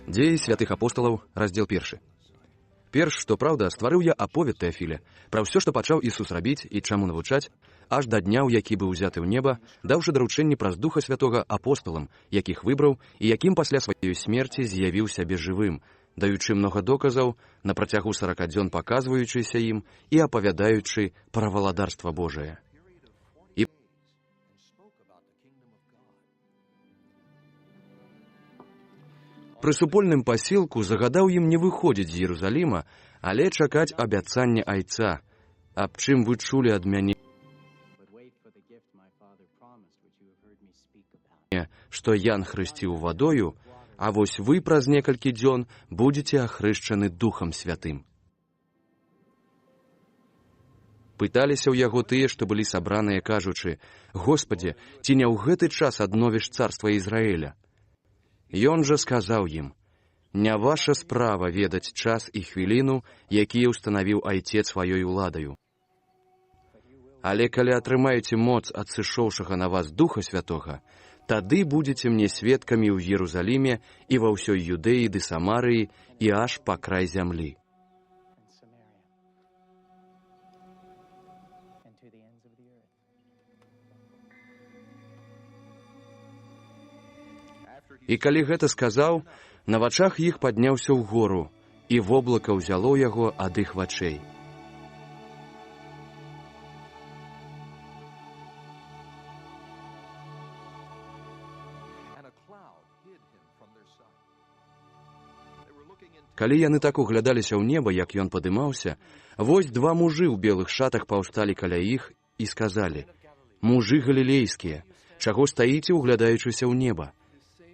Дзеі святых апосталаў, раздзел 1. Перш, што праўда, стварыў я аповед Тэафіля пра ўсё, што пачаў Ісус рабіць і чаму навучаць, аж да дня, у які быў узяты ў неба, даўшы даручэнне праз Духа Святога апосталам, якіх выбраў і якім пасля сваёй смерці з'явіў сябе жывым, даючы многа доказаў, на працягу 40 дзён паказваючыся ім і апавядаючы пра валадарства Божае. Пры супольным пасілку загадаў ім не выходзіць з Іерусаліма, але чакаць абяцання Айца, аб чым вы чулі ад мяне, што Ян хрысціў вадою, а вось вы праз некалькі дзён будзеце ахрышчаны Духам Святым. Пыталіся ў яго тыя, што былі сабраныя, кажучы: «Господзе, ці не ў гэты час адновіш царства Ізраіля?» Ён жа сказаў ім: «Не ваша справа ведаць час і хвіліну, якія ўстанавіў Айцец сваёй уладаю. Але калі атрымаеце моц ад сышоўшага на вас Духа Святога, тады будзеце мне сведкамі ў Іерусаліме і ва ўсёй Юдэі ды Самарыі і аж па край зямлі». І калі гэта сказаў, на вачах іх падняўся ўгору, і воблака ўзяло яго ад іх вачэй. Калі яны так углядаліся ў неба, як ён падымаўся, вось два мужы ў белых шатах паўсталі каля іх і сказалі: «Мужы галілейскія, чаго стаіце, углядаючыся ў неба?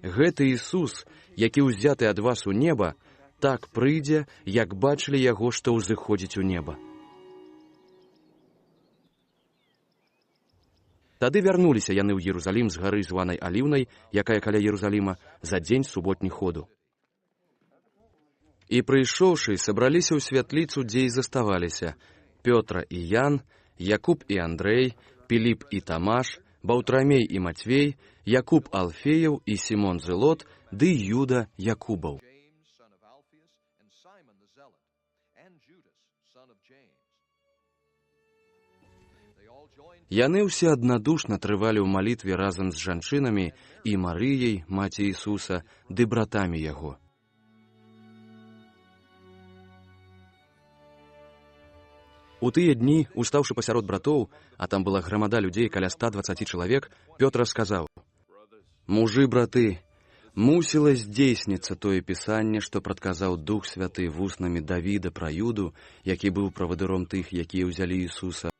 Гэты Ісус, які ўзяты ад вас у неба, так прыйдзе, як бачылі яго, што ўзыходзіць у неба». Тады вярнуліся яны ў Іерусалім з гары, званай Аліўнай, якая каля Іерусаліма, за дзень суботні ходу. І прыйшоўшы, сабраліся ў святліцу, дзе і заставаліся Пётра і Ян, Якуб і Андрэй, Піліп і Тамаш, Баўтрамей і Мацвей, Якуб Алфеяў і Сімон Зелот, ды Юда Якубаў. Яны ўсе аднадушна трывалі ў малітве разам з жанчынамі і Марыяй, маці Ісуса, ды братамі яго. У тыя дні, устаўшы пасярод братоў, а там была грамада людзей каля 120 чалавек, Пётр сказаў: «Мужы, браты, мусіла здзейсніцца тое пісанне, што прадказаў Дух Святы вуснамі Давіда пра Юду, які быў правадыром тых, якія ўзялі Ісуса,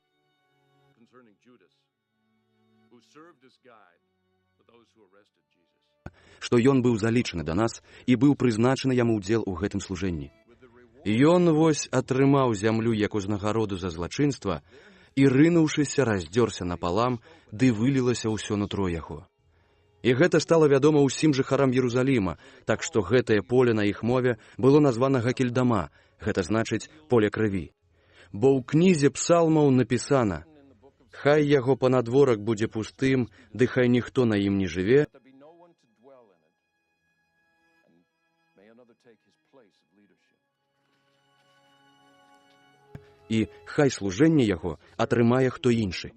што ён быў залічаны да нас і быў прызначаны яму ўдзел у гэтым служэнні. Ён вось атрымаў зямлю як узнагароду за злачынства і, рынуўшыся, раздзёрся напалам, ды вылілася ўсё нутро яго. І гэта стала вядома ўсім жыхарам Іерусаліма, так што гэтае поле на іх мове было названа Гакельдама, гэта значыць поле крыві. Бо ў кнізе псалмаў напісана: «Хай яго панадворак будзе пустым, ды хай ніхто на ім не жыве, і хай служэнне яго атрымае хто іншы».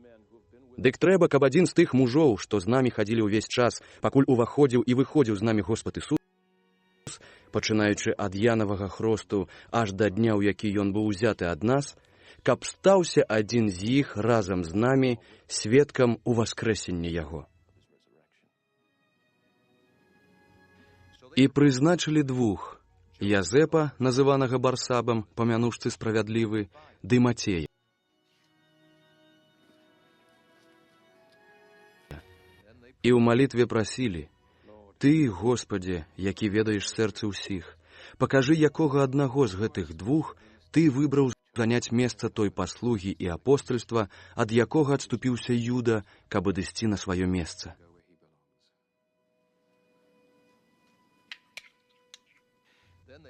Дык трэба, каб адзін з тых мужоў, што з намі хадзілі ўвесь час, пакуль уваходзіў і выходзіў з намі Господ Ісус, пачынаючы ад Янавага хросту аж да дня, у які ён быў узяты ад нас, каб стаўся адзін з іх разам з намі сведкам уваскрэсення яго. І прызначылі двух: Язэпа, называнага Барсабам, па мянушцы справядлівы, ды Мацея. І ў малітве прасілі: «Ты, Господзе, які ведаеш сэрцы ўсіх, пакажы, якога аднаго з гэтых двух ты выбраў заняць месца той паслугі і апостальства, ад якога адступіўся Юда, каб адысці на сваё месца».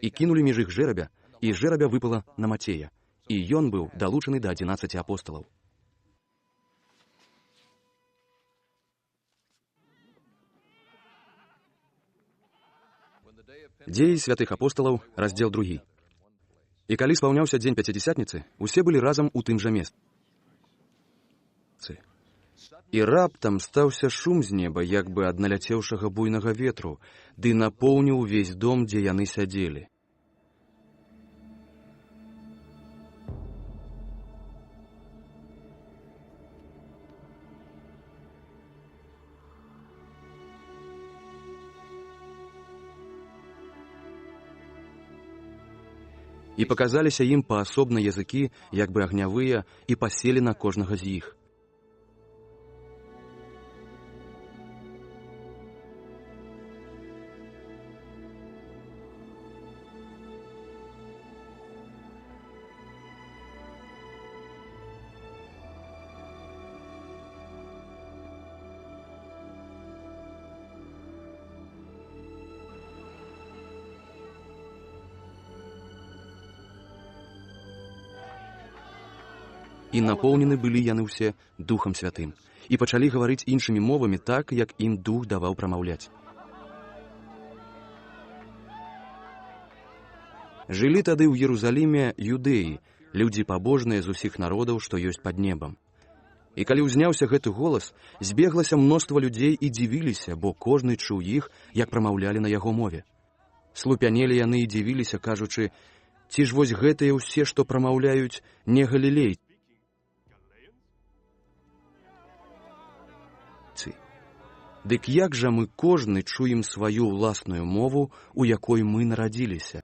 І кінулі між іх жэрабя, і жэрабя выпала на Мацея, і ён быў далучаны да 11 апосталаў. Дзеі святых апосталаў, раздзел 2. І калі спаўняўся дзень Пяцідзесятніцы, усе былі разам у тым жа месцы. І раптам стаўся шум з неба, як бы ад наляцеўшага буйнага ветру, ды напоўніў увесь дом, дзе яны сядзелі. І паказаліся ім паасобна языкі, як бы агнявыя, і паселі на кожнага з іх. І напоўнены былі яны ўсе Духам Святым, і пачалі гаварыць іншымі мовамі так, як ім Дух даваў прамаўляць. Жылі тады ў Єрусаліме юдэі, людзі пабожныя з усіх народаў, што ёсць пад небам. І калі ўзняўся гэты голас, збеглася мноства людзей і дзівіліся, бо кожны чуў іх, як прамаўлялі на яго мове. Слупянелі яны і дзівіліся, кажучы: ці ж вось гэтыя ўсе, што прамаўляюць, не галілейцы? Дык як жа мы кожны чуем сваю ўласную мову, у якой мы нарадзіліся?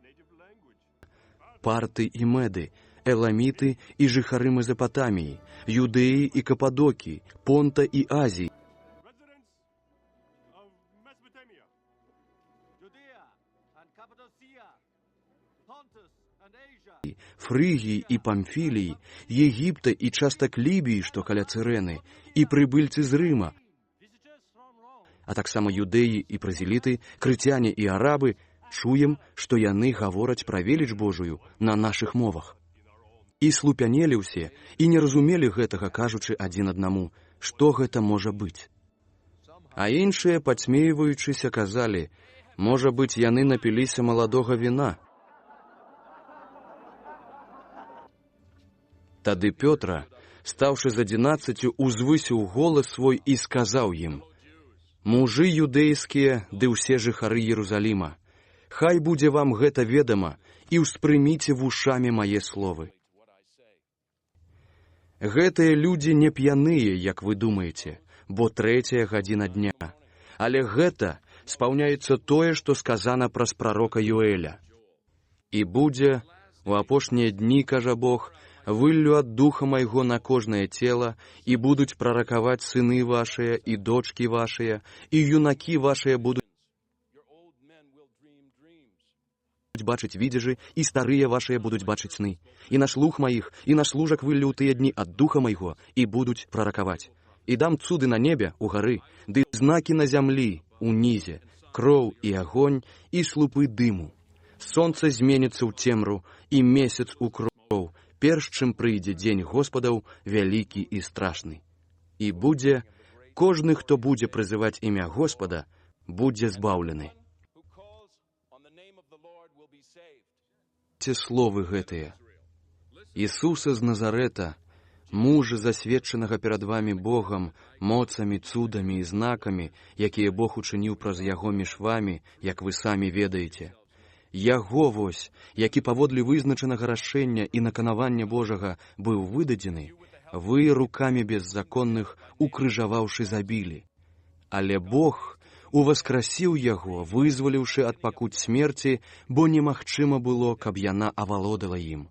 Парты і Мэды, Эламіты і жыхары Мезапатаміі, Юдэі і Кападокіі, Понта і Азіі, Фрыгіі і Памфіліі, Егіпта і частак Лібіі, што каля Цырэны, і прыбыльцы з Рыма, а таксама юдэі і празеліты, крыцяне і арабы, чуем, што яны гавораць пра веліч Божую на нашых мовах. І слупянелі ўсе, і не разумелі гэтага, кажучы адзін аднаму, што гэта можа быць. А іншыя, падсмейваючыся, казалі: можа быць, яны напіліся маладога віна. Тады Пётра, стаўшы з 11, узвысіў голас свой і сказаў ім: мужы юдэйскія, ды ўсе жыхары Єрусаліма, хай будзе вам гэта ведама, і ўспрыміце вушамі мае словы. Гэтыя людзі не п'яныя, як вы думаеце, бо 3-я гадзіна дня, але гэта спаўняецца тое, што сказана праз прарока Юэля. І будзе, у апошнія дні, кажа Бог, выллю ад духа майго на кожнае цела, і будуць праракаваць сыны вашыя і дочкі вашыя, і юнакі вашыя будуць бачыць відзежы, і старыя вашыя будуць бачыць сны. І на слух маіх, і на служак выллю ў тыя дні ад духа майго, і будуць праракаваць. І дам цуды на небе, у гары, ды знакі на зямлі, унізе, кроў і агонь, і слупы дыму. Сонца зменіцца ў цемру, і месяц у кроў, перш чым прыйдзе дзень Господаў, вялікі і страшны. І будзе, кожны, хто будзе прызываць імя Господа, будзе збаўлены. Ці словы гэтыя. Ісуса з Назарэта, мужа, засведчанага перад вамі Богам, моцамі, цудамі і знакамі, якія Бог учыніў праз яго між вамі, як вы самі ведаеце. Яго вось, які паводле вызначанага рашэння і наканавання Божага быў выдадзены, вы рукамі беззаконных укрыжаваўшы забілі. Але Бог уваскрасіў яго, вызваліўшы ад пакут смерці, бо немагчыма было, каб яна авалодала ім.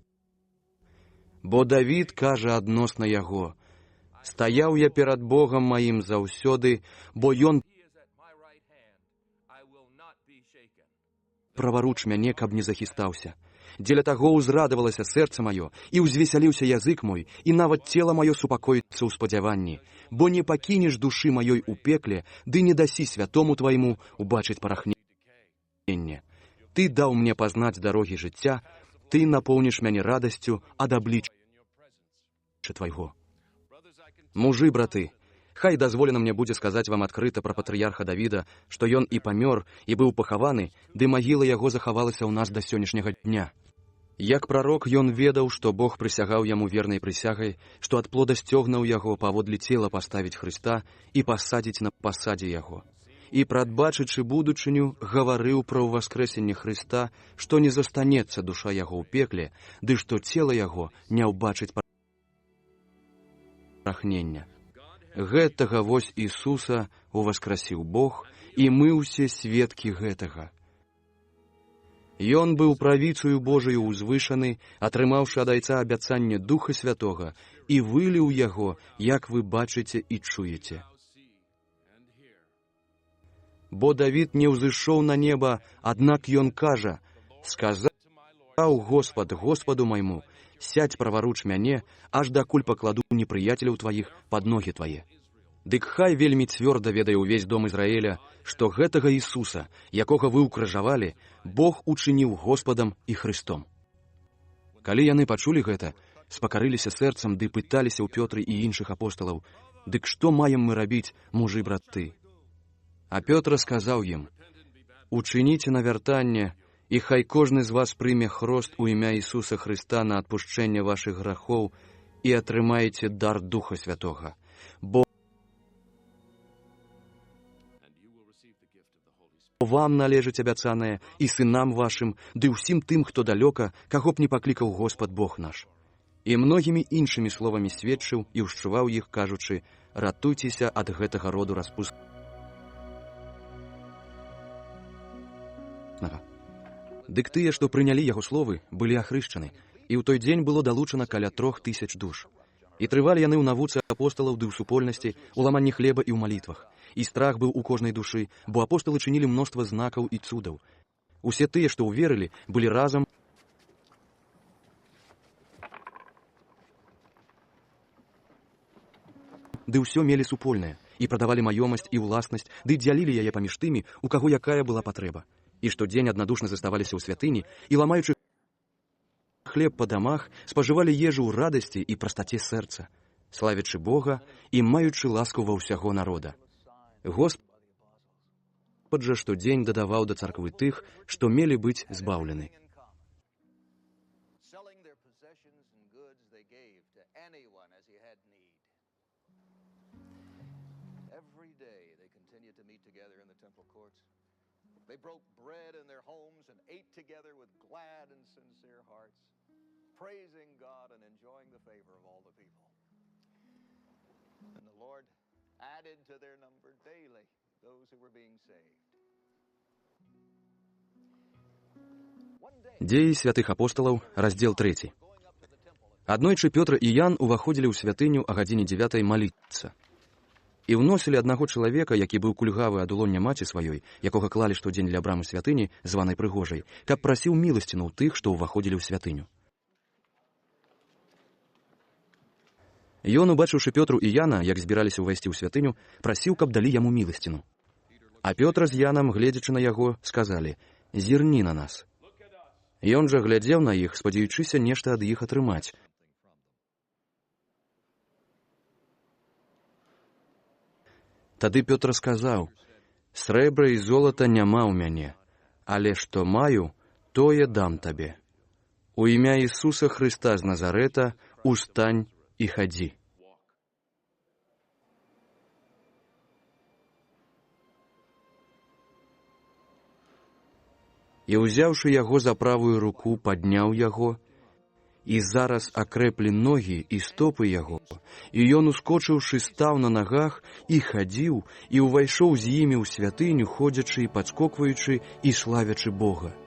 Бо Давід кажа адносна яго: стаяў я перад Богам маім заўсёды, бо ён праваруч мяне, каб не захістаўся. Дзеля таго ўзрадавалася сэрца маё, і ўзвесяліўся язык мой, і нават цела маё супакоіцца ў спадзяванні, бо не пакінеш душы маёй у пекле, ды не дасі святому твайму убачыць парахненне. Ты даў мне пазнаць дарогі жыцця, ты напоўніш мяне радасцю ад аблічча твайго. Мужы, браты, Хай дазволена мне будзе сказаць вам адкрыта пра патрыярха Давіда, што ён і памёр, і быў пахаваны, ды магіла яго захавалася ў нас да сённяшняга дня. Як прарок ён ведаў, што Бог прысягаў яму вернай прысягай, што ад плода сцёгнаў яго паводле цела паставіць Хрыста і пасадзіць на пасадзе яго. І, прадбачычы будучыню, гаварыў пра ўваскрэсенне Хрыста, што не застанецца душа яго ў пекле, ды што цела яго не ўбачыць прахнення. Гэтага вось Ісуса уваскрасіў Бог, і мы ўсе сведкі гэтага. Ён быў правіцаю Божаю узвышаны, атрымаўшы ад Айца абяцанне Духа Святога, і выліў яго, як вы бачыце і чуеце. Бо Давід не ўзышоў на неба, аднак ён кажа: «Сказаў Господ Господу майму, сядь праваруч мяне, аж дакуль пакладу непрыяцеляў тваіх пад ногі твае». Дык хай вельмі цвёрда ведае ўвесь дом Ізраіля, што гэтага Ісуса, якога вы ўкрыжавалі, Бог учыніў Господам і Хрыстом. Калі яны пачулі гэта, спакарыліся сэрцам ды пыталіся ў Пётры і іншых апосталаў: «Дык што маем мы рабіць, мужы браты?» А Пётр сказаў ім: «Учыніце навяртанне, і хай кожны з вас прыме хрост у імя Ісуса Хрыста на адпушчэнне вашых грахоў і атрымаеце дар Духа Святога. Бо вам належыць абяцанае, і сынам вашым, ды ўсім тым, хто далёка, каго б не паклікаў Господ Бог наш». І многімі іншымі словамі сведчыў і ўшчуваў іх, кажучы: «Ратуйцеся ад гэтага роду распустнага». Дык тыя, што прынялі яго словы, былі ахрышчаны, і ў той дзень было далучана каля 3000 душ. І трывалі яны ў навуцы апосталаў ды ў супольнасці, у ламанні хлеба і ў малітвах. І страх быў у кожнай душы, бо апосталы чынілі мноства знакаў і цудаў. Усе тыя, што ўверылі, былі разам ды ўсё мелі супольнае, і прадавалі маёмасць і ўласнасць, ды дзялілі яе паміж тымі, у каго якая была патрэба. І штодзень аднадушна заставаліся ў святыні і, ламаючы хлеб па дамах, спажывалі ежу ў радасці і прастаце сэрца, славячы Бога і маючы ласку ва ўсяго народа. Господ жа штодзень дадаваў да царквы тых, што мелі быць збаўлены. They broke bread in their homes and ate together with glad and sincere hearts, praising God and enjoying the favor of all the people. And the Lord added to their number daily those who were being saved. Дзеі святых апосталаў, раздзел 3. Аднойчы Пётр і Ян уваходзілі ў святыню а гадзіне 9 маліцца. І ўносілі аднаго чалавека, які быў кульгавы ад улоння маці сваёй, якога клалі штодзень ля брамы святыні, званай Прыгожай, каб прасіў міласціну ў тых, што ўваходзілі ў святыню. Ён, убачыўшы Пётру і Яна, як збіраліся ўвайсці ў святыню, прасіў, каб далі яму міласціну. А Пётр з Янам, гледзячы на яго, сказалі: «Зірні на нас». Ён жа глядзеў на іх, спадзяючыся нешта ад іх атрымаць. Тады Пётр сказаў: «Срэбра і золата няма ў мяне, але што маю, тое дам табе. У імя Ісуса Хрыста з Назарэта устань і хадзі». І, узяўшы яго за правую руку, падняў яго, і зараз акрэплі ногі і стопы яго, і ён, ускочыўшы, стаў на нагах і хадзіў, і ўвайшоў з імі ў святыню, ходзячы і падскокваючы і славячы Бога.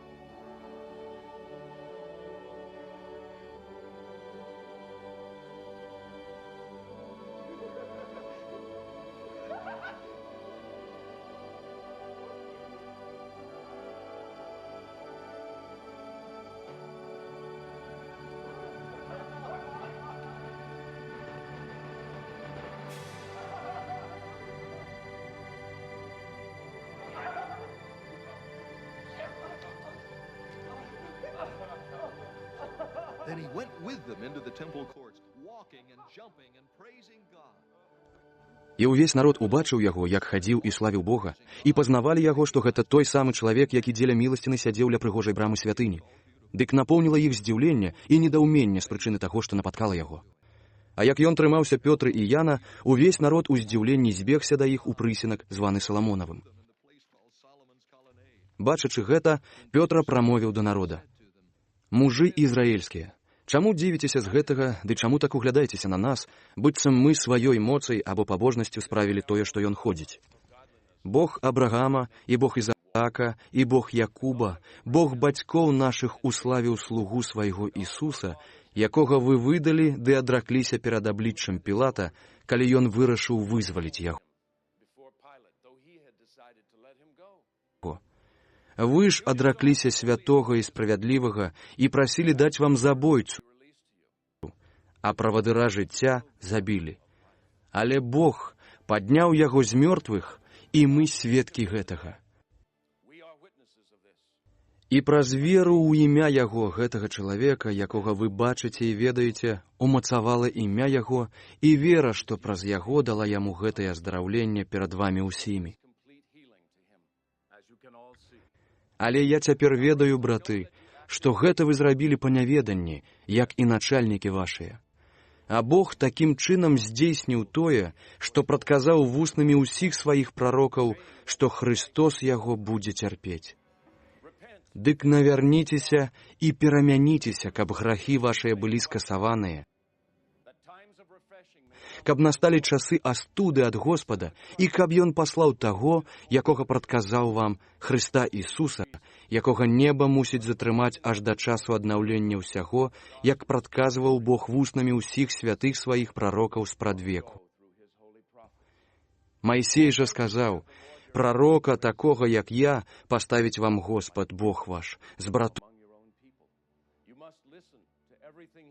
Then he went with them into the temple courts, walking and jumping and praising God. І ўвесь народ убачыў яго, як хадзіў і славіў Бога, і пазнавалі яго, што гэта той самы чалавек, які дзеля міласціны сядзеў ля прыгожай брамы святыні. Дык напоўніла іх здзіўленне і недаўменне з прычыны таго, што напаткала яго. А як ён трымаўся Пётра і Яна, увесь народ у здзіўленні збегся да іх у прысенак, званы Саламонавым. Бачачы гэта, Пётра прамовіў да народа: «Мужы ізраільскія, чаму дзівіцеся з гэтага, ды чаму так углядаецеся на нас, быццам мы сваёй моцай або пабожнасцю справілі тое, што ён ходзіць? Бог Абрагама і Бог Ізаака і Бог Якуба, Бог бацькоў нашых уславіў слугу свайго Ісуса, якога вы выдалі ды адракліся перад абліччам Пілата, калі ён вырашыў вызваліць яго. Вы ж адракліся святога і справядлівага і прасілі даць вам забойцу, а правадыра жыцця забілі. Але Бог падняў яго з мёртвых, і мы сведкі гэтага. І праз веру ў імя яго, гэтага чалавека, якога вы бачыце і ведаеце, умацавала імя яго, і вера, што праз яго дала яму гэтае аздараўленне перад вамі ўсімі. Але я цяпер ведаю, браты, што гэта вы зрабілі па няведанні, як і начальнікі вашыя. А Бог такім чынам здзейсніў тое, што прадказаў вуснамі ўсіх сваіх прарокаў, што Христос яго будзе цярпець. Дык навярніцеся і перамяніцеся, каб грахі вашыя былі скасаваныя, каб насталі часы астуды ад Господа, і каб ён паслаў таго, якога прадказаў вам, Хрыста Ісуса, якога неба мусіць затрымаць аж да часу аднаўлення ўсяго, як прадказваў Бог вуснамі ўсіх святых сваіх прарокаў спрадвеку. Майсей жа сказаў: «Прарока такога, як я, паставіць вам Господ, Бог ваш, з братоў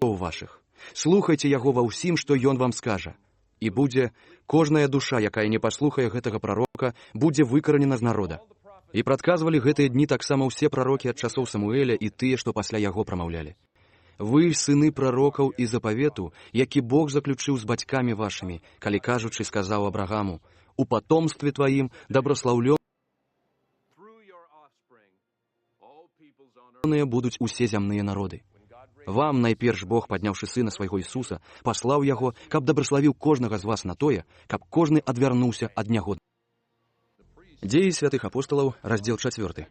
вашых. Слухайце яго ва ўсім, што ён вам скажа. І будзе кожная душа, якая не паслухае гэтага прарока, будзе выкаранена з народа». І прадказвалі гэтыя дні таксама ўсе прарокі ад часоў Самуэля і тыя, што пасля яго прамаўлялі. Вы сыны прарокаў і запавету, які Бог заключыў з бацькамі вашымі, калі кажучы сказаў Абрагаму: «У патомстве тваім дабраслаўлёныя будуць усе зямныя народы». Вам найперш Бог, падняўшы сына свайго Ісуса, паслаў яго, каб дабраславіў кожнага з вас на тое, каб кожны адвярнуўся ад нягод. Дзеі святых апосталаў, раздзел 4.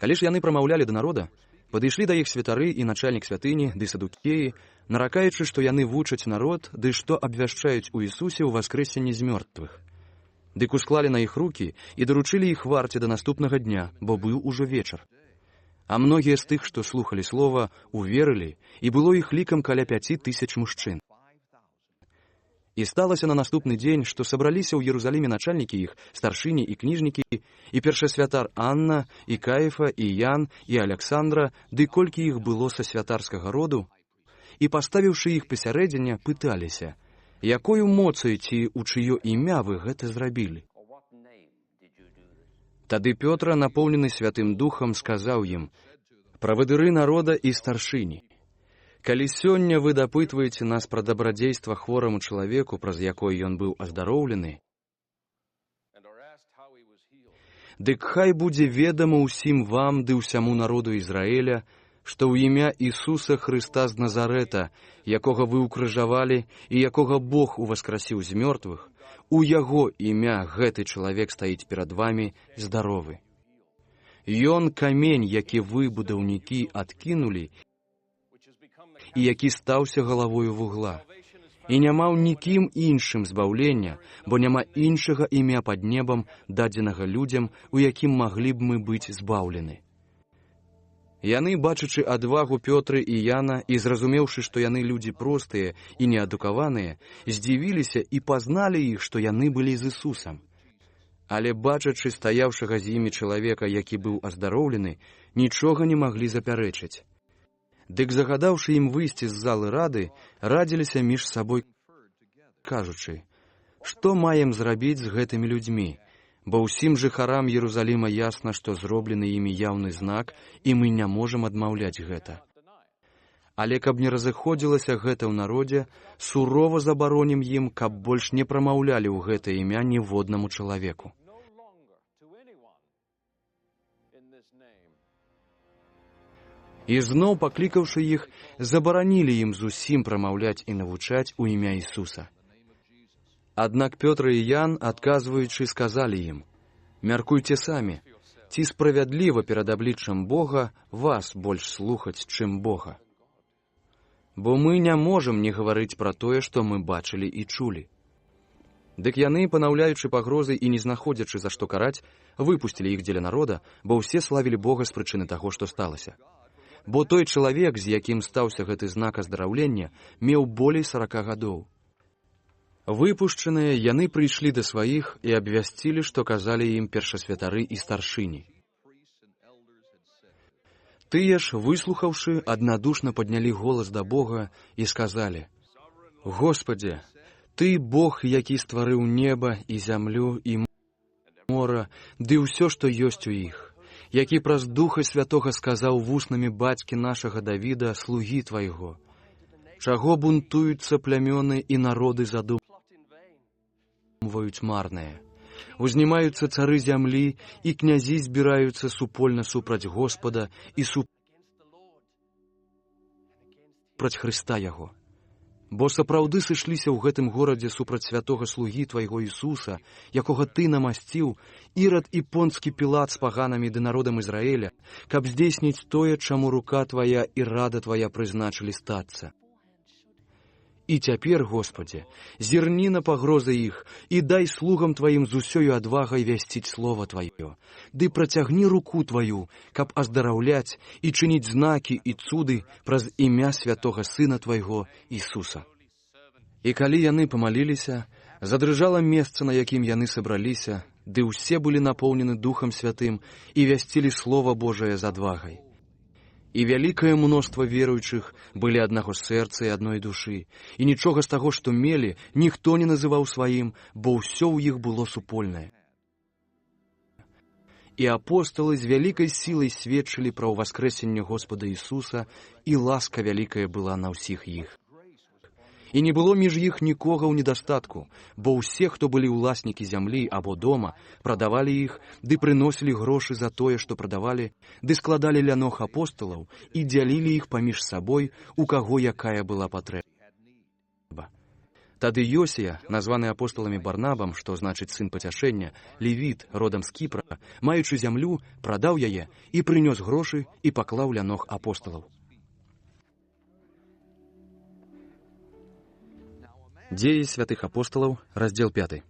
Калі ж яны прамаўлялі да народа, падышлі да іх святары і начальнік святыні, ды садукеі, наракаючы, што яны вучаць народ, ды што абвяшчаюць у Ісусе ў воскрэсенні з мёртвых. Дык усклалі на іх рукі і даручылі іх варце да наступнага дня, бо быў ужо вечар. А многія з тых, што слухалі слова, уверылі, і было іх лікам каля 5000 мужчын. І сталася на наступны дзень, што сабраліся ў Єрусаліме начальнікі іх, старшыні і кніжнікі, і першасвятар Анна, і Каіфа, і Ян, і Аляксандра, ды колькі іх было са святарскага роду, і, паставіўшы іх пасярэдзіне, пыталіся: «Якою моцаю ці ў чыё імя вы гэта зрабілі?» Тады Пётра, напоўнены Святым Духам, сказаў ім: «Правадыры народа і старшыні, калі сёння вы дапытваеце нас пра дабрадзейства хвораму чалавеку, праз якое ён быў аздароўлены, дык хай будзе ведама ўсім вам ды ўсяму народу Ізраіля, што ў імя Ісуса Хрыста з Назарэта, якога вы ўкрыжавалі і якога Бог уваскрасіў з мёртвых, у яго імя гэты чалавек стаіць перад вамі здаровы. Ён камень, які вы, будаўнікі, адкінулі, і які стаўся галавою вугла. І няма ў нікім іншым збаўлення, бо няма іншага імя пад небам, дадзенага людзям, у якім маглі б мы быць збаўлены». Яны, бачачы адвагу Пётры і Яна і зразумеўшы, што яны людзі простыя і неадукаваныя, здзівіліся і пазналі іх, што яны былі з Ісусам. Але, бачачы стаяўшага з імі чалавека, які быў аздароўлены, нічога не маглі запярэчыць. Дык, загадаўшы ім выйсці з залы рады, радзіліся між сабой, кажучы: «Што маем зрабіць з гэтымі людзьмі? Бо ўсім жыхарам Єрусаліма ясна, што зроблены імі яўны знак, і мы не можам адмаўляць гэта». Але каб не разыходзілася гэта ў народзе, сурова забаронім ім, каб больш не прамаўлялі ў гэта імя ніводнаму чалавеку. І зноў, паклікаўшы іх, забаранілі ім зусім прамаўляць і навучаць у імя Ісуса. Аднак Пётр і Ян, адказваючы, сказалі ім: «Мяркуйце самі, ці справядліва перад абліччам Бога вас больш слухаць, чым Бога? Бо мы не можам не гаварыць пра тое, што мы бачылі і чулі». Дык яны, панаўляючы пагрозы і не знаходзячы за што караць, выпусцілі іх дзеля народа, бо ўсе славілі Бога з прычыны таго, што сталася. Бо той чалавек, з якім стаўся гэты знак аздараўлення, меў болей 40 гадоў. Выпушчаныя, яны прыйшлі да сваіх і абвясцілі, што казалі ім першасвятары і старшыні. Тыя ж, выслухаўшы, аднадушна паднялі голас да Бога і сказалі: «Господзе, Ты Бог, які стварыў неба і зямлю і мора, ды ўсё, што ёсць у іх, які праз Духа Святога сказаў вуснамі бацькі нашага Давіда, слугі Твайго. Чаго бунтуюцца плямёны і народы задумваюць марнае? Узнімаюцца цары зямлі, і князі збіраюцца супольна супраць Господа і супраць Хрыста Яго. Бо сапраўды сышліся ў гэтым горадзе супраць святога слугі Твайго Ісуса, якога Ты намасціў, Ірад і понскі Пілат з паганамі ды народам Ізраіля, каб здзейсніць тое, чаму рука Твая і рада Твая прызначылі стацца. І цяпер, Господзе, зірні на пагрозы іх і дай слугам Тваім з усёю адвагай вясціць слова Тваё, ды працягні руку Тваю, каб аздараўляць і чыніць знакі і цуды праз імя святога Сына Твайго Ісуса». І калі яны памаліліся, задрыжала месца, на якім яны сабраліся, ды ўсе былі напоўнены Духам Святым і вясцілі Слова Божае з адвагай. І вялікае мноства веруючых былі аднаго сэрца і адной душы, і нічога з таго, што мелі, ніхто не называў сваім, бо ўсё ў іх было супольнае. І апосталы з вялікай сілай сведчылі пра ўваскрэсенне Господа Ісуса, і ласка вялікая была на ўсіх іх. І не было між іх нікога ў недастатку, бо ўсе, хто былі ўласнікі зямлі або дома, прадавалі іх, ды прыносілі грошы за тое, што прадавалі, ды складалі ля ног апосталаў і дзялілі іх паміж сабой, у каго якая была патрэба. Тады Йосія, названы апосталамі Барнабам, што значыць сын пацяшэння, левіт, родам з Кіпра, маючы зямлю, прадаў яе і прынёс грошы і паклаў ля ног апосталаў. Дзеі святых апосталаў, раздзел 5.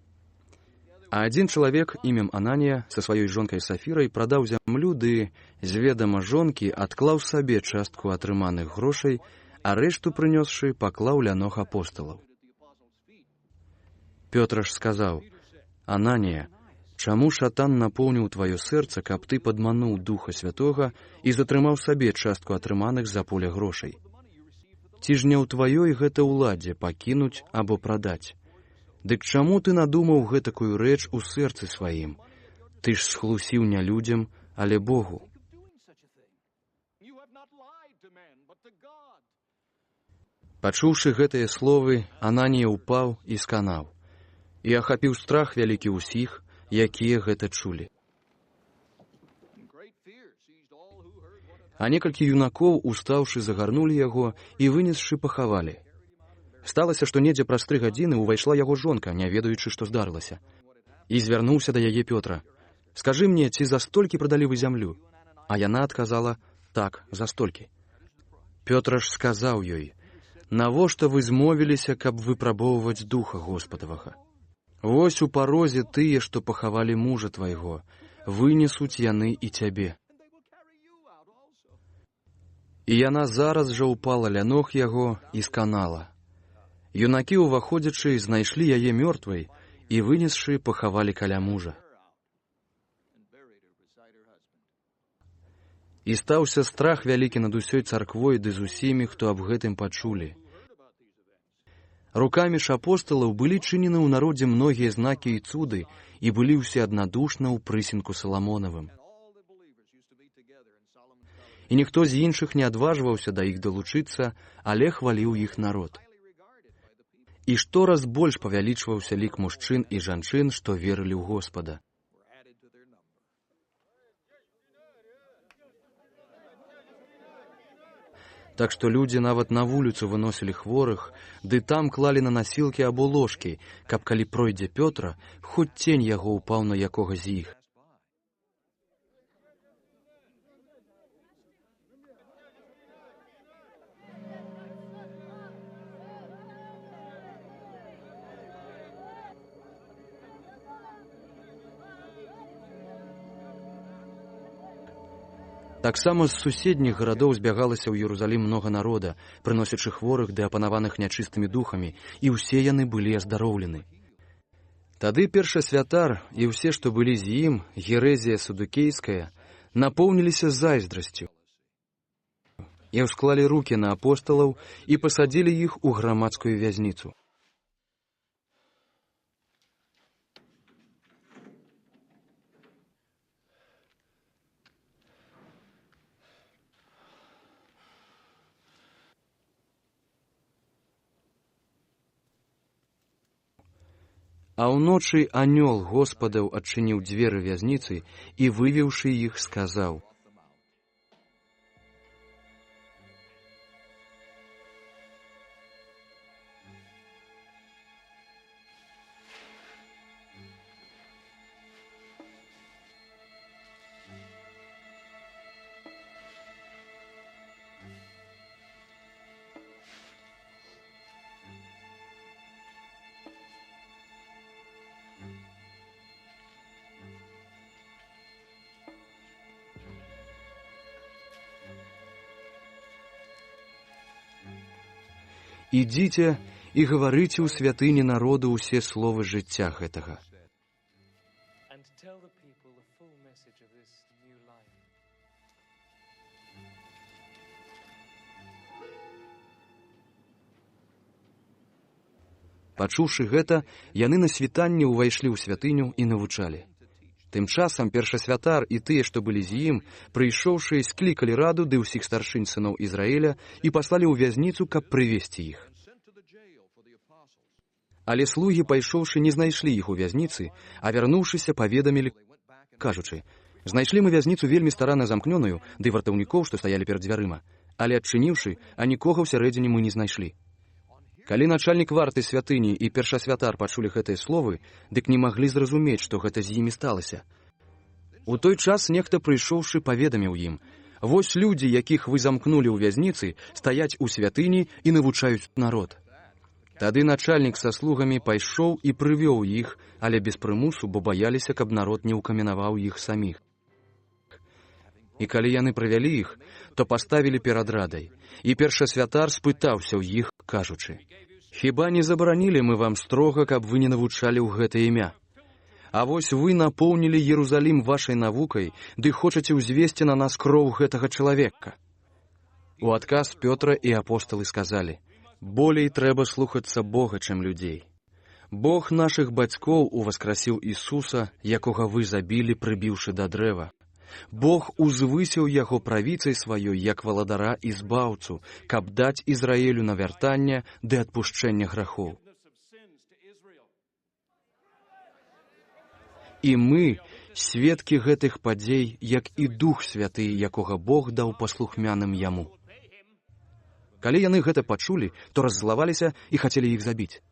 А адзін чалавек імем Ананія са сваёй жонкай Сафірай прадаў зямлю, ды з ведама жонкі адклаў сабе частку атрыманых грошай, а рэшту прынёсшы паклаў ля ног апосталаў. Пётр ж сказаў: «Ананія, чаму шатан напоўніў тваё сэрца, каб ты падмануў Духа Святога і затрымаў сабе частку атрыманых за поле грошай? Ці ж не ў тваёй гэта ўладзе пакінуць або прадаць? Дык чаму ты надумаў гэтакую рэч у сэрцы сваім? Ты ж схлусіў не людзям, але Богу». Пачуўшы гэтыя словы, Ананія ўпаў і сканаў, і ахапіў страх вялікі ўсіх, якія гэта чулі. А некалькі юнакоў, устаўшы, загарнулі яго і, вынесшы, пахавалі. Сталася, што недзе праз 3 гадзіны ўвайшла яго жонка, не ведаючы, што здарылася. І звярнуўся да яе Пётра: «Скажы мне, ці за столькі прадалі вы зямлю?» А яна адказала: «Так, за столькі». Пётр ж сказаў ёй: «Навошта вы змовіліся, каб выпрабоўваць Духа Господавага? Вось у парозе тыя, што пахавалі мужа твайго, вынесуць яны і цябе». І яна зараз жа ўпала ля ног яго і сканала. Юнакі, уваходзячы, знайшлі яе мёртвай і, вынесшы, пахавалі каля мужа. І стаўся страх вялікі над усёй царквой ды з усімі, хто аб гэтым пачулі. Рукамі ж апосталаў былі чынены ў народзе многія знакі і цуды, і былі ўсе аднадушна ў прысінку Саламонавым. і ніхто з іншых не адважваўся да іх далучыцца, але хваліў іх народ. І штораз больш павялічваўся лік мужчын і жанчын, што верылі ў Господа. Так што людзі нават на вуліцу выносілі хворых, ды там клалі на насілкі або ложкі, каб калі пройдзе Пётра, хоць цень яго ўпаў на якога з іх. Таксама з суседніх гарадоў збягалася ў Іерусалім многа народа, прыносячы хворых ды апанаваных нячыстымі духамі, і ўсе яны былі аздароўлены. Тады першасвятар і ўсе, што былі з ім, герэзія садукейская, напоўніліся зайздрасцю і ўсклалі рукі на апосталаў і пасадзілі іх у грамадскую вязніцу. А ўночы анёл Господаў адчыніў дзверы вязніцы і, вывеўшы іх, сказаў: «Ідзіце і гаварыце ў святыні народу ўсе словы жыцця гэтага». Пачуўшы гэта, яны на світанні ўвайшлі ў святыню і навучалі. Тым часам першасвятар і тыя, што былі з ім, прыйшоўшы, склікалі раду ды ўсіх старшынь сыноў Ізраіля і паслалі ў вязніцу, каб прывесці іх. Але слугі, пайшоўшы, не знайшлі іх у вязніцы, а вярнуўшыся, паведамілі, кажучы: «Знайшлі мы вязніцу вельмі старанна замкнёную, ды вартаўнікоў, што стаялі перад дзвярыма, але адчыніўшы, а нікога ўсярэдзіне мы не знайшлі». Калі начальнік варты святыні і першасвятар пачулі гэтыя словы, дык не маглі зразумець, што гэта з імі сталася. У той час нехта, прыйшоўшы, паведаміў ім: «Вось людзі, якіх вы замкнулі ў вязніцы, стаяць у святыні і навучаюць народ». Тады начальнік са слугамі пайшоў і прывёў іх, але без прымусу, бо баяліся, каб народ не ўкаменаваў іх саміх. І калі яны прывялі іх, то паставілі перад радай, і першасвятар спытаўся ў іх, кажучы: «Хіба не забаранілі мы вам строга, каб вы не навучалі ў гэта імя? А вось вы напоўнілі Іерусалім вашай навукай, ды хочаце ўзвесці на нас кроў гэтага чалавека». У адказ Пётра і апосталы сказалі: «Болей трэба слухацца Бога, чым людзей. Бог нашых бацькоў уваскрасіў Ісуса, якога вы забілі, прыбіўшы да дрэва. Бог узвысіў яго правіцай сваёй, як валадара і збаўцу, каб даць Ізраілю на вяртанне ды адпушчэнне грахоў. І мы, сведкі гэтых падзей, як і Дух Святы, якога Бог даў паслухмяным яму». Калі яны гэта пачулі, то раззлаваліся і хацелі іх забіць.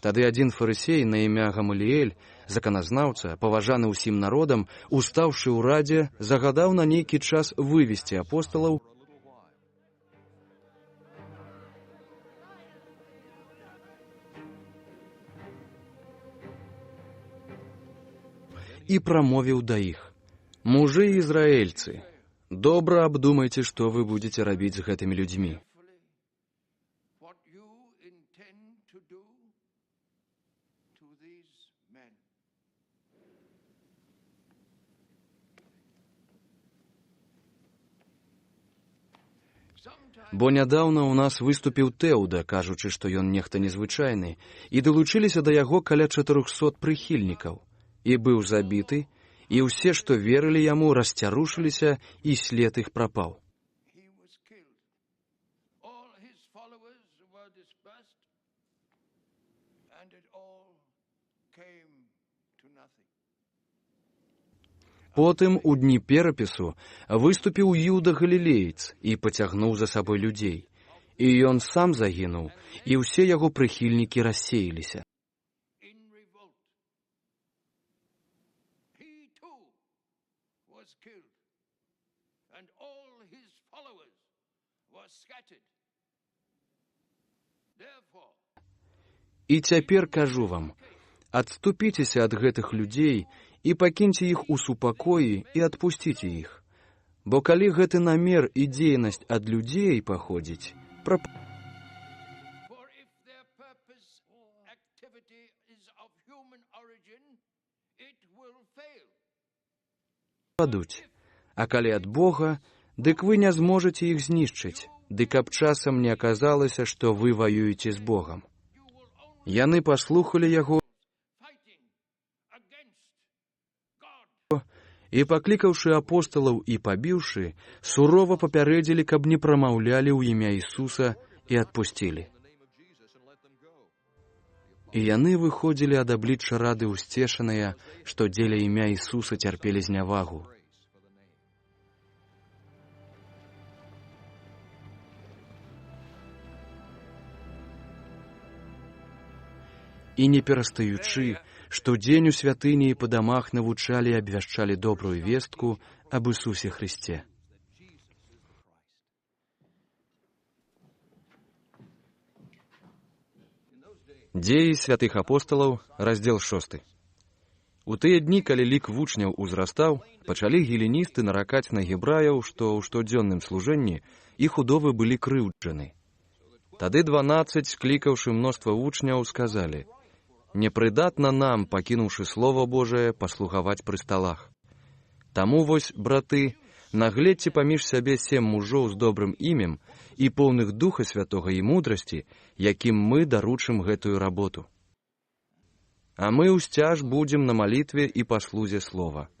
Тады адзін фарысей на імя Гамаліэль, заканазнаўца, паважаны ўсім народам, устаўшы ў радзе, загадаў на нейкі час вывесці апосталаў і прамовіў да іх: «Мужы ізраэльцы, добра абдумайце, што вы будзеце рабіць з гэтымі людзьмі. Бо нядаўна ў нас выступіў Тэўда, кажучы, што ён нехта незвычайны, і далучыліся да яго каля 400 прыхільнікаў. І быў забіты, і ўсе, што верылі яму, расцярушыліся, і след іх прапаў. Потым у дні перапісу выступіў Іуда Галілеец і пацягнуў за сабой людзей. І ён сам загінуў, і ўсе яго прыхільнікі рассеяліся. І цяпер кажу вам, адступіцеся ад гэтых людзей і пакіньце іх у супакоі і адпусціце іх. Бо калі гэты намер і дзейнасць ад людзей паходзіць, прападуць. А калі ад Бога, дык вы не зможаце іх знішчыць, ды каб часам не аказалася, што вы ваюеце з Богам. Яны паслухалі яго і, паклікаўшы апосталаў і пабіўшы, сурова папярэдзілі, каб не прамаўлялі ў імя Ісуса, і адпусцілі. І яны выходзілі ад аблічча рады ўсцешаныя, што дзеля імя Ісуса цярпелі знявагу. І не перастаючы, штодзень у святыні і па дамах навучалі і абвяшчалі добрую вестку аб Ісусе Хрысце. Дзеі святых апосталаў, раздзел 6. У тыя дні, калі лік вучняў узрастаў, пачалі геленісты наракаць на гебраяў, што ў штодзённым служэнні іх удовы былі крыўджаны. Тады 12, склікаўшы мноства вучняў, сказалі: «Непрыдатна нам, пакінуўшы Слова Божае, паслугаваць пры сталах. Таму вось, браты, нагледзьце паміж сябе 7 мужоў з добрым імем і поўных Духа Святога і мудрасці, якім мы даручым гэтую работу. А мы ўсцяж будзем на малітве і паслузе слова».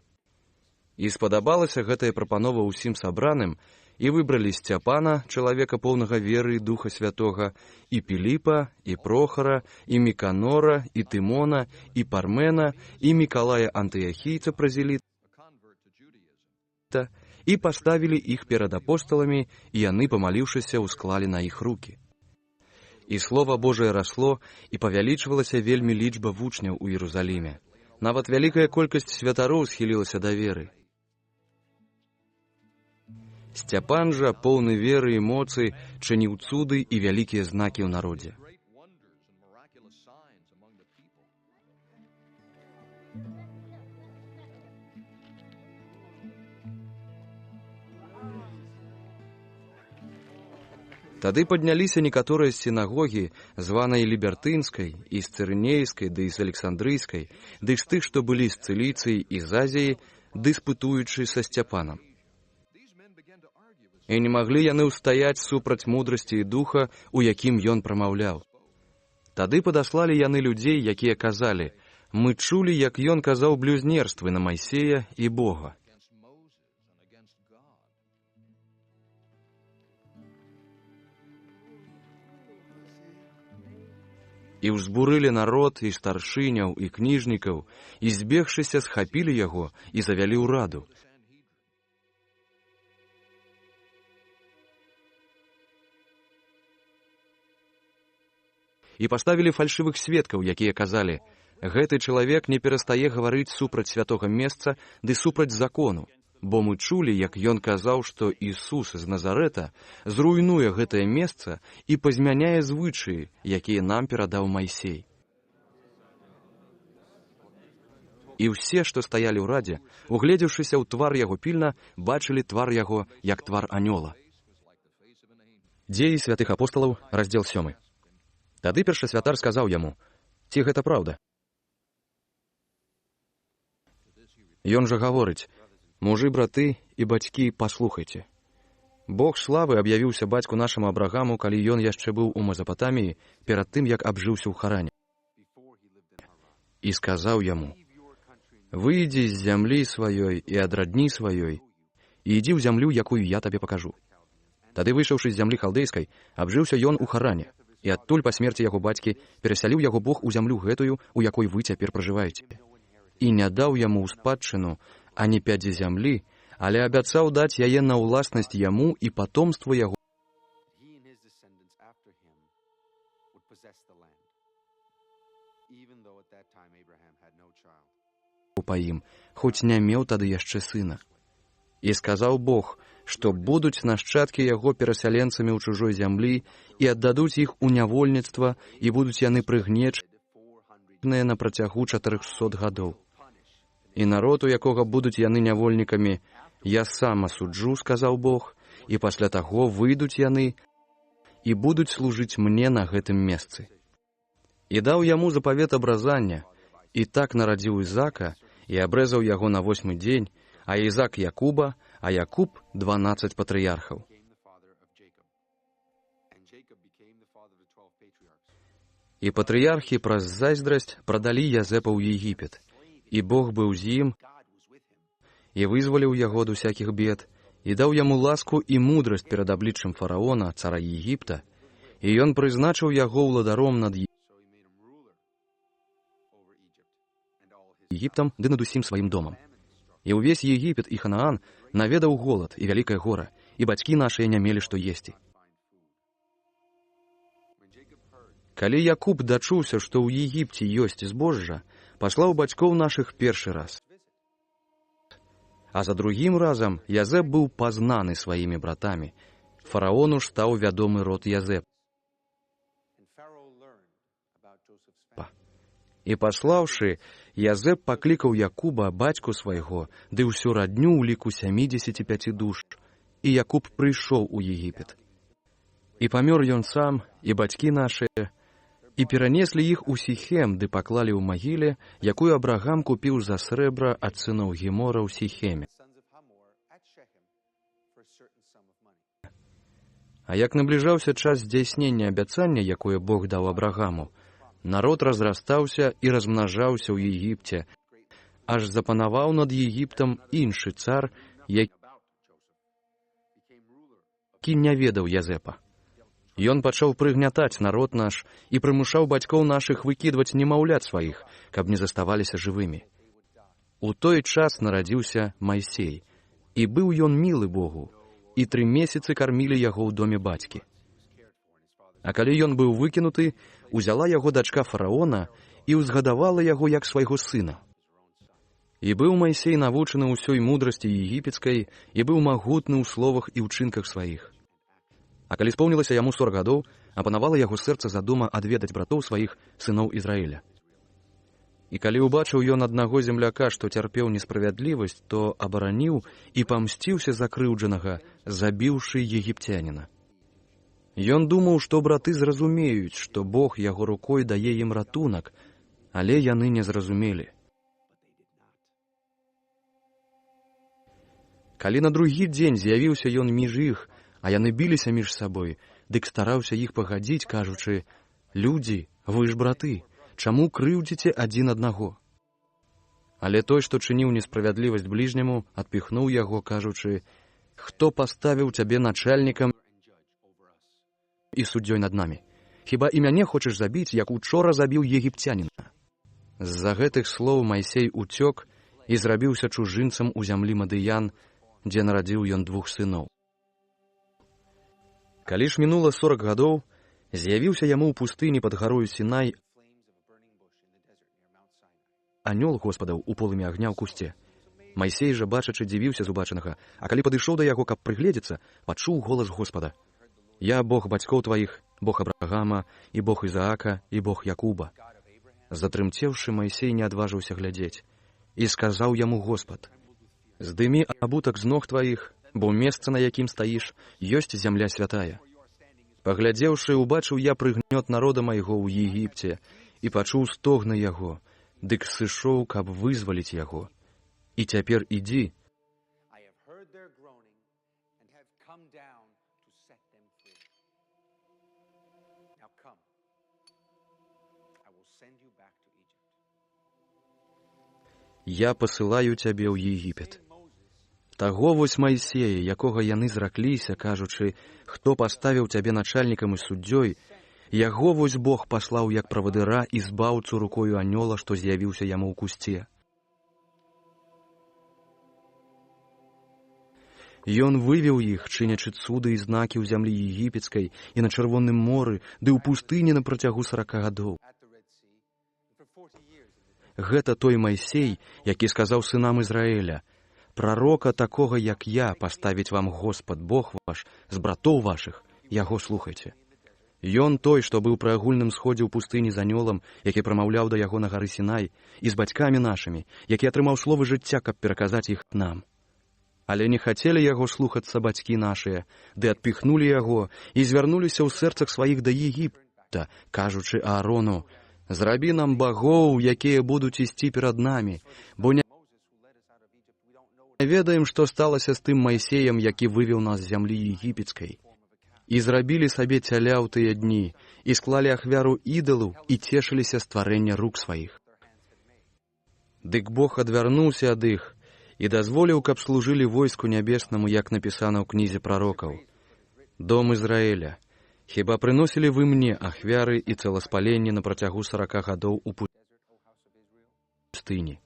І спадабалася гэтая прапанова ўсім сабраным, і выбралі Сцяпана, чалавека поўнага веры і Духа Святога, і Піліпа, і Прохара, і Міканора, і Тымона, і Пармена, і Мікалая Антыяхійца Празеліта, і паставілі іх перад апосталамі, і яны, памаліўшыся, усклалі на іх рукі. І Слова Божае расло, і павялічвалася вельмі лічба вучняў у Іерусаліме. Нават вялікая колькасць святароў схілілася да веры. Сцяпан жа, поўны веры і моцы, чыніў цуды і вялікія знакі ў народзе. Тады падняліся некаторыя з сінагогі, званай лібертынскай, і з цырынейскай, ды і з александрыйскай, ды з тых, што былі з Цыліцыі і з Азіі, дыспутуючы са Сцяпанам. І не маглі яны ўстаяць супраць мудрасці і духа, у якім ён прамаўляў. Тады падаслалі яны людзей, якія казалі: «Мы чулі, як ён казаў блюзнерствы на Майсея і Бога». І ўзбурылі народ, і старшыняў, і кніжнікаў, і, збегшыся, схапілі яго і завялі ў раду. І паставілі фальшывых сведкаў, якія казалі: «Гэты чалавек не перастае гаварыць супраць святога месца ды супраць закону, бо мы чулі, як ён казаў, што Ісус з Назарэта зруйнуе гэтае месца і пазмяняе звычаі, якія нам перадаў Майсей». І ўсе, што стаялі ў радзе, угледзеўшыся ў твар яго пільна, бачылі твар яго, як твар анёла. Дзеі святых апосталаў, раздзел 7. Тады першасвятар сказаў яму: «Ці гэта праўда?» Ён жа гаворыць: «Мужы, браты і бацькі, паслухайце. Бог славы аб'явіўся бацьку нашаму Абрагаму, калі ён яшчэ быў у Мезапатаміі, перад тым, як абжыўся ў Харане. І сказаў яму: «Выйдзі з зямлі сваёй і ад радні сваёй, і ідзі ў зямлю, якую я табе пакажу». Тады, выйшаўшы з зямлі халдэйскай, абжыўся ён у Харане, і адтуль па смерці яго бацькі перасяліў яго Бог у зямлю гэтую, у якой вы цяпер пражываеце. і не даў яму ў спадчыну ані пядзі зямлі, але абяцаў даць яе на ўласнасць яму і патомству яго He and his descendants after him would possess the land, even though at that time Abraham had no child. па ім, хоць не меў тады яшчэ сына. І сказаў Бог, што будуць нашчадкі яго перасяленцамі ў чужой зямлі і аддадуць іх у нявольніцтва, і будуць яны прыгнечаныя на працягу 400 гадоў. І народ, у якога будуць яны нявольнікамі, я сам асуджу, сказаў Бог, і пасля таго выйдуць яны і будуць служыць мне на гэтым месцы. І даў яму запавет абразання, і так нарадзіў Ізака, і абрэзаў яго на 8-й дзень, а Ізак Якуба, а Якуб 12 патрыярхаў. Became the father of Jacob, and Jacob became the father of the 12 patriarchs. І патрыярхі праз зайздрасць прадалі Язэпа ў Егіпет, і Бог быў з ім, God was with him. і вызваліў яго ад усякіх бед, і даў яму ласку і мудрасць перад абліччам фараона, цара Егіпта, і ён прызначыў яго ўладаром над So he made him ruler over Egypt and all his Егіптам ды над усім сваім домам. І ўвесь Егіпет і Ханаан наведаў голад і вялікае гора, і бацькі нашыя не мелі што есці. When Jacob heard Калі Якуб дачуўся, што ў Егіпце ёсць збожжа, паслаў бацькоў нашых першы раз. А за другім разам Язэп быў пазнаны сваімі братамі. Фараону ж стаў вядомы род Язэп. and Pharaoh learned about Joseph's family. І паслаўшы, Язэп паклікаў Якуба, бацьку свайго, ды ўсю радню ў ліку 75 душ. І Якуб прыйшоў у Егіпет. І памёр ён сам, і бацькі нашыя, і перанеслі іх у Сіхем, ды паклалі ў магіле, якую Абрагам купіў за срэбра ад сыноў Гемора ў Сіхеме. Sons of Hamor at Shechem for a certain sum of money. А як набліжаўся час здзяйснення абяцання, якое Бог даў Абрагаму, народ разрастаўся і размнажаўся ў Егіпце, аж запанаваў над Егіптам іншы цар, які Became ruler не ведаў Язэпа. Ён пачаў прыгнятаць народ наш і прымушаў бацькоў нашых выкідваць немаўлят сваіх, каб не заставаліся жывымі. У той час нарадзіўся Майсей, і быў ён мілы Богу, і 3 месяцы кармілі яго ў доме бацькі. А калі ён быў выкінуты, узяла яго дачка фараона і ўзгадавала яго як свайго сына. І быў Майсей навучаны ўсёй мудрасці егіпецкай, і быў магутны ў словах і ўчынках сваіх. А калі споўнілася яму 40 гадоў, апанавала яго сэрца задума адведаць братоў сваіх, сыноў Ізраіля. І калі ўбачыў ён аднаго земляка, што цярпеў несправядлівасць, то абараніў і памсціўся за крыўджанага, забіўшы егіпцяніна. Ён думаў, што браты зразумеюць, што Бог яго рукой дае ім ратунак, але яны не зразумелі. Калі на другі дзень з'явіўся ён між іх, а яны біліся між сабой, дык стараўся іх пагадзіць, кажучы: «Людзі, вы ж браты, чаму крыўдзіце адзін аднаго?» Але той, што чыніў несправядлівасць бліжняму, адпіхнуў яго, кажучы: «Хто паставіў цябе начальнікам і суддзёй над намі? Хіба і мяне хочаш забіць, як учора забіў егіпцяніна?» З-за гэтых слоў Майсей уцёк і зрабіўся чужынцам у зямлі Мадыян, дзе нарадзіў ён 2 сыноў. Калі ж мінула 40 гадоў, з'явіўся яму ў пустыні пад гарою Сінай анёл Господаў у полымі агня ў кусце. Майсей жа, бачачы, дзівіўся з убачанага, а калі падышоў да яго, каб прыгледзецца, пачуў голас Господа: «Я Бог бацькоў тваіх, Бог Абрагама, і Бог Ізаака, і Бог Якуба». Затрымцеўшы, Майсей не адважыўся глядзець. І сказаў яму Господ: «Здымі абутак з ног тваіх, бо месца, на якім стаіш, ёсць зямля святая». Паглядзеўшы, убачыў я прыгнёт народа майго ў Егіпце і пачуў стогны яго, дык сышоў, каб вызваліць яго. І цяпер ідзі, I have heard their groaning and have come down to set them free. Now come. I will send you back to Egypt. я пасылаю цябе ў Егіпет. Таго вось Майсея, якога яны зракліся, кажучы: «Хто паставіў цябе начальнікам і суддзёй», яго вось Бог паслаў як правадыра і збаўцу рукою анёла, што з'явіўся яму ў кусце. Ён вывеў іх, чынячы цуды і знакі ў зямлі егіпецкай і на Чырвоным моры, ды ў пустыні на працягу 40 гадоў. Гэта той Майсей, які сказаў сынам Ізраіля: «Прарока такога, як я, паставіць вам Господ Бог ваш з братоў вашых, яго слухайце». Ён той, што быў пры агульным сходзе ў пустыні з анёлам, які прамаўляў да яго на гары Сінай, і з бацькамі нашымі, які атрымаў словы жыцця, каб пераказаць іх нам. Але не хацелі яго слухацца бацькі нашыя, ды адпіхнулі яго і звярнуліся ў сэрцах сваіх да Егіпта, кажучы Аарону: «Зрабі нам багоў, якія будуць ісці перад намі, бо не ведаем, што сталася з тым Майсеем, які вывеў нас з зямлі егіпецкай». І зрабілі сабе цяля ў тыя дні, і склалі ахвяру ідалу, і цешыліся стварэння рук сваіх. Дык Бог адвярнуўся ад іх і дазволіў, каб служылі войску нябеснаму, як напісана ў кнізе прарокаў: «Дом Ізраіля, хіба прыносілі вы мне ахвяры і цэласпаленні на працягу 40 гадоў у пустыні?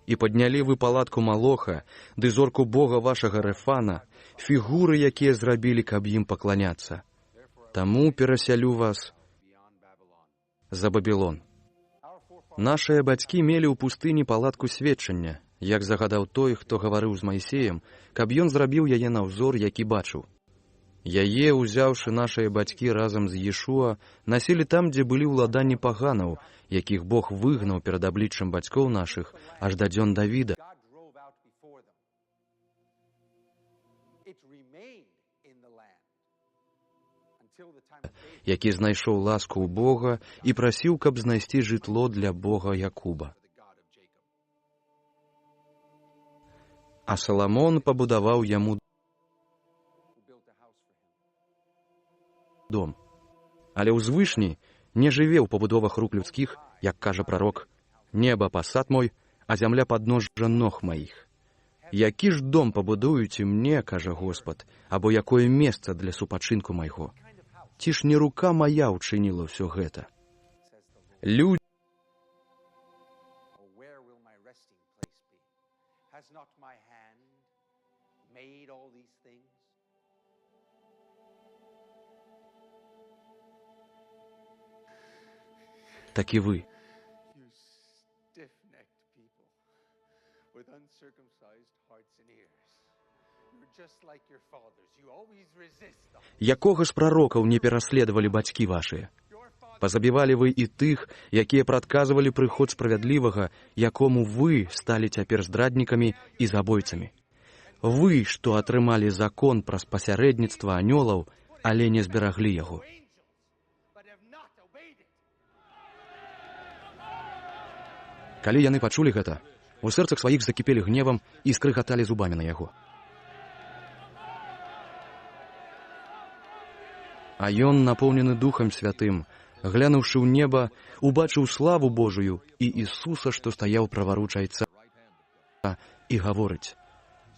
І паднялі вы палатку Малоха, ды зорку Бога вашага Рэфана, фігуры, якія зрабілі, каб ім пакланяцца. Таму перасялю вас за Бабілон». Нашыя бацькі мелі ў пустыні палатку сведчання, як загадаў той, хто гаварыў з Майсеем, каб ён зрабіў яе на ўзор, які бачыў. Яе, узяўшы нашыя бацькі разам з Ешуа, насілі там, дзе былі ўладанні паганаў, якіх Бог выгнаў перад абліччам бацькоў нашых аж да дзён Давіда, які знайшоў ласку ў Бога і прасіў, каб знайсці жытло для Бога Якуба. А Саламон пабудаваў яму дом. Але ўзвышні не жыве ў пабудовах рук людскіх, як кажа прарок: «Неба пасад мой, а зямля падножжа ног маіх». Які ж дом пабудуеце мне, кажа Господ, або якое месца для супачынку майго? Ці ж не рука мая ўчыніла ўсё гэта? Людзі так і вы. Якога ж прарокаў не пераследавалі бацькі вашыя? Пазабівалі вы і тых, якія прадказвалі прыход справядлівага, якому вы сталі цяпер здраднікамі і забойцамі. Вы, што атрымалі закон праз пасярэдніцтва анёлаў, але не збераглі яго. Калі яны пачулі гэта, у сэрцах сваіх закіпелі гневам і скрыгаталі зубамі на яго. А ён, напоўнены Духам Святым, глянуўшы ў неба, убачыў славу Божую і Ісуса, што стаяў праваруч Айца, і гаворыць: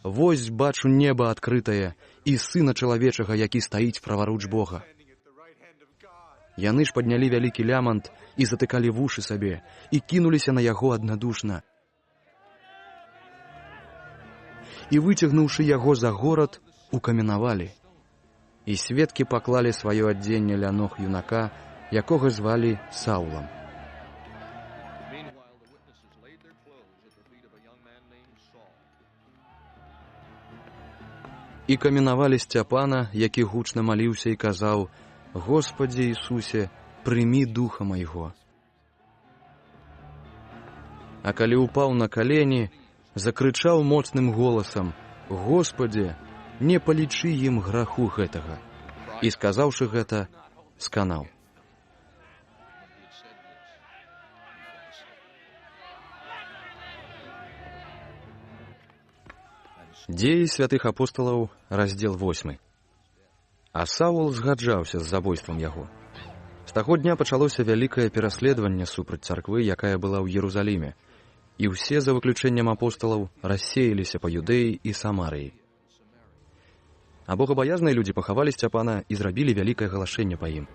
«Вось бачу неба адкрытае і Сына чалавечага, які стаіць праваруч Бога». Яны ж паднялі вялікі лямант і затыкалі вушы сабе, і кінуліся на яго аднадушна. І, выцягнуўшы яго за горад, укаменавалі. І сведкі паклалі сваё адзенне ля ног юнака, якога звалі Саулам. І каменавалі Сцяпана, які гучна маліўся і казаў: «Господи Ісусе, прымі духа майго». А калі ўпаў на калені, закрычаў моцным голасам: «Господи, не палічы ім граху гэтага». І, сказаўшы гэта, сканаў. Дзеі святых апосталаў, раздзел 8. А Саул згаджаўся з забойствам яго. З таго дня пачалося вялікае пераследаванне супраць царквы, якая была ў Єрусаліме, і ўсе, за выключэннем апосталаў, рассеяліся па Юдэі і Самарыі. А богабаязныя людзі пахавалі Сцяпана і зрабілі вялікае галашэнне па ім.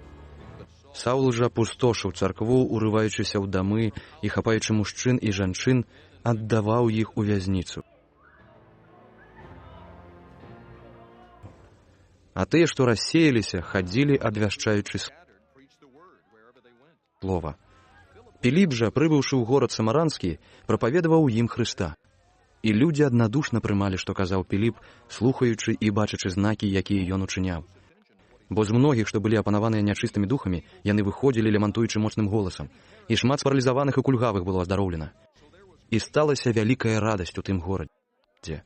Саул жа пустошыў царкву, урываючыся ў дамы і хапаючы мужчын і жанчын, аддаваў іх у вязніцу. А тыя, што рассеяліся, хадзілі, абвяшчаючы слова. Піліп жа, прыбыўшы ў горад Самаранскі, прапаведаваў ім Хрыста. І людзі аднадушна прымалі, што казаў Піліп, слухаючы і бачачы знакі, якія ён учыняў. Бо з многіх, што былі апанаваныя нячыстымі духамі, яны выходзілі, лямантуючы моцным голасам, і шмат спаралізаваных і кульгавых было аздароўлена. І сталася вялікая радасць у тым горадзе.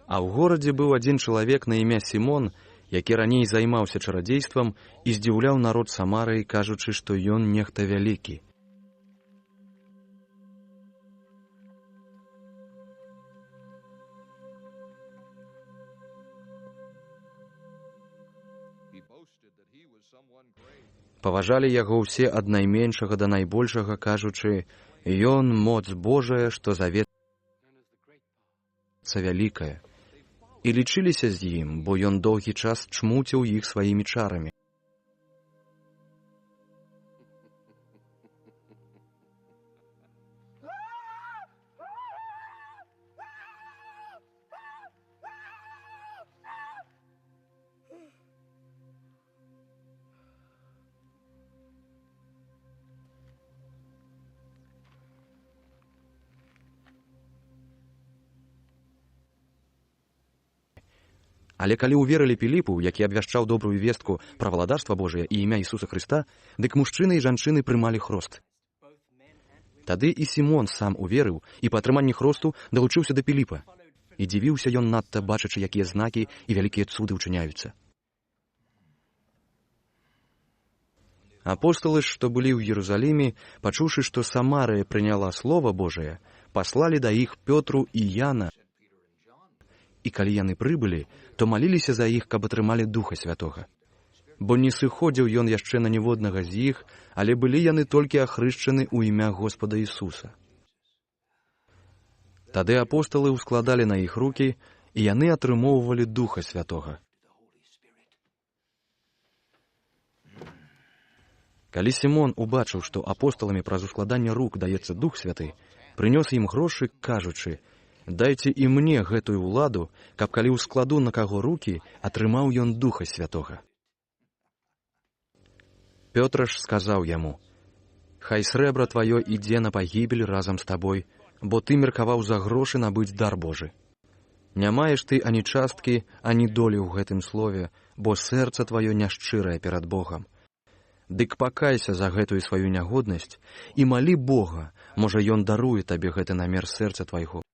А ў горадзе быў адзін чалавек на імя Сімон, які раней займаўся чарадзействам і здзіўляў народ Самарыі, кажучы, што ён нехта вялікі. Паважалі яго ўсе ад найменшага да найбольшага, кажучы, ён моц Божая, што завецца вялікая. І лічыліся з ім, бо ён доўгі час чмуціў іх сваімі чарамі. Але калі ўверылі Піліпу, які абвяшчаў добрую вестку пра валадарства Божае і імя Ісуса Хрыста, дык мужчыны і жанчыны прымалі хрост. Тады і Сімон сам уверыў і па атрыманні хросту далучыўся да Піліпа. І дзівіўся ён надта, бачачы, якія знакі і вялікія цуды ўчыняюцца. Апосталы, што былі ў Єрусаліме, пачуўшы, што Самарыя прыняла Слова Божае, паслалі да іх Пётру і Яна. І калі яны прыбылі, то маліліся за іх, каб атрымалі Духа Святога. Бо не сыходзіў ён яшчэ на ніводнага з іх, але былі яны толькі ахрышчаны ў імя Господа Ісуса. Тады апосталы ўскладалі на іх рукі, і яны атрымоўвалі Духа Святога. Калі Сімон убачыў, што апосталамі праз ускладанне рук даецца Дух Святы, прынёс ім грошы, кажучы: «Дайце і мне гэтую ўладу, каб калі ўскладу на каго рукі, атрымаў ён Духа Святога». Пётр ж сказаў яму: «Хай срэбра тваё ідзе на пагібель разам з табой, бо ты меркаваў за грошы набыць дар Божы. Не маеш ты ані часткі, ані долі ў гэтым слове, бо сэрца тваё няшчырае перад Богам. Дык пакайся за гэтую сваю нягоднасць і малі Бога, можа, ён даруе табе гэты намер сэрца твайго.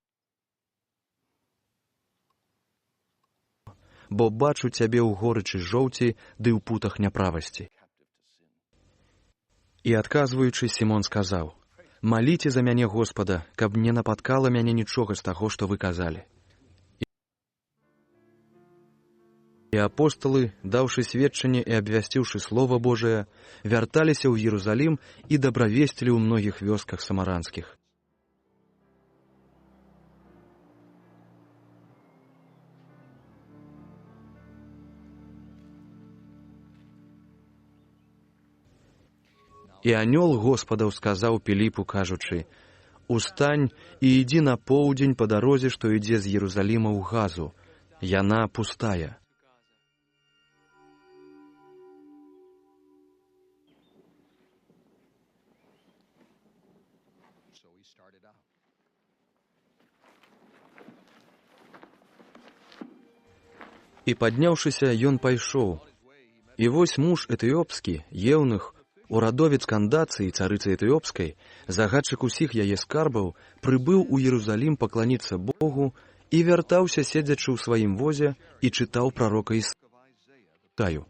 Бо бачу цябе ў горычы жоўці ды ў путах няправасці». І адказваючы, Сімон сказаў: «Маліце за мяне Господа, каб не напаткала мяне нічога з таго, што вы казалі». І апосталы, даўшы сведчанне і абвясціўшы Слова Божае, вярталіся ў Єрусалім і дабравесцілі ў многіх вёсках самаранскіх. І анёл Господаў сказаў Піліпу, кажучы: «Устань і ідзі на поўдзень па дарозе, што ідзе з Єрусаліма ў Газу. Яна пустая». І падняўшыся, ён пайшоў. І вось муж этыёпскі, еўнух, урадовец Кандацыі, царыцы этыёпскай, загадчык усіх яе скарбаў, прыбыў у Єрусалім пакланіцца Богу і вяртаўся, седзячы ў сваім возе, і чытаў прарока Ісаю.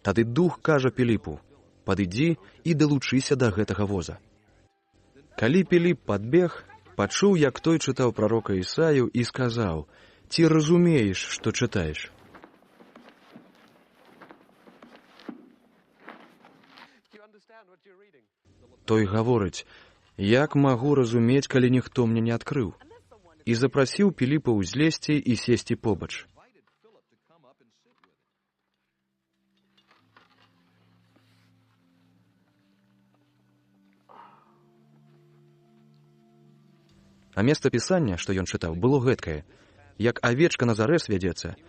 Тады дух кажа Піліпу: «Падыдзі і далучыся да гэтага воза». Калі Піліп падбег, пачуў, як той чытаў прарока Ісаю, і сказаў: «Ці разумееш, што чытаеш?» Той гаворыць: «Як магу разумець, калі ніхто мне не адкрыў?» І запрасіў Піліпа ўзлезці і сесці побач. А месца пісання, што ён чытаў, было гэткае: «Як авечка на зарэз вядзецца,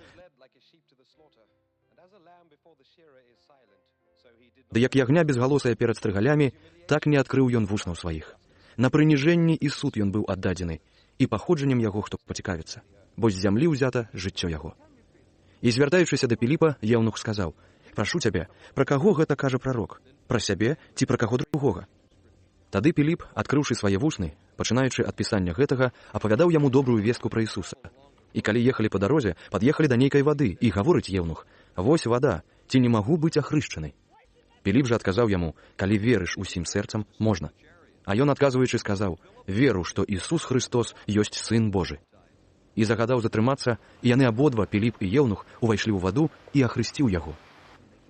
Ды як ягня безгалосая перад стрыгалямі, так не адкрыў ён вуснаў сваіх. На прыніжэнні і суд ён быў аддадзены, і паходжаннем яго хто пацікавіцца, бо з зямлі ўзята жыццё яго. І звяртаючыся да Піліпа, еўнух сказаў: «Прашу цябе, пра каго гэта кажа прарок? Пра сябе ці пра каго другога?» Тады Піліп, адкрыўшы свае вусны, пачынаючы ад пісання гэтага, апавядаў яму добрую вестку пра Ісуса. І калі ехалі па дарозе, пад'ехалі да нейкай вады, і гаворыць еўнух: «Вось вада, ці не магу быць ахрышчанай?» Піліп жа адказаў яму: «Калі верыш усім сэрцам, можна». А ён, адказваючы, сказаў: «Веру, што Ісус Христос ёсць Сын Божы». І загадаў затрымацца, і яны абодва, Піліп і еўнух, увайшлі ў ваду і ахрысціў яго.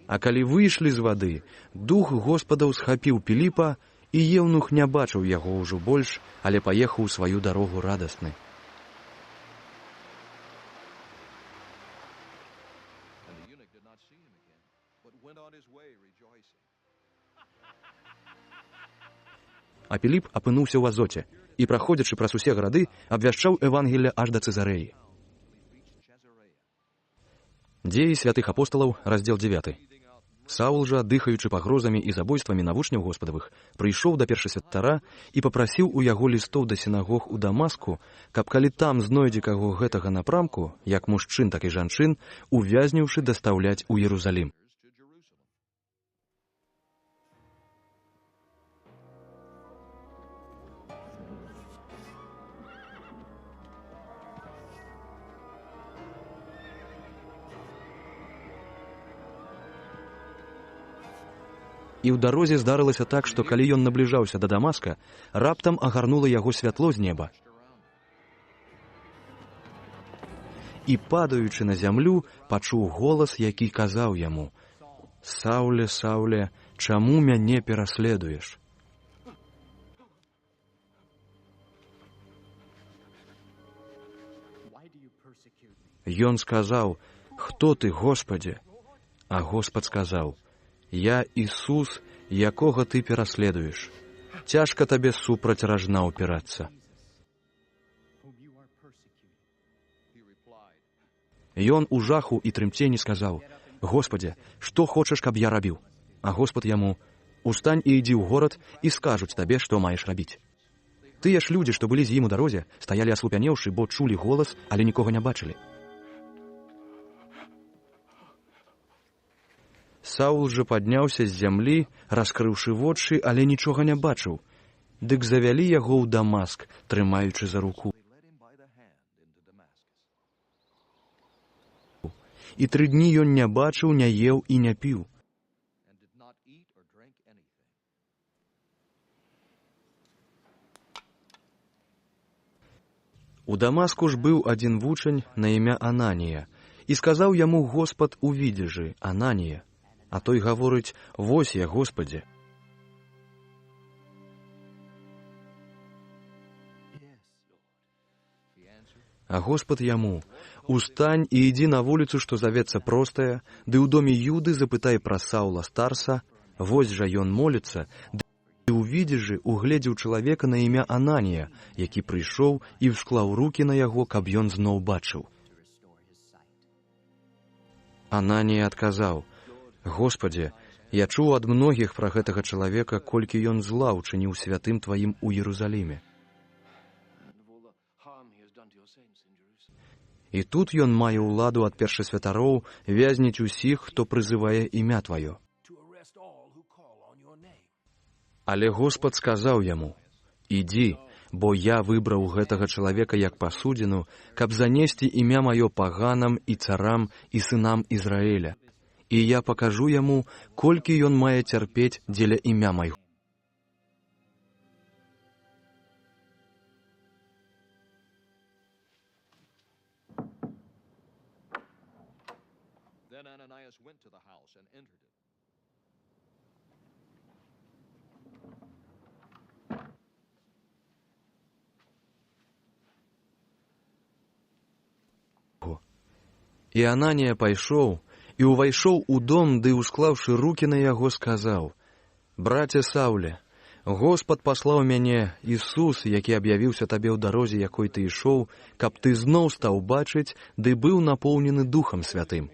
А калі выйшлі з вады, дух Господаў схапіў Піліпа, і еўнух не бачыў яго ўжо больш, але паехаў у сваю дарогу радасны. А Піліп апынуўся ў Азоце і, праходзячы праз усе гарады, абвяшчаў Евангелле аж да Цэзарэі. Дзеі святых апосталаў, раздзел 9. Саул жа, дыхаючы пагрозамі і забойствамі на вучняў Господавых, прыйшоў да першасвятара і папрасіў у яго лістоў да сінагог у Дамаску, каб калі там знойдзе каго гэтага напрамку, як мужчын, так і жанчын, увязніўшы дастаўляць у Іерусалім. І ў дарозе здарылася так, што калі ён набліжаўся да Дамаска, раптам агарнула яго святло з неба. І, падаючы на зямлю, пачуў голас, які казаў яму: «Сауле, Сауле, чаму мяне пераследуеш?» Ён сказаў: «Хто ты, Господзе?» А Господ сказаў: «Я Ісус, якога ты пераследуеш. Цяжка табе супраць ражна ўпірацца». Ён у жаху і трымцені сказаў: «Господзе, што хочаш, каб я рабіў?» А Господ яму: «Устань і ідзі ў горад, і скажуць табе, што маеш рабіць». Тыя ж людзі, што былі з ім у дарозе, стаялі аслупянеўшы, бо чулі голас, але нікога не бачылі. Саул жа падняўся з зямлі, раскрыўшы вочы, але нічога не бачыў. Дык завялі яго ў Дамаск, трымаючы за руку. І 3 дні ён не бачыў, не еў і не піў. У Дамаску ж быў адзін вучань на імя Ананія, і сказаў яму Господ у відзежы: «Ананія». А той гаворыць: «Вось я, Господзе». А Господ яму: «Устань і ідзі на вуліцу, што завецца простая, ды ў доме Юды запытай пра Саула старца, вось жа ён моліцца, ды увідзежы угледзеў чалавека на імя Ананія, які прыйшоў і ўсклаў рукі на яго, каб ён зноў бачыў». Ананія адказаў: «Господзе, я чуў ад многіх пра гэтага чалавека, колькі ён зла ўчыніў святым Тваім у Іерусаліме. І тут ён мае ўладу ад першасвятароў вязніць усіх, хто прызывае імя Тваё». Але Господ сказаў яму: «Ідзі, бо я выбраў гэтага чалавека як пасудзіну, каб занесці імя маё паганам і царам і сынам Ізраіля. І я пакажу яму, колькі ён мае цярпець дзеля імя майго». Then Ananias went to the house and entered it. І Ананія пайшоў, і ўвайшоў у дом, ды, усклаўшы рукі на яго, сказаў: «Браце Сауле, Господ паслаў мяне, Ісус, які аб'явіўся табе ў дарозе, якой ты ішоў, каб ты зноў стаў бачыць, ды быў напоўнены Духам Святым».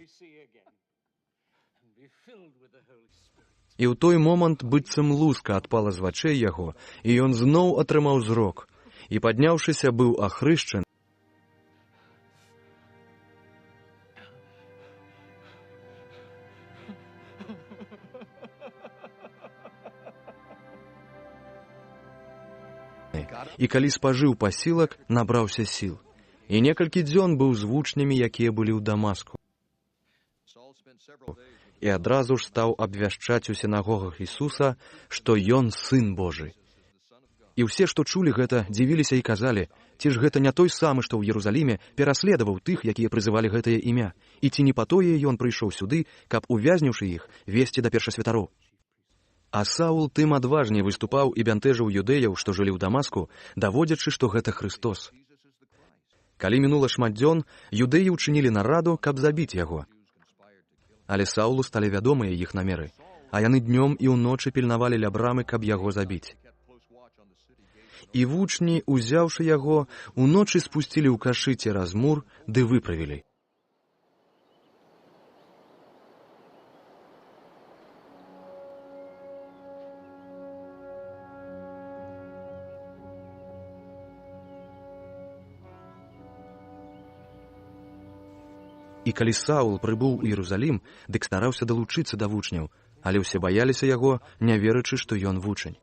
І ў той момант быццам луска адпала з вачэй яго, і ён зноў атрымаў зрок, і, падняўшыся, быў ахрышчаны. І калі спажыў пасілак, набраўся сіл. І некалькі дзён быў з вучнямі, якія былі ў Дамаску. І адразу ж стаў абвяшчаць у сінагогах Ісуса, што Ён Сын Божы. І ўсе, што чулі гэта, дзівіліся і казалі, ці ж гэта не той самы, што ў Єрусаліме пераследаваў тых, якія прызывалі гэтае імя, і ці не па тое ён прыйшоў сюды, каб, увязнюўшы іх, весці да першасвятароў. А Саул тым адважней выступаў і бянтэжыў юдэяў, што жылі ў Дамаску, даводзячы, што гэта Христос. Калі мінула шмат дзён, юдэі ўчынілі нараду, каб забіць яго. Але Саулу сталі вядомыя іх намеры, а яны днём і ўночы пільнавалі ля брамы, каб яго забіць. І вучні, узяўшы яго, уночы спусцілі ў кашы цераз мур, ды выправілі. І калі Саул прыбыў у Єрусалім, дык стараўся далучыцца да вучняў, але ўсе баяліся яго, не верачы, што ён вучань.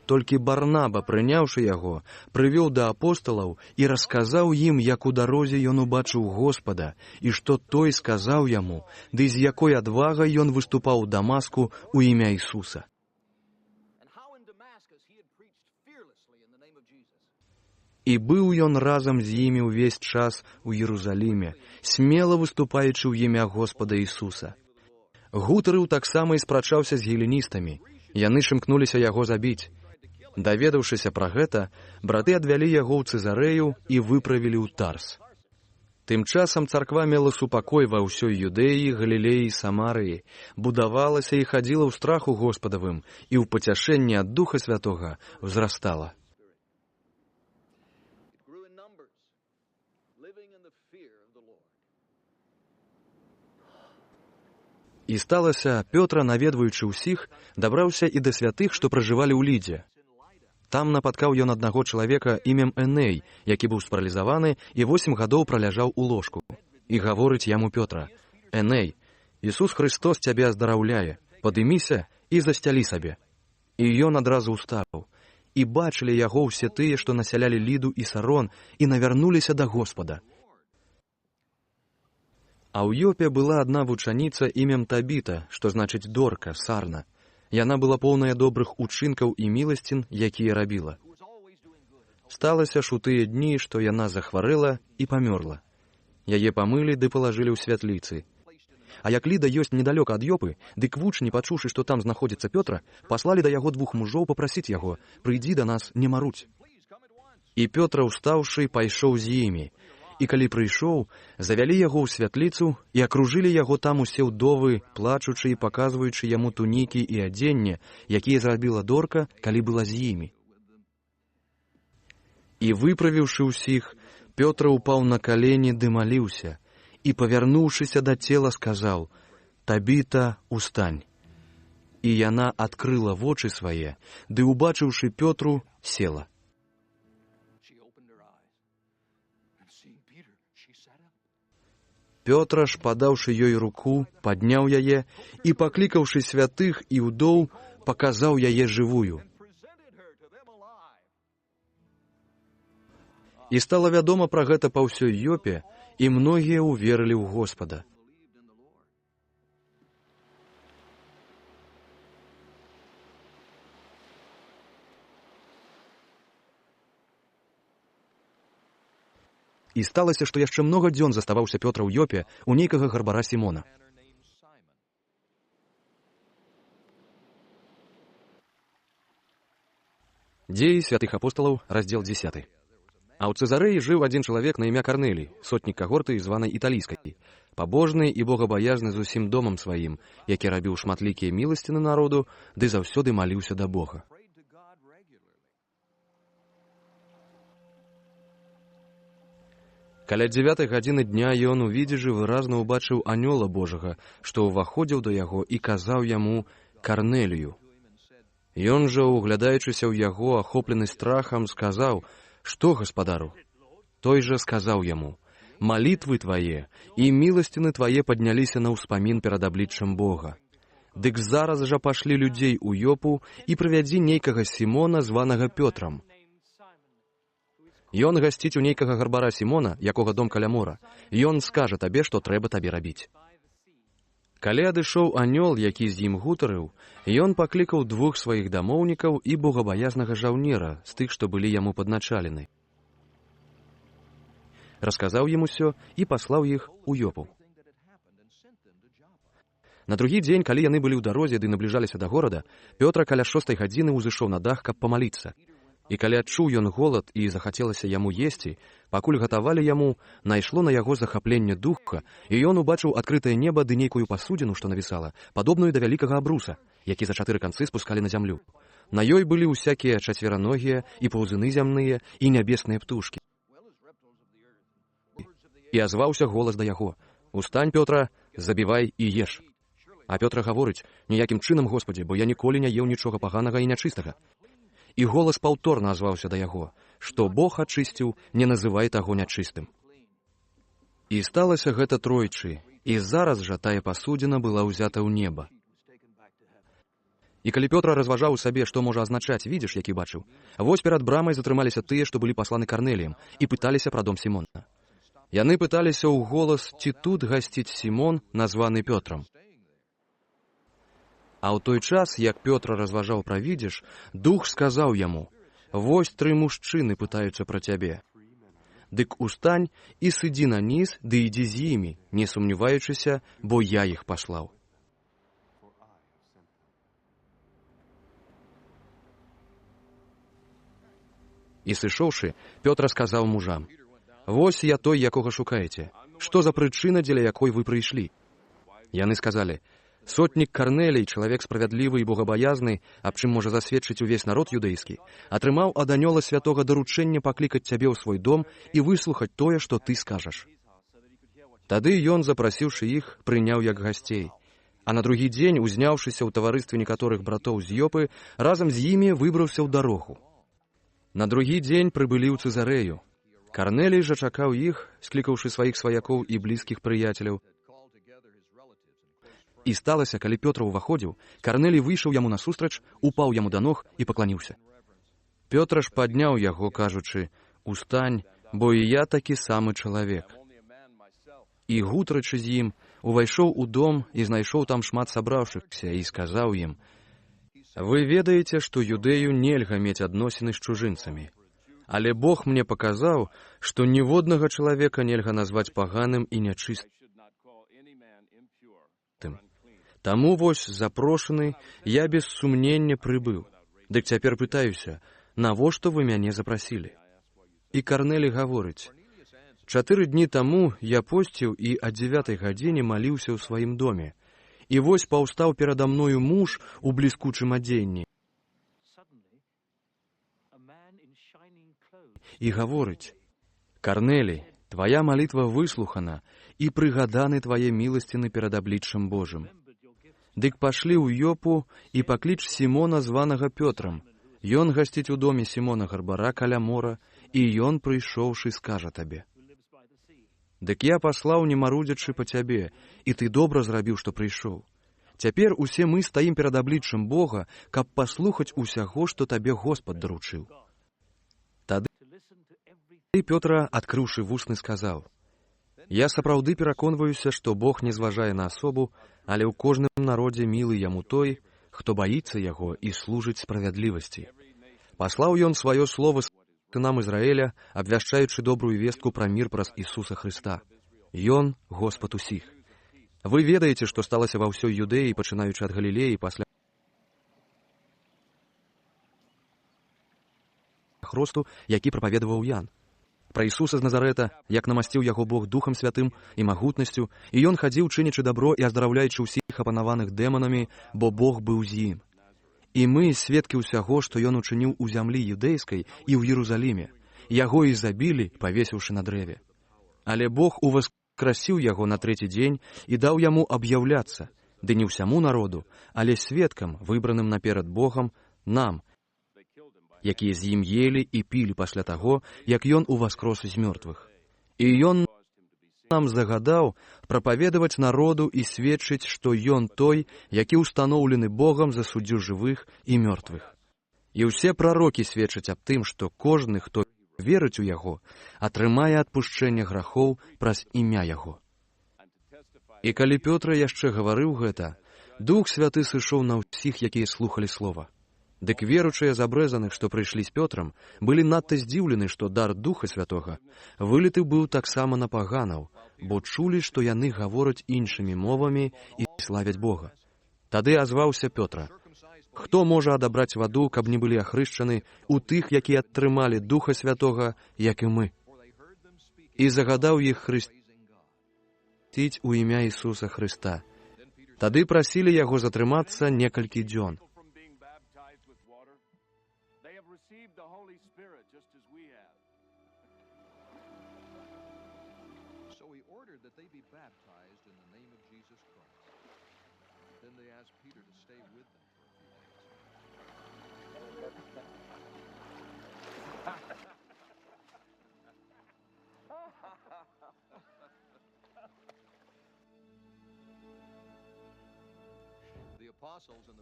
Толькі Барнаба, прыняўшы яго, прывёў да апосталаў і расказаў ім, як у дарозе ён убачыў Господа, і што той сказаў яму, ды з якой адвагай ён выступаў у Дамаску у імя Ісуса. І быў ён разам з імі ўвесь час у Єрусаліме, смела выступаючы ў імя Господа Ісуса. Гутарыў таксама і спрачаўся з геленістамі. Яны шымкнуліся яго забіць. Даведаўшыся пра гэта, браты адвялі яго ў Цэзарэю і выправілі ў Тарс. Тым часам царква мела супакой ва ўсёй Юдэі, Галілеі і Самарыі, будавалася і хадзіла ў страху Господавым, і ў пацяшэнні ад Духа Святога ўзрастала. І сталася, Пётра, наведваючы ўсіх, дабраўся і да святых, што пражывалі ў Лідзе. Там напаткаў ён аднаго чалавека імем Эней, які быў спаралізаваны і 8 гадоў праляжаў у ложку. І гаворыць яму Пётра: «Эней, Ісус Христос цябе аздараўляе, падыміся і засцялі сабе». І ён адразу ўстаў. І бачылі яго ўсе тыя, што насялялі Ліду і Сарон, і навярнуліся да Господа. А ў Ёпе была адна вучаніца імем Табіта, што значыць Дорка, сарна. Яна была поўная добрых учынкаў і міласцін, якія рабіла. Сталася ж у тыя дні, што яна захварэла і памёрла. Яе памылі ды палажылі ў святліцы. А як Ліда ёсць недалёка ад Ёпы, дык вучні, пачуўшы, што там знаходзіцца Пётра, паслалі да яго 2 мужоў папрасіць яго: «Прыйдзі да нас, не маруць». І Пётра, устаўшы, пайшоў з імі. І калі прыйшоў, завялі яго ў святліцу і акружылі яго там усе ўдовы, плачучы і паказваючы яму тунікі і адзенне, якія зрабіла Дорка, калі была з імі. І выправіўшы ўсіх, Пётра ўпаў на калені ды маліўся, і, павярнуўшыся да цела, сказаў: «Табіта, устань». І яна адкрыла вочы свае, ды, убачыўшы Пётру, села. Пётра ж, падаўшы ёй руку, падняў яе і, паклікаўшы святых і ўдоў, паказаў яе жывую. І стала вядома пра гэта па ўсёй Ёпе, і многія ўверылі ў Господа. І сталася, што яшчэ многа дзён заставаўся Пётра ў Ёпе у нейкага гарбара Сімона. Дзеі святых апосталаў, раздзел 10. А ў Цэзарэі жыў адзін чалавек на імя Карнелій, сотнік кагорты, званай італійскай, пабожны і богабаязны з усім домам сваім, які рабіў шматлікія міласціны народу, ды заўсёды маліўся да Бога. Каля 9 гадзіны дня ён у відзежы выразна ўбачыў анёла Божага, што ўваходзіў да яго і казаў яму Карнелію. Ён жа, углядаючыся ў яго, ахоплены страхам, сказаў: «Што, гаспадару?» Той жа сказаў яму: «Малітвы твае і міласціны твае падняліся на ўспамін перад абліччам Бога. Дык зараз жа пашлі людзей у Ёпу і прывядзі нейкага Сімона, званага Пётрам. Ён гасціць у нейкага гарбара Сімона, якога дом каля мора. Ён скажа табе, што трэба табе рабіць». Калі адышоў анёл, які з ім гутарыў, ён паклікаў 2 сваіх дамоўнікаў і богабаязнага жаўнера з тых, што былі яму падначалены. Расказаў ім усё і паслаў іх у Ёпу. На другі дзень, калі яны былі ў дарозе ды набліжаліся да горада, Пётр каля 6 гадзіны ўзышоў на дах, каб памаліцца. І калі адчуў ён голад і захацелася яму есці, пакуль гатавалі яму, найшло на яго захапленне духа, і ён убачыў адкрытае неба ды нейкую пасудзіну, што навісала, падобную да вялікага абруса, які за 4 канцы спускалі на зямлю. На ёй былі ўсякія чацвераногія і паўзыны зямныя і нябесныя птушкі. І азваўся голас да яго: «Устань, Пётра, забівай і еш». А Пётр гаворыць: «Ніякім чынам, Господі, бо я ніколі не еў нічога паганага і нячыстага». І голас паўторна азваўся да яго: «Што Бог ачысціў, не называй таго нячыстым». І сталася гэта тройчы, і зараз жа тая пасудзіна была ўзята ў неба. І калі Пётр разважаў у сабе, што можа азначаць відзіш, які бачыў, вось перад брамай затрымаліся тыя, што былі пасланы Карнеліем, і пыталіся пра дом Сімона. Яны пыталіся ў голас, ці тут гасціць Сімон, названы Пётрам. А ў той час, як Пётр разважаў пра відзіш, дух сказаў яму: «Вось 3 мужчыны пытаюцца пра цябе. Дык устань і сыдзі на ніз, ды ідзі з імі, не сумняваючыся, бо я іх паслаў». І сышоўшы, Пётр сказаў мужам: «Вось я той, якога шукаеце. Што за прычына, дзеля якой вы прыйшлі?» Яны сказалі: «Сотнік Карнелій, чалавек справядлівы і богабаязны, аб чым можа засведчыць увесь народ юдэйскі, атрымаў ад анёла святога даручэнне паклікаць цябе ў свой дом і выслухаць тое, што ты скажаш». Тады ён, запрасіўшы іх, прыняў як гасцей. А на другі дзень, узняўшыся ў таварыстве некаторых братоў з Ёпы, разам з імі выбраўся ў дарогу. На другі дзень прыбылі ў Цэзарэю. Карнелій жа чакаў іх, склікаўшы сваіх сваякоў і блізкіх прыяцеляў. І сталася, калі Пётр уваходзіў, Карнелій выйшаў яму насустрач, упаў яму да ног і пакланіўся. Пётр ж падняў яго, кажучы: «Устань, бо і я такі самы чалавек». І, гутарачы з ім, увайшоў у дом і знайшоў там шмат сабраўшыхся і сказаў ім: «Вы ведаеце, што юдэю нельга мець адносіны з чужынцамі. Але Бог мне паказаў, што ніводнага чалавека нельга назваць паганым і нячыстым. Таму вось, запрошаны, я без сумнення прыбыў. Дык цяпер пытаюся, навошта вы мяне запрасілі?» І Карнелій гаворыць: «4 дні таму я посціў і ад 9 гадзіне маліўся ў сваім доме. І вось паўстаў перада мною муж у бліскучым адзенні і гаворыць: Карнелій, твая малітва выслухана, і прыгаданы твае міласціны перад абліччам Божым. Дык пашлі ў Ёпу і пакліч Сімона, званага Пётрам. Ён гасціць у доме Сімона гарбара каля мора, і ён, прыйшоўшы, скажа табе. Дык я паслаў, не марудзячы па цябе, і ты добра зрабіў, што прыйшоў. Цяпер усе мы стаім перад абліччам Бога, каб паслухаць усяго, што табе Господ даручыў». Тады Пётр, адкрыўшы вусны, сказаў: «Я сапраўды пераконваюся, што Бог не зважае на асобу, але ў кожным народзе мілы яму той, хто баіцца яго і служыць справядлівасці. Паслаў ён сваё слова сынам Ізраіля, абвяшчаючы добрую вестку пра мір праз Ісуса Хрыста. Ён Господ усіх. Вы ведаеце, што сталася ва ўсёй Юдэі, пачынаючы ад Галілеі, пасля хросту, які прапаведаваў Ян. Пра Ісуса з Назарэта, як намасціў яго Бог Духам Святым і магутнасцю, і ён хадзіў, чынячы дабро і аздараўляючы ўсіх апанаваных дэманамі, бо Бог быў з ім. І мы сведкі ўсяго, што ён учыніў у зямлі юдэйскай і ў Єрусаліме. Яго і забілі, павесіўшы на дрэве. Але Бог уваскрасіў яго на трэці дзень і даў яму аб'яўляцца, ды не ўсяму народу, але сведкам, выбраным наперад Богам, нам, якія з ім елі і пілі пасля таго, як ён уваскрос з мёртвых. І ён нам загадаў прапаведаваць народу і сведчыць, што ён той, які ўстаноўлены Богам за суддзю жывых і мёртвых. І ўсе прарокі сведчаць аб тым, што кожны, хто верыць у яго, атрымае адпушчэнне грахоў праз імя яго. І калі Пётр яшчэ гаварыў гэта, Дух Святы сышоў на ўсіх, якія слухалі слова. Дык веручыя з абрэзаных, што прыйшлі з Пётрам, былі надта здзіўлены, што дар Духа Святога выліты быў таксама на паганаў, бо чулі, што яны гавораць іншымі мовамі і славяць Бога. Тады азваўся Пётра: «Хто можа адабраць ваду, каб не былі ахрышчаны у тых, якія атрымалі Духа Святога, як і мы?» І загадаў іх хрысціць у імя Ісуса Хрыста. Тады прасілі яго затрымацца некалькі дзён.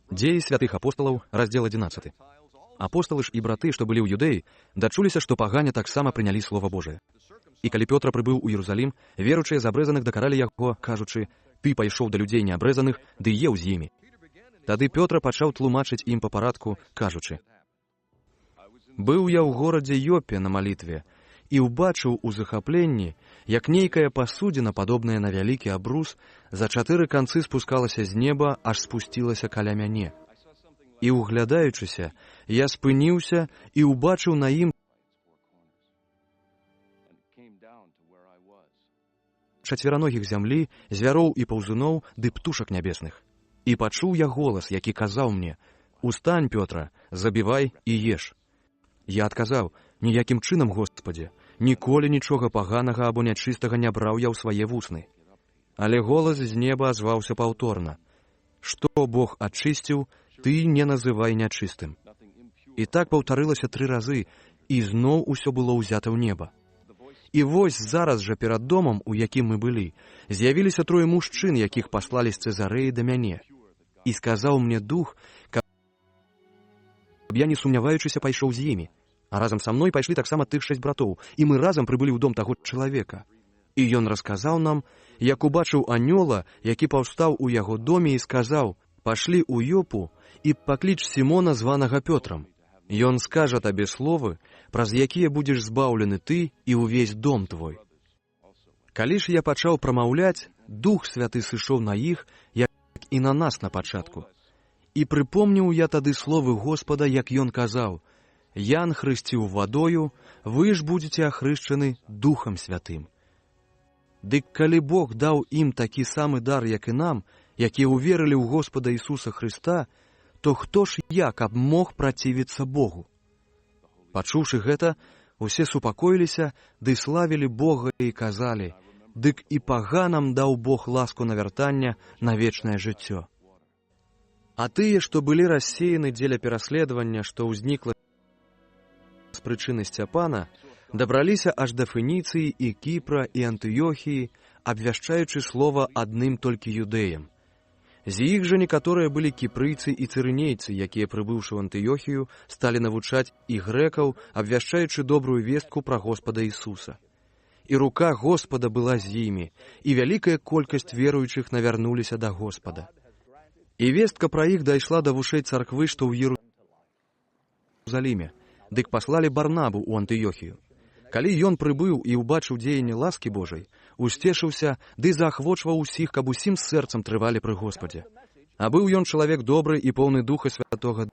Дзеі святых апосталаў, раздзел 11. Апосталы ж і браты, што былі ў Юдэі, дачуліся, што пагане таксама прынялі Слова Божие. І калі Пётр прыбыў у Іерусалім, веруючыя з абрэзаных дакаралі яго, кажучы: «Ты пайшоў да людзей неабрэзаных, ды еў з імі». Тады Пётр пачаў тлумачыць ім па парадку, кажучы: «Быў я ў горадзе Ёпе на малітве і ўбачыў у захапленні, як нейкая пасудзіна, падобная на вялікі абрус, за 4 канцы спускалася з неба, аж спусцілася каля мяне. І, углядаючыся, я спыніўся і ўбачыў на ім чацвераногіх зямлі, звяроў і паўзуноў, ды птушак нябесных. І пачуў я голас, які казаў мне: «Устань, Пётра, забівай і еш». Я адказаў: «Ніякім чынам, Господзе, ніколі нічога паганага або нячыстага не браў я ў свае вусны». Але голас з неба азваўся паўторна: «Што Бог ачысціў, ты не называй нячыстым». І так паўтарылася 3 разы, і зноў усё было ўзята ў неба. І вось зараз жа перад домам, у якім мы былі, з'явіліся 3 мужчын, якіх паслалі з Цэзарэі да мяне. І сказаў мне Дух, каб я не сумняваючыся пайшоў з імі. А разам са мной пайшлі таксама тых 6 братоў, і мы разам прыбылі ў дом таго чалавека. І ён расказаў нам, як убачыў анёла, які паўстаў у яго доме і сказаў: «Пашлі ў Ёпу і пакліч Сімона, званага Пётрам. Ён скажа табе словы, праз якія будзеш збаўлены ты і ўвесь дом твой». Калі ж я пачаў прамаўляць, Дух Святы сышоў на іх, як і на нас на пачатку. І прыпомніў я тады словы Господа, як ён казаў: «Ян хрысціў вадою, вы ж будзеце ахрышчаны Духам Святым». Дык калі Бог даў ім такі самы дар, як і нам, якія ўверылі ў Господа Ісуса Хрыста, то хто ж я, каб мог працівіцца Богу? Пачуўшы гэта, усе супакоіліся, ды славілі Бога і казалі: «Дык і паганам даў Бог ласку навяртання на вечнае жыццё». А тыя, што былі рассеяны дзеля пераследавання, што ўзнікла з прычыны Сцяпана, дабраліся аж да Фыніцыі і Кіпра і Антыёхіі, абвяшчаючы слова адным толькі юдэям. З іх жа некаторыя былі кіпрыйцы і цырынейцы, якія, прыбыўшы ў Антыёхію, сталі навучаць і грэкаў, абвяшчаючы добрую вестку пра Господа Ісуса. І рука Господа была з імі, і вялікая колькасць веруючых навярнуліся да Господа. І вестка пра іх дайшла да вушэй царквы, што ў Іерусаліме, дык паслалі Барнабу ў Антыёхію. Калі ён прыбыў і ўбачыў дзеянне ласкі Божай, усцешыўся, ды заахвочваў усіх, каб усім сэрцам трывалі пры Господзе. А быў ён чалавек добры і поўны Духа Святога.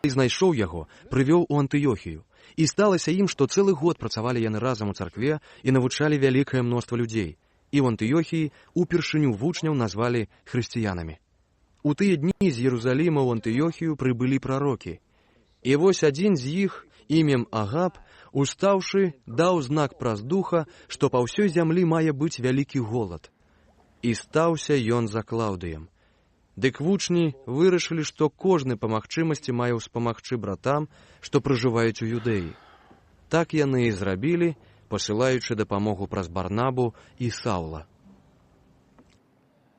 знайшоў яго, прывёў у Антыёхію. І сталася ім, што цэлы год працавалі яны разам у царкве і навучалі вялікае мноства людзей. І ў Антыёхіі упершыню вучняў назвалі хрысціянамі. У тыя дні з Єрусаліма ў Антыёхію прыбылі прарокі. І вось адзін з іх, імем Агаб, устаўшы, даў знак праз духа, што па ўсёй зямлі мае быць вялікі голад. І стаўся ён за Клаўдыем. Дык вучні вырашылі, што кожны па магчымасці мае ўспамагчы братам, што пражываюць у Юдэі. Так яны і зрабілі, пасылаючы дапамогу праз Барнабу і Саўла.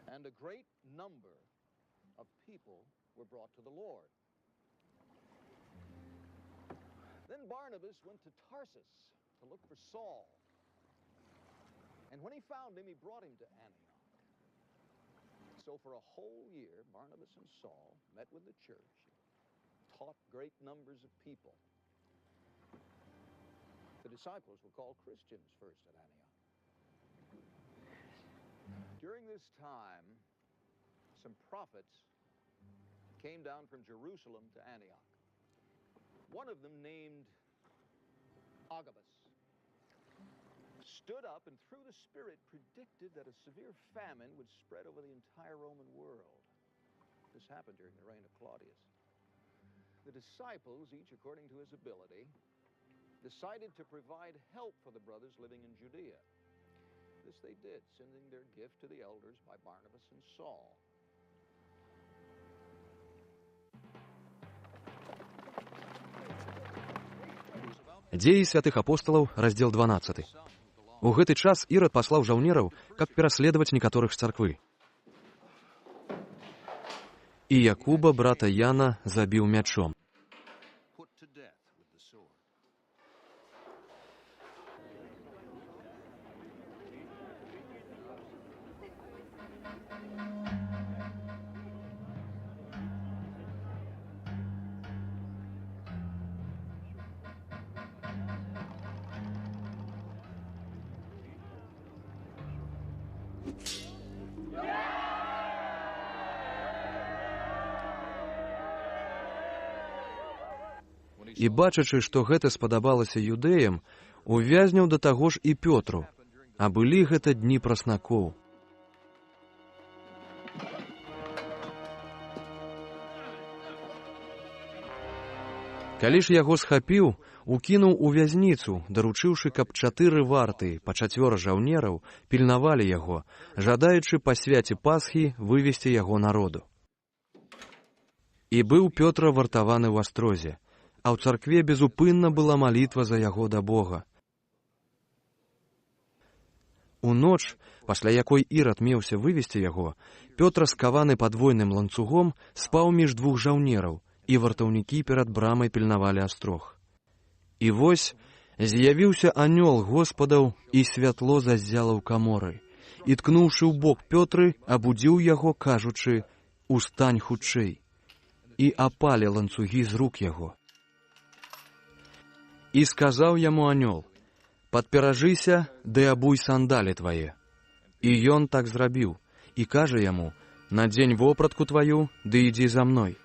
And a great number of people were brought to the Lord. Then Barnabas went to Tarsus to look for Saul. And when he found him, he brought him to Antioch. So for a whole year, Barnabas and Saul met with the church, taught great numbers of people. The disciples were called Christians first at Antioch. During this time, some prophets came down from Jerusalem to Antioch. One of them, named Agabus, stood up and through the Spirit predicted that a severe famine would spread over the entire Roman world. This happened during the reign of Claudius. The disciples, each according to his ability, decided to provide help for the brothers living in Judea. This they did, sending their gift to the elders by Barnabas and Saul. Дзеі святых апосталаў, раздзел 12. У гэты час Ірад паслаў жаўнераў, каб пераследаваць некаторых з царквы. І Якуба, брата Яна, забіў мячом. Put to death with the sword. І бачачы, што гэта спадабалася юдэям, увязняў да таго ж і Пётру, а былі гэта дні праснакоў. Калі ж яго схапіў, укінуў у вязніцу, даручыўшы, каб 4 варты па 4 жаўнераў пільнавалі яго, жадаючы па свяце Пасхі вывесці яго народу. І быў Пётра вартаваны ў астрозе, а ў царкве безупынна была малітва за яго да Бога. У ноч, пасля якой Ірад меўся вывесці яго, Пётра, скаваны падвойным ланцугом, спаў між 2 жаўнераў, і вартаўнікі перад брамай пільнавалі астрог. І вось з'явіўся анёл Господаў, і святло заззяла ў каморы, і, ткнуўшы ў бок Пётры, абудзіў яго, кажучы: «Устань хутчэй!» І апалі ланцугі з рук яго. І сказаў яму анёл: «Падперажыся, ды абуй сандалі твае». І ён так зрабіў, і кажа яму: «Надзень вопратку тваю, ды ідзі за мной».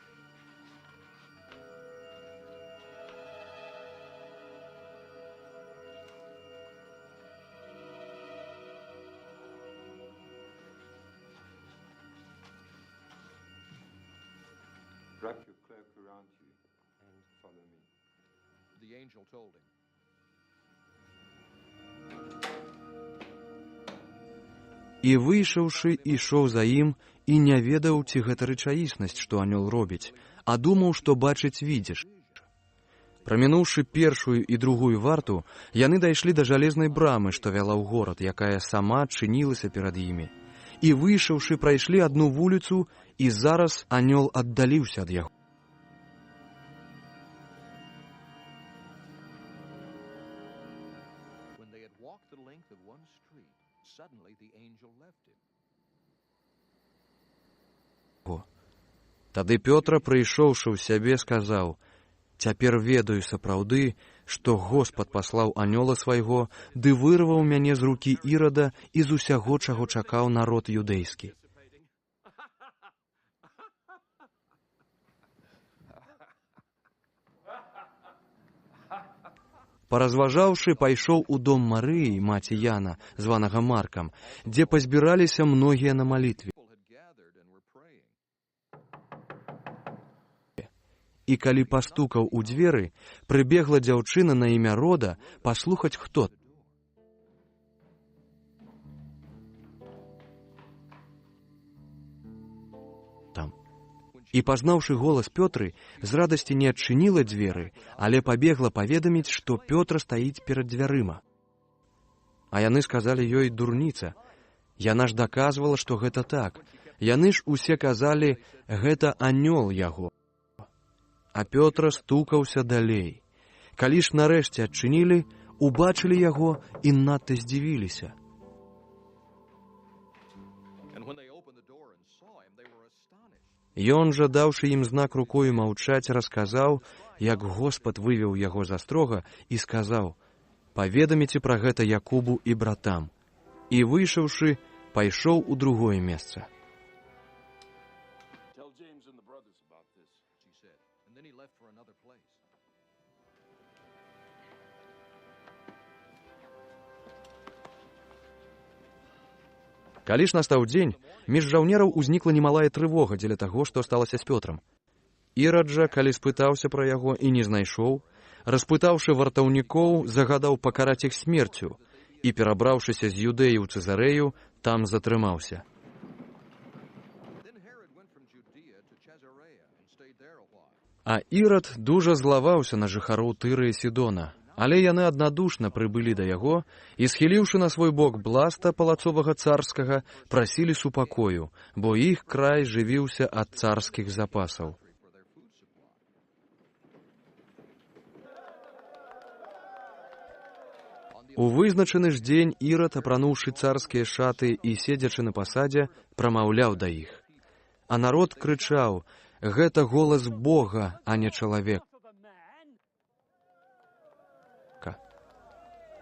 Wrap your cloak around you and follow me. The angel told him. І выйшаўшы, ішоў за ім, і не ведаў, ці гэта рэчаіснасць, што анёл робіць, а думаў, што бачыць відзіш. Прамінуўшы першую і другую варту, яны дайшлі да жалезнай брамы, што вяла ў горад, якая сама адчынілася перад імі. І выйшаўшы, прайшлі адну вуліцу, і зараз анёл аддаліўся ад яго. When they had walked the length of one street, suddenly the angel left him. Тады Пётра, прыйшоўшы ў сябе, сказаў: «Цяпер ведаю сапраўды, што Господ паслаў анёла свайго, ды вырваў мяне з рукі Ірада і з усяго, чаго чакаў народ юдэйскі». Паразважаўшы, пайшоў у дом Марыі, маці Яна, званага Маркам, дзе пазбіраліся многія на малітве. І калі пастукаў у дзверы, прыбегла дзяўчына на імя Рода паслухаць, хто там. І, пазнаўшы голас Пётры, з радасці не адчыніла дзверы, але пабегла паведаміць, што Пётр стаіць перад дзвярыма. А яны сказалі ёй: дурніца. Яна ж даказвала, што гэта так. Яны ж усе казалі: гэта анёл яго. А Пётр стукаўся далей. Калі ж нарэшце адчынілі, убачылі яго і надта здзівіліся. Ён жа, даўшы ім знак рукою маўчаць, расказаў, як Господ вывеў яго з астрога і сказаў: паведаміце пра гэта Якубу і братам. І, выйшаўшы, пайшоў у другое месца. Калі ж настаў дзень, між жаўнераў узнікла немалая трывога дзеля таго, што сталася з Пётрам. Ірад жа, калі спытаўся пра яго і не знайшоў, распытаўшы вартаўнікоў, загадаў пакараць іх смерцю і, перабраўшыся з Юдэі ў Цэзарэю, там затрымаўся. А Ірад дужа злаваўся на жыхароў Тыры і Сідона, але яны аднадушна прыбылі да яго і, схіліўшы на свой бок бласта палацовага царскага, прасілі супакою, бо іх край жывіўся ад царскіх запасаў. У вызначаны ж дзень Ірад, апрануўшы царскія шаты і седзячы на пасадзе, прамаўляў да іх. А народ крычаў: гэта голас Бога, а не чалавек.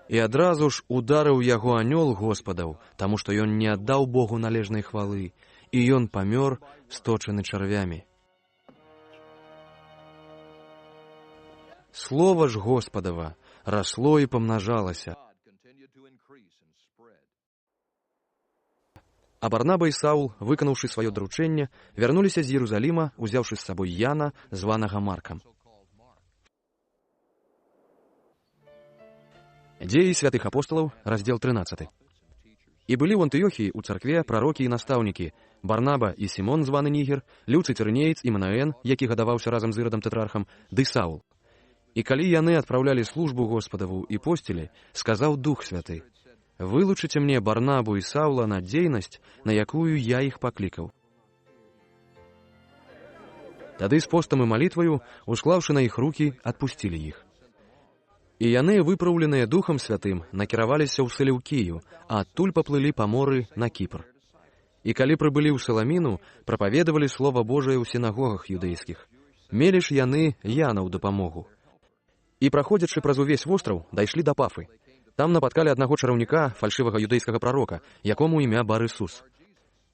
І адразу ж ударыў яго анёл Господаў, таму што ён не аддаў Богу належнай хвалы, і ён памёр, сточаны чарвямі. Слова ж Господава расло і памнажалася. А Барнаба і Саул, выканаўшы сваё даручэнне, вярнуліся з Єрусаліма, узяўшы з сабой Яна, званага Маркам. Дзеі святых апосталаў, раздзел 13. І былі ў Антыёхіі ў царкве прарокі і настаўнікі Барнаба і Сімон, званы Нігер, Люцый Цырынеец і Манаэн, які гадаваўся разам з Ірадам Тэтрархам, ды Саул. І калі яны адпраўлялі службу Господаву і посцілі, сказаў Дух Святы: вылучыце мне Барнабу і Саула на дзейнасць, на якую я іх паклікаў. Тады з постам і малітваю, усклаўшы на іх рукі, адпусцілі іх. І яны, выпраўленыя Духам Святым, накіраваліся ў Селеўкію, а адтуль паплылі па моры на Кіпр. І калі прыбылі ў Саламіну, прапаведавалі Слова Божае ў сінагогах юдэйскіх. Мелі ж яны Яна ў дапамогу. І, праходзячы праз увесь востраў, дайшлі да Пафы. Там напаткалі аднаго чараўніка, фальшывага юдэйскага прарока, якому імя Бар-Ісус.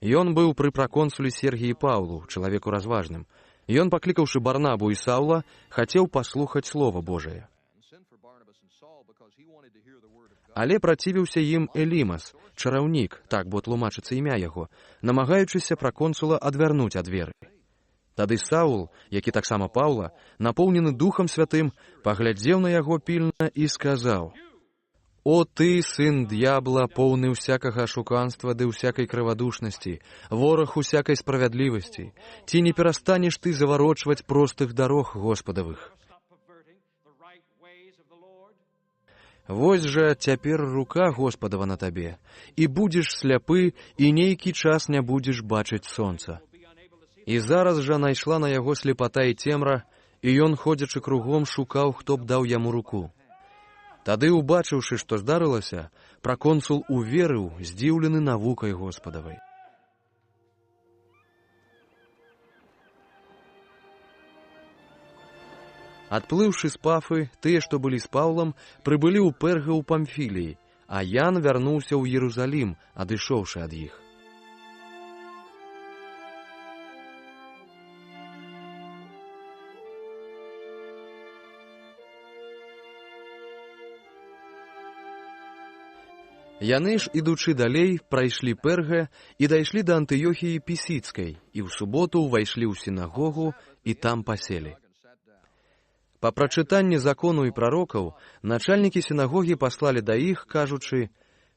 Ён быў пры праконсуле Сергіі Паўлу, чалавеку разважным. Ён, паклікаўшы Барнабу і Саула, хацеў паслухаць Слова Божае. Але працівіўся ім Элімас, чараўнік, так бо тлумачыцца імя яго, намагаючыся праконсула адвярнуць ад веры. Тады Саул, які таксама Паўла, напоўнены Духам Святым, паглядзеў на яго пільна і сказаў: «О ты, сын д'ябла, поўны ўсякага ашуканства ды ўсякай крывадушнасці, вораг усякай справядлівасці, ці не перастанеш ты заварочваць простых дарог Господавых? Вось жа цяпер рука Господава на табе, і будзеш сляпы, і нейкі час не будзеш бачыць сонца». І зараз жа найшла на яго слепата і цемра, і ён, ходзячы кругом, шукаў, хто б даў яму руку. Тады, убачыўшы, што здарылася, праконсул уверыў, здзіўлены навукай Господавай. Адплыўшы з Пафы, тыя, што былі з Паўлам, прыбылі ў Пэрга ў Памфіліі, а Ян вярнуўся ў Єрусалім, адышоўшы ад іх. Яны ж, ідучы далей, прайшлі Пергэ і дайшлі да Антыёхіі Пісіцкай, і ў суботу ўвайшлі ў сінагогу і там паселі. Па прачытанні закону і прарокаў, начальнікі сінагогі паслалі да іх, кажучы: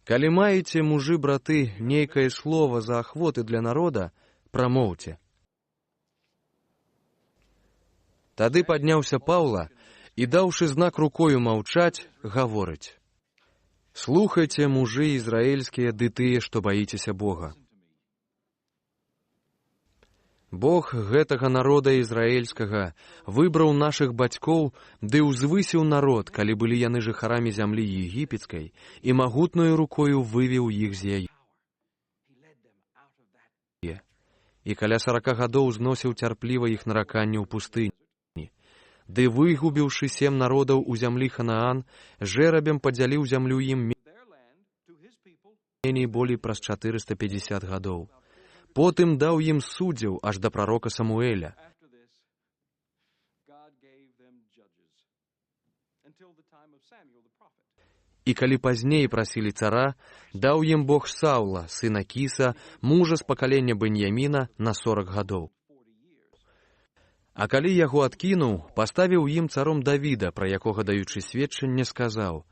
«Калі маеце, мужы, браты, нейкае слова за ахвоты для народа, прамоўце». Тады падняўся Паўла і, даўшы знак рукою маўчаць, гаворыць: «Слухайце, мужы ізраільскія, ды тыя, што баіцеся Бога. Бог гэтага народа ізраільскага выбраў нашых бацькоў, ды ўзвысіў народ, калі былі яны жыхарамі зямлі егіпецкай, і магутною рукою вывеў іх з яе. І каля 40 гадоў зносіў цярпліва іх нараканне ў пустыні. Ды выгубіўшы 7 народаў у зямлі Ханаан, жэрабем падзяліў зямлю ім меней болей праз 450 гадоў. Потым даў ім суддзяў аж да прарока Самуэля. І калі пазней прасілі цара, даў ім Бог Саула, сына Кіса, мужа з пакалення Беньяміна, на 40 гадоў. А калі яго адкінуў, паставіў ім царом Давіда, пра якога, даючы сведчанне, сказаў: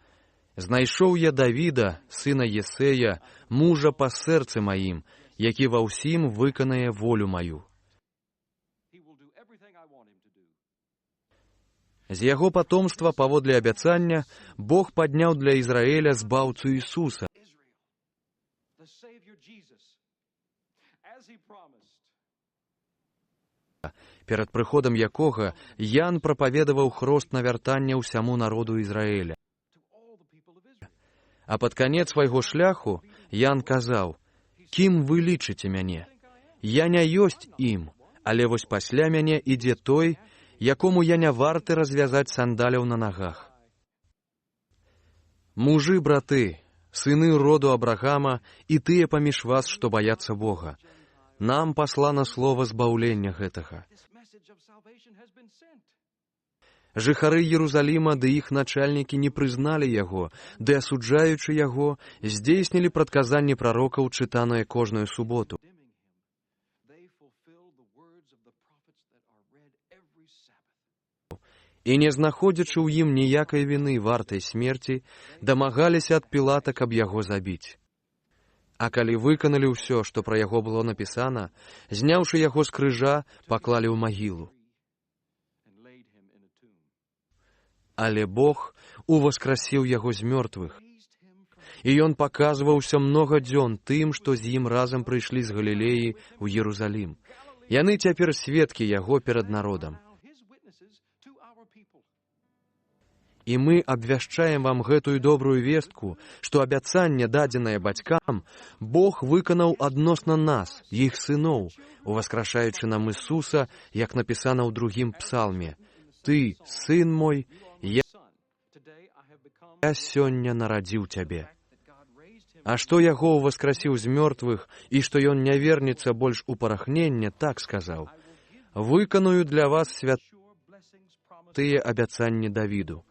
«Знайшоў я Давіда, сына Єсея, мужа па сэрцы маім, які ва ўсім выканае волю маю». З яго патомства, паводле абяцання, Бог падняў для Ізраіля збаўцу Ісуса, перад прыходам якога Ян прапаведаваў хрост навяртання ўсяму народу Ізраіля. А пад канец свайго шляху Ян казаў: «Кім вы лічыце мяне? Я не ёсць ім, але вось пасля мяне ідзе той, якому я не варты развязаць сандаляў на нагах». Мужы, браты, сыны роду Абрагама і тыя паміж вас, што баяцца Бога, нам паслана слова збаўлення гэтага. Жыхары Єрусаліма ды іх начальнікі не прызналі яго, ды, асуджаючы яго, здзейснілі прадказанні прарокаў, чытанае кожную суботу. І, не знаходзячы ў ім ніякай віны вартай смерці, дамагаліся ад Пілата, каб яго забіць. А калі выканалі ўсё, што пра яго было напісана, зняўшы яго з крыжа, паклалі ў магілу. Але Бог уваскрасіў яго з мёртвых, і ён паказваўся многа дзён тым, што з ім разам прыйшлі з Галілеі ў Єрусалім. Яны цяпер сведкі яго перад народам. І мы абвяшчаем вам гэтую добрую вестку, што абяцанне, дадзенае бацькам, Бог выканаў адносна нас, іх сыноў, уваскрашаючы нам Ісуса, як напісана ў 2 псалме: «Ты, сын мой, я сёння нарадзіў цябе». А што яго ўваскрасіў з мёртвых, і што ён не вернецца больш у парахненне, так сказаў: «Выканую для вас святыя абяцанні Давіду».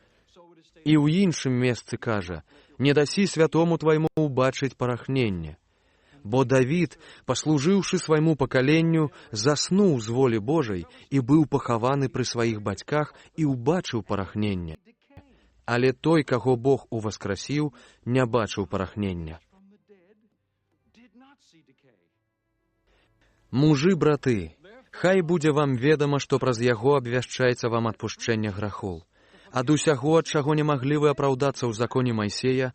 І ў іншым месцы кажа: «Не дасі святому твайму убачыць парахненне». Бо Давід, паслужыўшы свайму пакаленню, заснуў з волі Божай і быў пахаваны пры сваіх бацьках і ўбачыў парахненне. Але той, каго Бог уваскрасіў, не бачыў парахнення. Мужы, браты, хай будзе вам ведама, што праз яго абвяшчаецца вам адпушчэнне грахоў. Ад усяго, ад чаго не маглі вы апраўдацца ў законе Майсея,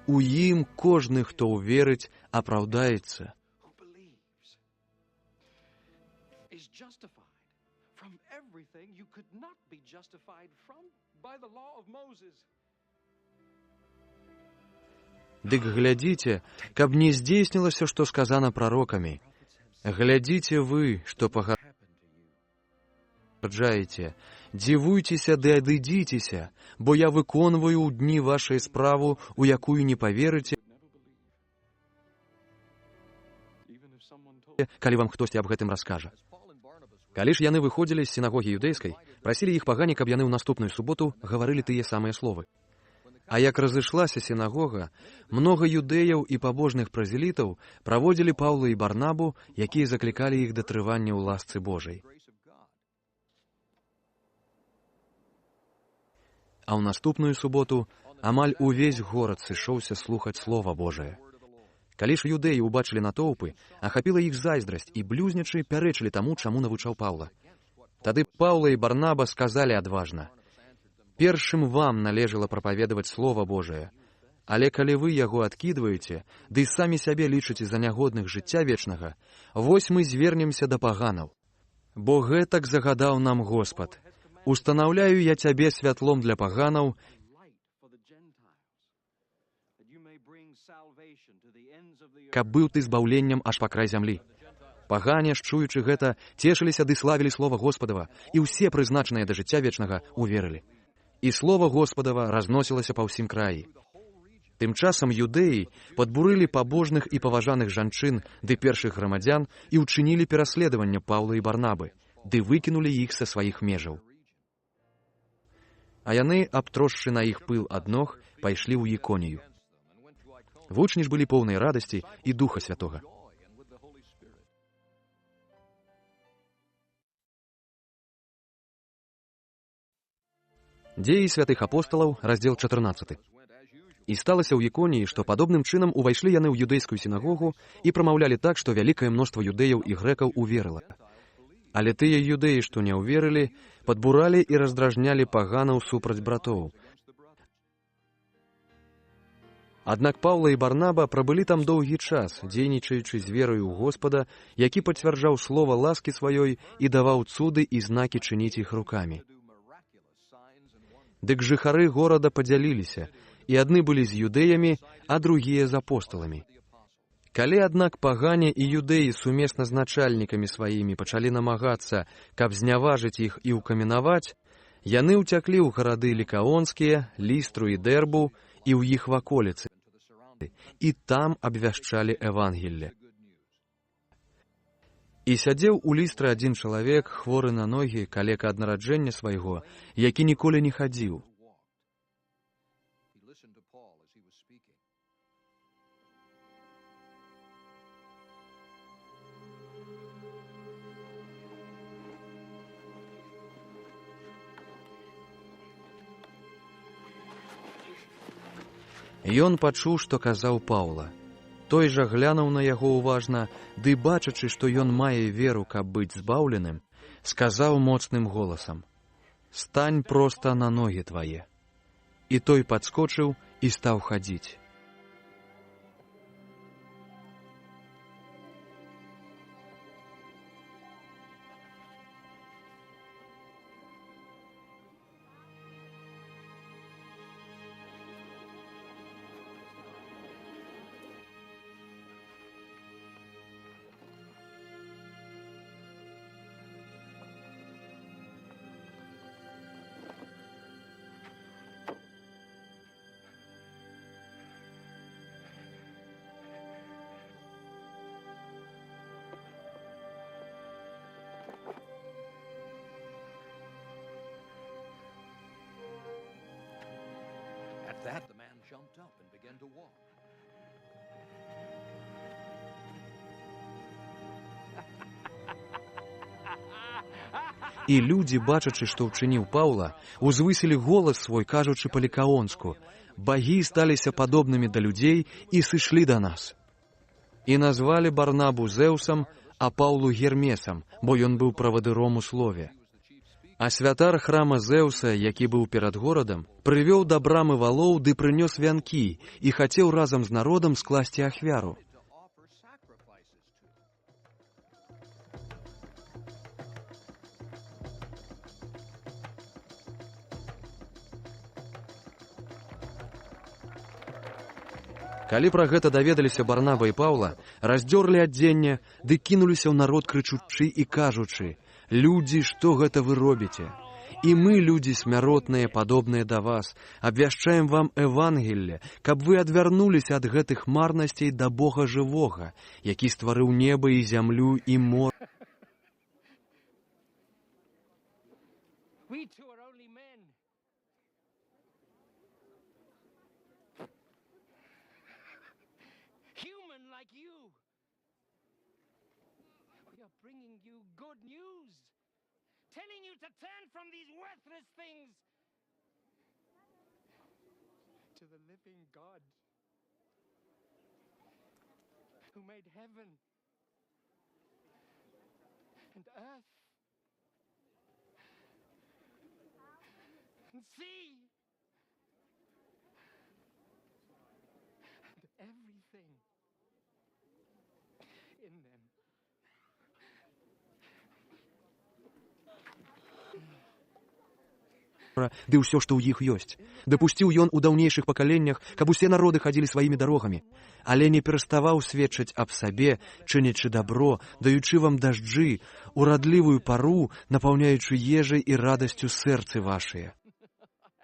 у ім кожны, хто ўверыць, апраўдаецца. Дык глядзіце, каб не здзейснілася, што сказана прарокамі. Глядзіце вы, што пагарджаеце, дзівуйцеся ды адыдзіцеся, бо я выконваю ў дні вашай справу, у якую не паверыце, калі вам хтосьці аб гэтым раскажа. Калі ж яны выходзілі з сінагогі юдэйскай, прасілі іх пагане, каб яны ў наступную суботу гаварылі тыя самыя словы. А як разышлася сінагога, многа юдэяў і пабожных празелітаў праводзілі Паўла і Барнабу, якія заклікалі іх да трывання ў ласцы Божай. А ў наступную суботу амаль увесь горад сышоўся слухаць слова Божае. Калі ж юдэі ўбачылі натоўпы, ахапіла іх зайздрасць, і блюзнячы пярэчылі таму, чаму навучаў Паўла. Тады Паўла і Барнаба сказалі адважна: «Першым вам належала прапаведаваць Слова Божае, але калі вы яго адкідваеце, ды самі сябе лічыце за нягодных жыцця вечнага, вось мы звернемся да паганаў. Бо гэтак загадаў нам Господ: устанаўляю я цябе святлом для паганаў, каб быў ты збаўленнем аж па край зямлі». Пагане, чуючы гэта, цешыліся ды славілі слова Господава, і ўсе прызначаныя да жыцця вечнага уверылі. І слова Господава разносілася па ўсім краі. Тым часам юдэі падбурылі пабожных і паважаных жанчын ды першых грамадзян і ўчынілі пераследаванне Паўла і Барнабы, ды выкінулі іх са сваіх межаў. А яны, абтросшы на іх пыл ад ног, пайшлі ў Іконію. Вучні ж былі поўныя радасці і Духа Святога. Дзеі святых апосталаў, раздзел 14. І сталася ў Іконіі, што падобным чынам увайшлі яны ў юдэйскую сінагогу і прамаўлялі так, што вялікае мноства юдэяў і грэкаў уверыла. Але тыя юдэі, што не ўверылі, падбуралі і раздражнялі паганаў супраць братоў. Аднак Паўла і Барнаба прабылі там доўгі час, дзейнічаючы з верою ў Господа, які пацвярджаў слова ласкі сваёй і даваў цуды і знакі чыніць іх рукамі. Дык жыхары горада падзяліліся, і адны былі з юдэямі, а другія з апосталамі. Калі, аднак, пагане і юдэі сумесна з начальнікамі сваімі пачалі намагацца, каб зняважыць іх і ўкаменаваць, яны ўцяклі ў гарады лікаонскія, Лістру і Дэрбу і ў іх ваколіцы, і там абвяшчалі Евангелле. І сядзеў у Лістры адзін чалавек, хворы на ногі, калека ад нараджэння свайго, які ніколі не хадзіў. Ён пачуў, што казаў Паўла. Той жа глянуў на яго уважна, ды бачачы, што ён мае веру, каб быць збаўленым, сказаў моцным голасам: «Стань проста на ногі твае». І той падскочыў і стаў хадзіць. At that, the man jumped up and began to walk. І людзі, бачачы, што ўчыніў Паўла, узвысілі голас свой, кажучы па-лікаонску: «Багі сталіся падобнымі да людзей і сышлі да нас». І назвалі Барнабу Зеўсам, а Паўлу Гермесам, бо ён быў правадыром у слове. А святар храма Зеўса, які быў перад горадам, прывёў да брамы валоў ды прынёс вянкі і хацеў разам з народам скласці ахвяру. Калі пра гэта даведаліся Барнаба і Паўла, раздзёрлі адзенне, ды кінуліся ў народ, крычучы і кажучы: «Людзі, што гэта вы робіце? І мы, людзі смяротныя, падобныя да вас, абвяшчаем вам Евангелле, каб вы адвярнуліся ад гэтых марнасцей да Бога жывога, які стварыў неба і зямлю і мора». We two are only men. Human like you. We are bringing you good news. Telling you to turn from these worthless things to the living God who made heaven and earth and sea and everything in them. Ды ўсё, што ў іх ёсць. Дапусціў ён у даўнейшых пакаленнях, каб усе народы хадзілі сваімі дарогамі. Але не пераставаў сведчыць аб сабе, чынячы дабро, даючы вам дажджы, урадлівую пару, напаўняючы ежай і радасцю сэрцы вашыя.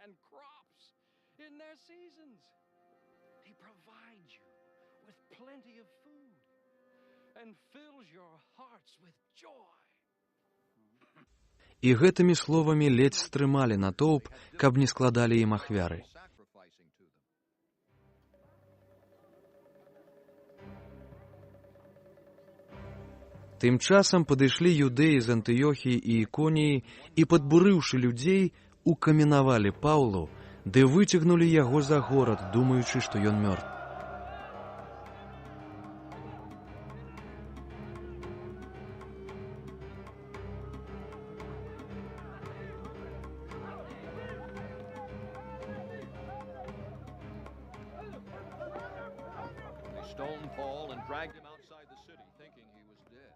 And crops in their seasons. He provides you with plenty of food and fills your hearts with joy. І гэтымі словамі ледзь стрымалі натоўп, каб не складалі ім ахвяры. sacrificing to them. Тым часам падышлі юдэі з Антыёхіі і Іконіі і, падбурыўшы людзей, укаменавалі Паўлу, ды выцягнулі яго за горад, думаючы, што ён мёртв. They stoned Paul and dragged him outside the city, thinking he was dead.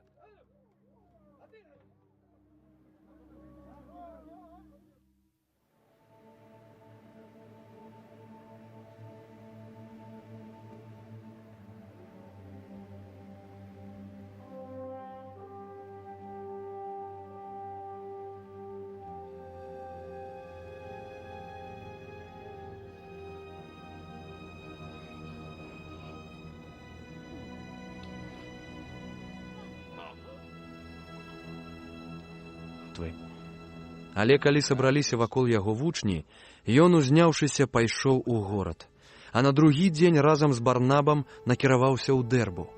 Але калі сабраліся вакол яго вучні, ён, узняўшыся, пайшоў у горад, а на другі дзень разам з Барнабам накіраваўся ў Дэрбу.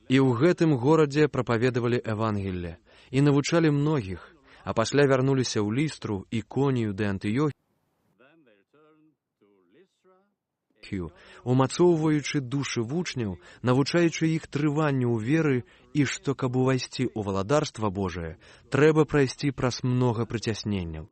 І ў гэтым горадзе прапаведавалі Евангелле і навучалі многіх, а пасля вярнуліся ў Лістру, Іконію ды Антыёхію, умацоўваючы душы вучняў, навучаючы іх трыванню ў веры і што, каб увайсці ў валадарства Божае, трэба прайсці праз многа прыцясненняў.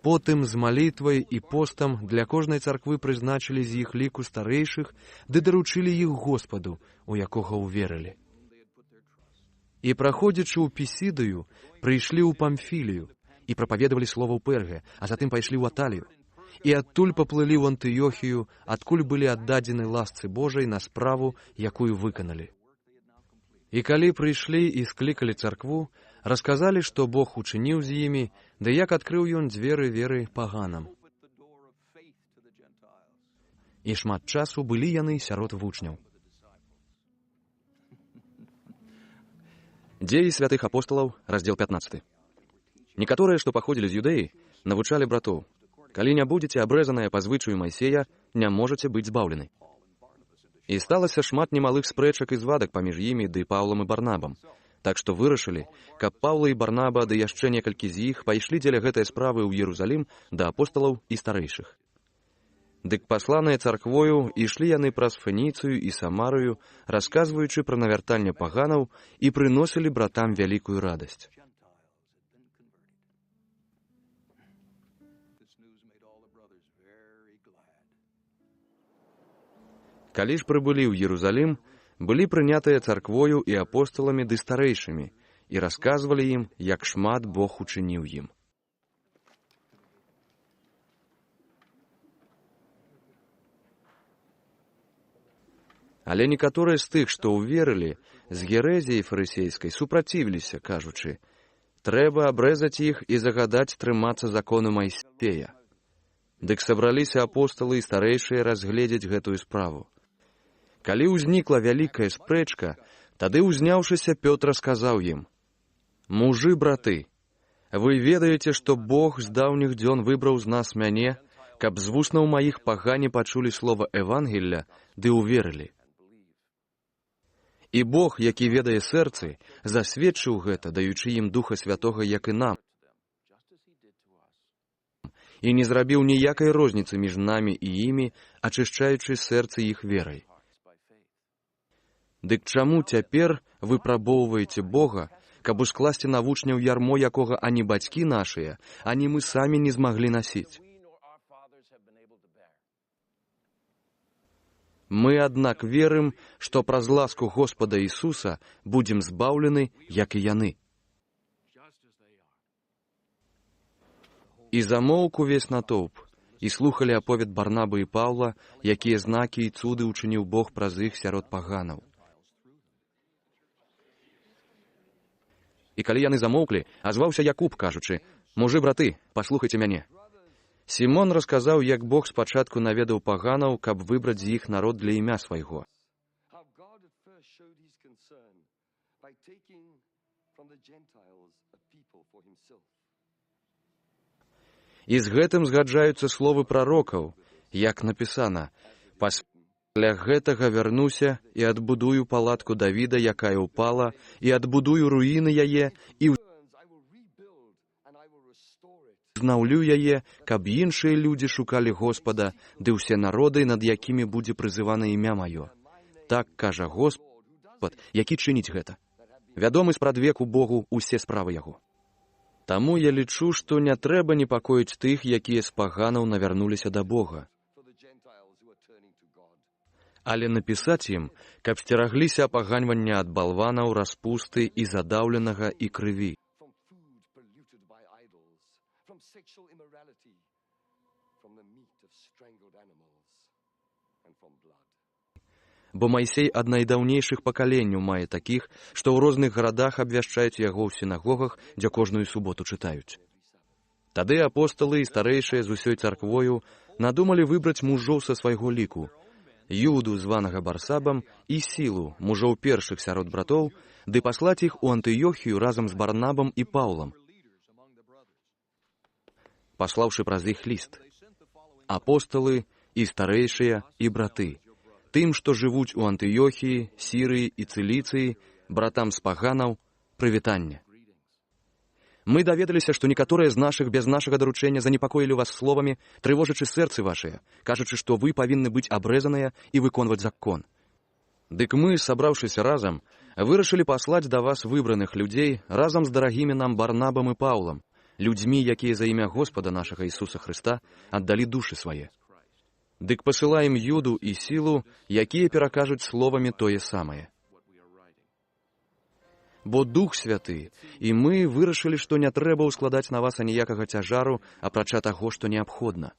Потым з малітвай і постам для кожнай царквы прызначылі з іх ліку старэйшых, ды даручылі іх Господу, у якога ўверылі. І, праходзячы ў Пісідыю, прыйшлі ў Памфілію і прапаведавалі слова ў Перге, а затым пайшлі ў Аталію. І адтуль паплылі ў Антыёхію, адкуль былі аддадзены ласцы Божай на справу, якую выканалі. І калі прыйшлі і склікалі царкву, расказалі, што Бог учыніў з імі, ды як адкрыў ён дзверы веры паганам. І шмат часу былі яны сярод вучняў. Дзеі святых апосталаў, раздзел 15. Некаторыя, што паходзілі з Юдэі, навучалі братоў: калі не будзеце абрэзаныя па звычаю Майсея, не можаце быць збаўлены. І сталася шмат немалых спрэчак і звадак паміж імі ды Паўлам і Барнабам. Так што вырашылі, каб Паўла і Барнаба ды яшчэ некалькі з іх пайшлі дзеля гэтай справы ў Ерусалім да апосталаў і старэйшых. Дык пасланыя царквою ішлі яны праз Феніцыю і Самарыю, расказваючы пра навяртанне паганаў, і прыносілі братам вялікую радасць. Калі ж прыбылі ў Ерусалім, былі прынятыя царквою і апосталамі ды старэйшымі, і расказвалі ім, як шмат Бог учыніў ім. Але некаторыя з тых, што ўверылі, з герэзіяй фарысейскай супрацівіліся, кажучы: «Трэба абрэзаць іх і загадаць трымацца закону Майсея». Дык сабраліся апосталы і старэйшыя разгледзець гэтую справу. Калі ўзнікла вялікая спрэчка, тады, узняўшыся, Пётр сказаў ім: «Мужы, браты, вы ведаеце, што Бог з даўніх дзён выбраў з нас мяне, каб з вуснаў маіх пагане пачулі слова Евангелля, ды ўверылі. І Бог, які ведае сэрцы, засведчыў гэта, даючы ім Духа Святога, як і нам, і не зрабіў ніякай розніцы між намі і імі, ачышчаючы сэрцы іх верай. Дык чаму цяпер выпрабоўваеце Бога, каб ускласці на вучняў ярмо, якога ані бацькі нашыя, ані мы самі не змаглі насіць? Мы, аднак, верым, што праз ласку Господа Ісуса будзем збаўлены, як і яны». І замоўк увесь натоўп, і слухалі аповед Барнабы і Паўла, якія знакі і цуды ўчыніў Бог праз іх сярод паганаў. І калі яны замоўклі, азваўся Якуб, кажучы: «Мужы, браты, паслухайце мяне». Сімон расказаў, як Бог спачатку наведаў паганаў, каб выбраць з іх народ для імя свайго. І з гэтым згаджаюцца словы прарокаў, як напісана: «Пасля гэтага вярнуся і адбудую палатку Давіда, якая ўпала, і адбудую руіны яе, і знаўлю яе, каб іншыя людзі шукалі Господа, ды ўсе народы, над якімі будзе прызывана імя маё. Так кажа Господ, які чыніць гэта. Вядомы спрадвеку Богу усе справы яго». Таму я лічу, што не трэба непакоіць тых, якія з паганаў навярнуліся да Бога, але напісаць ім, каб сцерагліся апаганьвання ад балванаў, распусты і задаўленага і крыві. Бо Майсей ад найдаўнейшых пакаленняў мае такіх, што ў розных гарадах абвяшчаюць яго ў сінагогах, дзе кожную суботу чытаюць. Тады апосталы і старэйшыя з усёй царквою надумалі выбраць мужоў са свайго ліку: Юду, званага Барсабам, і Сілу, мужоў першых сярод братоў, ды паслаць іх у Антыёхію разам з Барнабам і Паўлам, паслаўшы праз іх ліст: «Апосталы і старэйшыя і браты, тым, што жывуць у Антыёхіі, Сірыі і Цыліцыі, братам з паганаў, прывітанне. Мы даведаліся, што некаторыя з нашых без нашага даручэння занепакоілі вас словамі, трывожачы сэрцы вашыя, кажучы, што вы павінны быць абрэзаныя і выконваць закон. Дык мы, сабраўшыся разам, вырашылі паслаць да вас выбраных людзей разам з дарагімі нам Барнабам і Паўлам, людзьмі, якія за імя Господа нашага Ісуса Хрыста аддалі душы свае. Дык пасылаем Юду і Сілу, якія перакажуць словамі тое самае. Бо Дух Святы, і мы вырашылі, што не трэба ўскладаць на вас аніякага цяжару, апрача таго, што неабходна.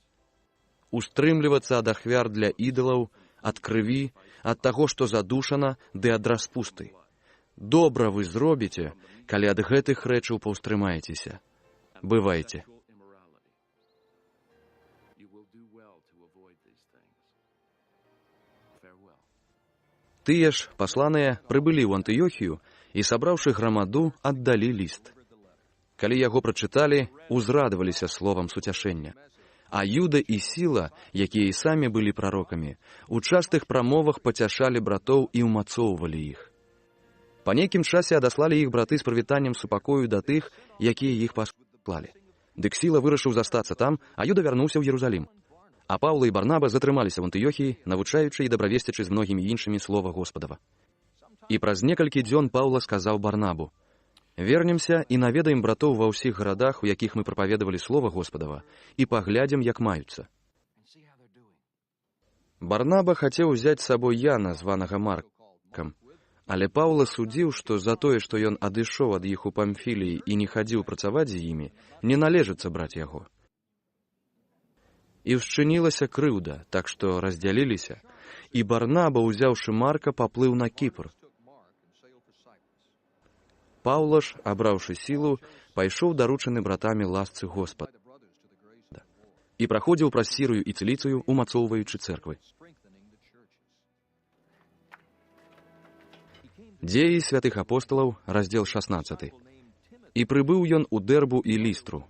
Устрымлівацца ад ахвяр для ідалаў, ад крыві, ад таго, што задушана, ды ад распусты. Добра вы зробіце, калі ад гэтых рэчаў паўстрымаецеся. Бывайце». Тыя ж, пасланыя, прыбылі ў Антыёхію і, сабраўшы грамаду, аддалі ліст. Калі яго прачыталі, узрадаваліся словам суцяшэння. А Юда і Сіла, якія і самі былі прарокамі, у частых прамовах пацяшалі братоў і ўмацоўвалі іх. Па нейкім часе адаслалі іх браты з прывітаннем супакою да тых, якія іх паслалі. Дык Сіла вырашыў застацца там, а Юда вярнуўся ў Єрусалім. А Паўла і Барнаба затрымаліся ў Антыёхіі, навучаючы і дабравесцячы з многімі іншымі слова Господава. І праз некалькі дзён Паўла сказаў Барнабу: «Вернемся і наведаем братоў ва ўсіх гарадах, у якіх мы прапаведавалі слова Господава, і паглядзім, як маюцца». Барнаба хацеў узяць з сабой Яна, званага Маркам, але Паўла судзіў, што за тое, што ён адышоў ад іх у Памфіліі і не хадзіў працаваць з імі, не належыцца браць яго. І ўшчынілася крыўда, так што раздзяліліся, І Барнаба, узяўшы Марка, паплыў на Кіпр. Паўла ж, абраўшы сілу, пайшоў даручаны братамі ласцы Господа і праходзіў праз Сірыю і Ціліцыю, умацоўваючы цэрквы. Дзеі святых апосталаў, раздзел 16. І прыбыў ён у Дэрбу і Лістру.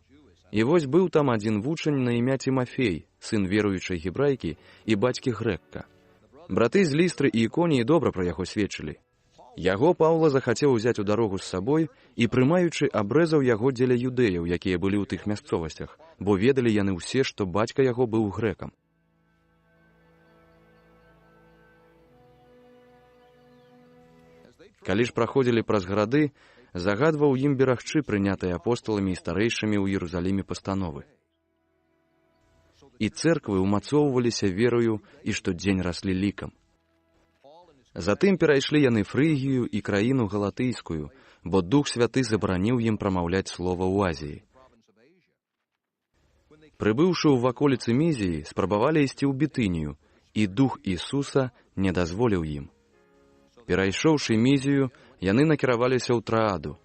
І вось быў там адзін вучань на імя Тимафей, сын веруючай гебрайкі і бацькі грэкка. Браты з Лістры і Іконіі добра пра яго сведчылі. Яго Паўла захацеў узяць у дарогу з сабой і, прымаючы, абрэзаў яго дзеля юдэяў, якія былі ў тых мясцовасцях, бо ведалі яны ўсе, што бацька яго быў грэкам. Калі ж праходзілі праз гарады, загадваў ім берагчы прынятыя апосталамі і старэйшымі ў Іерусаліме пастановы. І цэрквы умацоўваліся верою і штодзень раслі лікам. Затым перайшлі яны Фрыгію і краіну галатыйскую, бо Дух Святы забараніў ім прамаўляць слова ў Азіі. Прыбыўшы ў ваколіцы Мізіі, спрабавалі ісці ў Бітынію, і Дух Ісуса не дазволіў ім. Перайшоўшы Мізію, яны накіраваліся ў Трааду.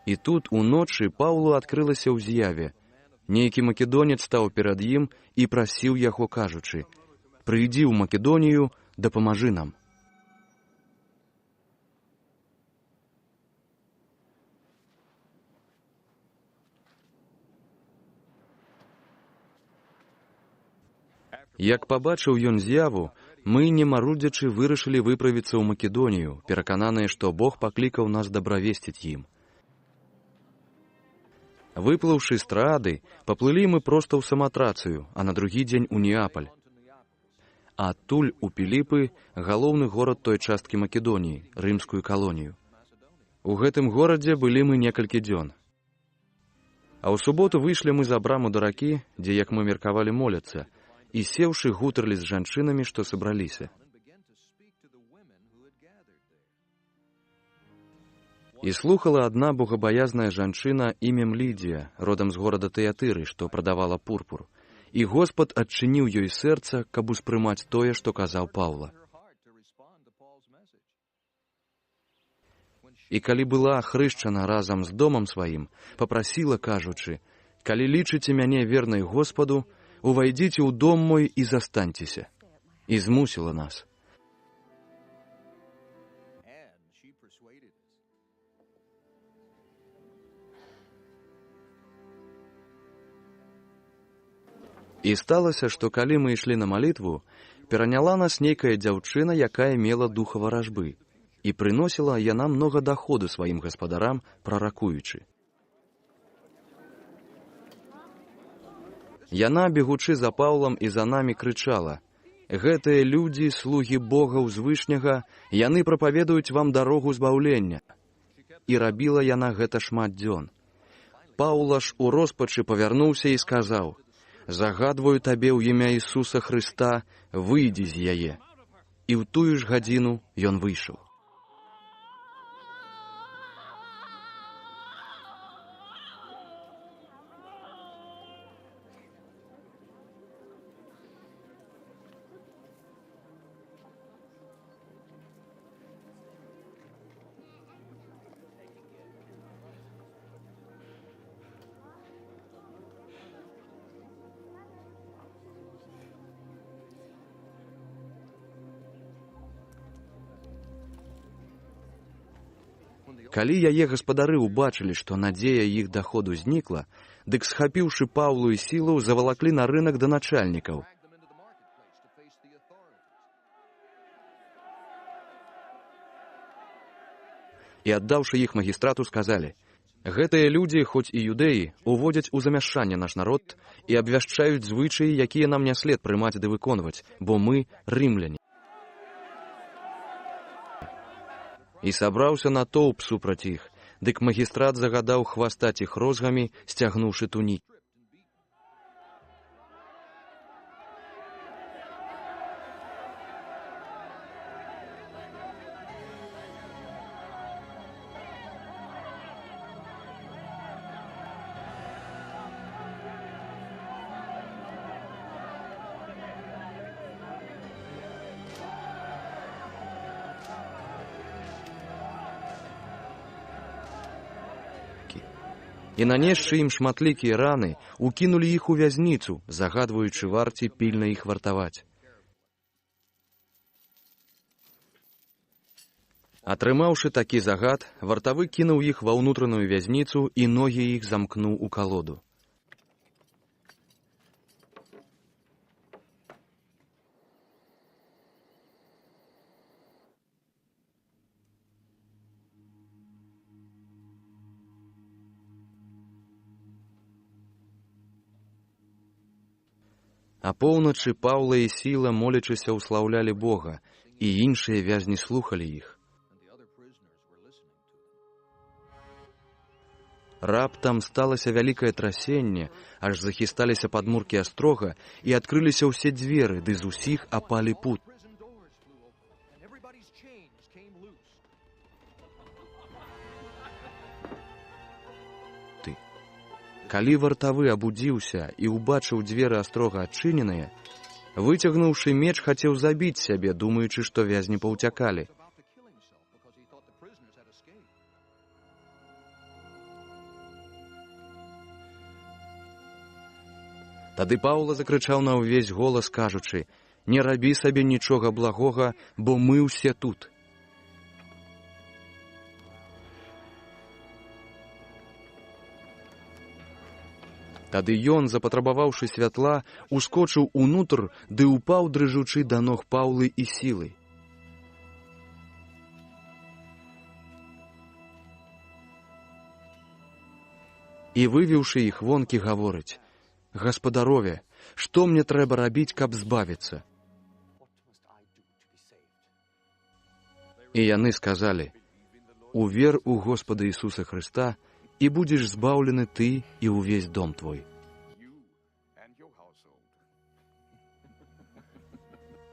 І тут уночы Паўлу адкрылася ў з'яве. Нейкі македонец стаў перад ім і прасіў яго, кажучы: «Прыйдзі ў Македонію, дапамажы нам». Як пабачыў ён з'яву, мы, не марудзячы, вырашылі выправіцца ў Македонію, перакананыя, што Бог паклікаў нас дабравесціць ім. Выплыўшы з Траады, паплылі мы проста ў Саматрацыю, а на другі дзень у Неапаль. А адтуль у Піліпы, галоўны горад той часткі Македоніі, рымскую калонію. У гэтым горадзе былі мы некалькі дзён. А ў суботу выйшлі мы за браму да ракі, дзе, як мы меркавалі, моляцца, і сеўшы гутарлі з жанчынамі, што сабраліся. І слухала адна богабаязная жанчына імем Лідія, родам з горада Тыятыры, што прадавала пурпур. І Господ адчыніў ёй сэрца, каб успрымаць тое, што казаў Паўла. І калі была ахрышчана разам з домам сваім, папрасіла, кажучы: «Калі лічыце мяне вернай Господу, увайдзіце ў дом мой і застаньцеся». І змусіла нас. І сталася, што калі мы ішлі на малітву, пераняла нас нейкая дзяўчына, якая мела духа варажбы, і прыносіла яна многа даходу сваім гаспадарам, праракуючы. Яна, бегучы за Паўлам і за намі, крычала: «Гэтыя людзі, слугі Бога Ўзвышняга, яны прапаведуюць вам дарогу збаўлення». І рабіла яна гэта шмат дзён. Паўла ж у роспачы павярнуўся і сказаў: «Загадваю табе ў імя Ісуса Хрыста, выйдзі з яе». І ў тую ж гадзіну ён выйшаў. Калі яе гаспадары ўбачылі, што надзея іх даходу знікла, дык, схапіўшы Паўлу і Сілу, завалаклі на рынак да начальнікаў. І, аддаўшы іх магістрату, сказалі: «Гэтыя людзі, хоць і юдэі, уводзяць у замяшанне наш народ і абвяшчаюць звычаі, якія нам не след прымаць ды выконваць, бо мы рымляне». І сабраўся натоўп супраць іх, дык магістрат загадаў хвастаць іх розгамі, сцягнуўшы тунікі. І, нанесшы ім шматлікія раны, укінулі іх у вязніцу, загадваючы варце пільна іх вартаваць. Атрымаўшы такі загад, вартавы кінуў іх ва ўнутраную вязніцу і ногі іх замкнуў у калоду. Апоўначы Паўла і Сіла, молячыся, услаўлялі Бога, і іншыя вязні слухалі іх. Раптам сталася вялікае трасенне, аж захісталіся падмуркі астрога, і адкрыліся ўсе дзверы, ды з усіх апалі пут. Калі вартавы абудзіўся і ўбачыў дзверы астрога адчыненыя, выцягнуўшы меч, хацеў забіць сябе, думаючы, што вязні паўцякалі. Тады Паўла закрычаў на ўвесь голас, кажучы: «Не рабі сабе нічога благога, бо мы ўсе тут». Тады ён, запатрабаваўшы святла, ускочыў унутр, ды упаў, дрыжучы да ног Паўлы і Сілы. І, вывеўшы іх вонкі, гаворыць: «Гаспадарове, што мне трэба рабіць, каб збавіцца?» І яны сказалі: «Увер у Господа Ісуса Хрыста, і будзеш збаўлены ты і ўвесь дом твой».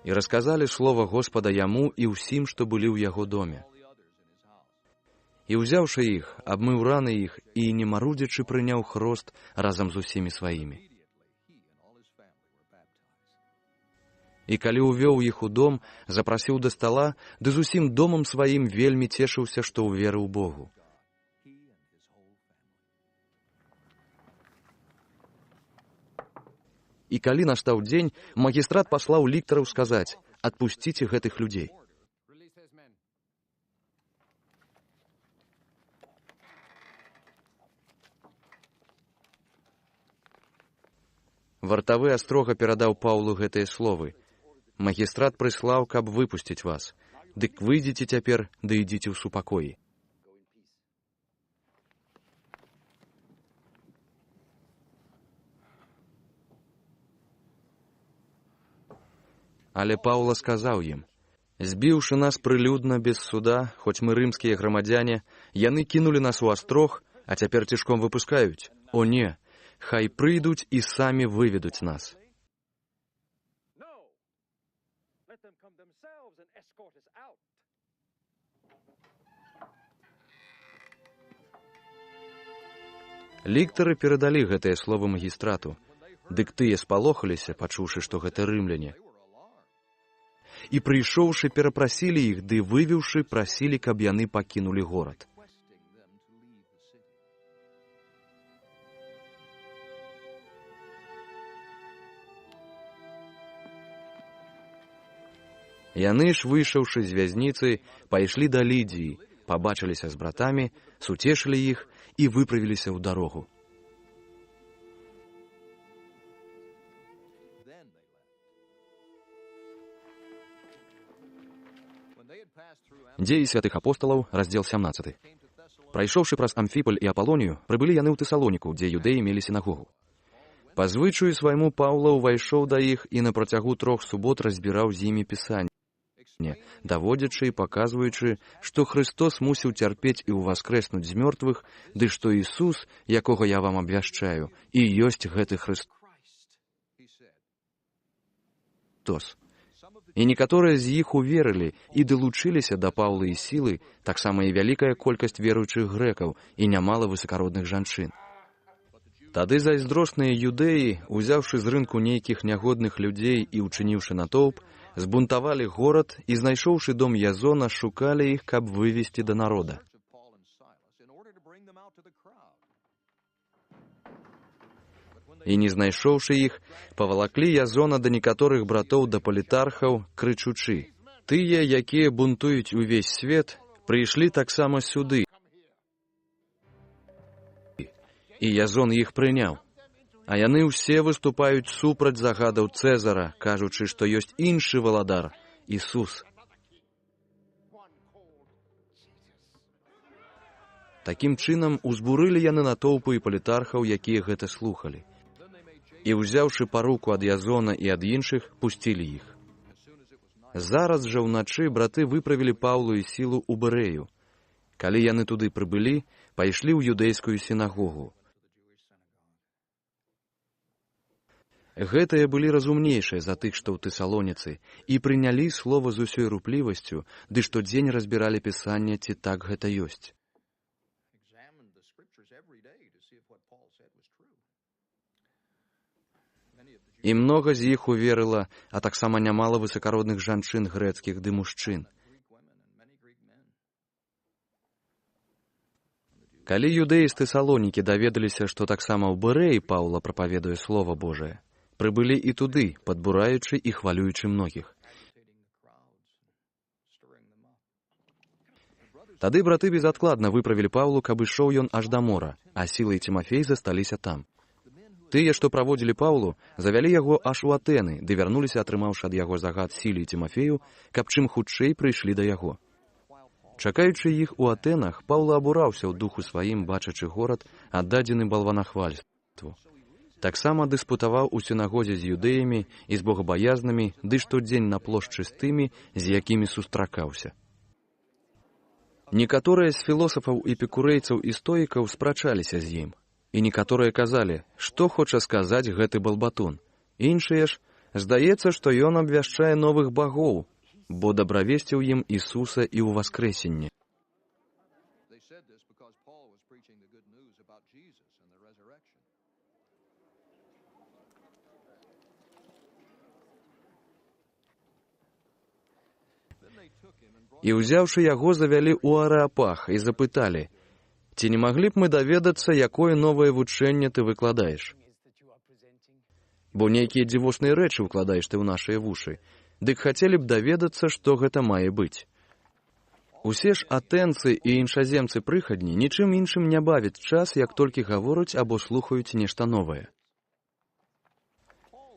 І расказалі слова Господа яму і ўсім, што былі ў яго доме. І, ўзяўшы іх, абмыў раны іх і, не марудзячы, прыняў хрост разам з усімі сваімі. І калі ўвёў іх у дом, запрасіў да стала, ды з усім домам сваім вельмі цешыўся, што ўверыў Богу. І калі настаў дзень, магістрат паслаў ліктараў сказаць: «Адпусціце гэтых людзей». Вартавы астрога перадаў Паўлу гэтыя словы: «Магістрат прыслаў, каб выпусціць вас. Дык выйдзіце цяпер, ды ідзіце ў супакоі». Але Паўла сказаў ім: «Збіўшы нас прылюдна без суда, хоць мы рымскія грамадзяне, яны кінулі нас у астрог, а цяпер цішком выпускаюць. О не, хай прыйдуць і самі выведуць нас». Ліктары перадалі гэтыя словы магістрату, дык тыя спалохаліся, пачуўшы, што гэта рымляне. І, прыйшоўшы, перапрасілі іх, ды, вывеўшы, прасілі, каб яны пакінулі горад. Яны ж, выйшаўшы з вязніцы, пайшлі да Лідзіі, пабачыліся з братамі, суцешылі іх і выправіліся ў дарогу. Дзеі святых апосталаў, раздзел 17. Прайшоўшы праз Амфіполь і Апалонію, прыбылі яны ў Тэсалоніку, дзе юдэі мелі сінагогу. Па звычаю свайму Паўла ўвайшоў да іх і на працягу 3 субот разбіраў з імі пісанне. даводзячы і паказваючы, што Христос мусіў цярпець і ўваскрэснуць з мёртвых, ды што Ісус, якога я вам абвяшчаю, і ёсць гэты Христос. І некаторыя з іх уверылі і далучыліся да Паўла і Сілы, таксама і вялікая колькасць веруючых грэкаў і нямала высакародных жанчын. Тады зайздросныя юдэі, узяўшы з рынку нейкіх нягодных людзей і учыніўшы натоўп, збунтавалі горад і, знайшоўшы дом Язона, шукалі іх, каб вывесці да народа. І, не знайшоўшы іх, павалаклі Язона да некаторых братоў да палітархаў, крычучы: «Тыя, якія бунтуюць увесь свет, прыйшлі таксама сюды». І Язон іх прыняў. А яны ўсе выступаюць супраць загадаў Цэзара, кажучы, што ёсць іншы валадар – Ісус. Такім чынам, узбурылі яны натоўпы і палітархаў, якія гэта слухалі. І, узяўшы паруку ад Язона і ад іншых, пусцілі іх. Зараз жа ўначы браты выправілі Паўлу і Сілу ў Бэрэю. Калі яны туды прыбылі, пайшлі ў юдэйскую сінагогу. Гэтыя былі разумнейшыя за тых, што ў Тэсалоніцы, і прынялі слова з усёй руплівасцю, ды штодзень разбіралі пісанне, ці так гэта ёсць. І многа з іх уверыла, а таксама нямала высакародных жанчын грэцкіх ды мужчын. Калі юдэі з Тэсалонікі даведаліся, што таксама ў Бэрэі Паўла прапаведуе Слова Божае, прыбылі і туды, падбураючы і хвалюючы многіх. Тады браты безадкладна выправілі Паўлу, каб ішоў ён аж да мора, а Сіла і Цімафей засталіся там. Тыя, што праводзілі Паўлу, завялі яго аж у Атэны, ды вярнуліся, атрымаўшы ад яго загад Сіле і Цімафею, каб чым хутчэй прыйшлі да яго. Чакаючы іх у Атэнах, Паўла абураўся ў духу сваім, бачачы горад, аддадзены балванахвальству. Таксама дыспутаваў у сінагозе з юдэямі і з богабаязнымі, ды штодзень на плошчы з тымі, з якімі сустракаўся. Некаторыя з філосафаў, эпікурэйцаў і стоікаў спрачаліся з ім. І некаторыя казалі, што хоча сказаць гэты балбатун. Іншыя ж, здаецца, што ён абвяшчае новых багоў, бо дабравесціў ім Ісуса і ўваскрэсенне. І, узяўшы яго, завялі ў Арэапах і запыталі: «Ці не маглі б мы даведацца, якое новае вучэнне ты выкладаеш? Бо нейкія дзівосныя рэчы ўкладаеш ты ў нашыя вушы. Дык хацелі б даведацца, што гэта мае быць». Усе ж атэнцы і іншаземцы прыхадні нічым іншым не бавяць час, як толькі гавораць або слухаюць нешта новае.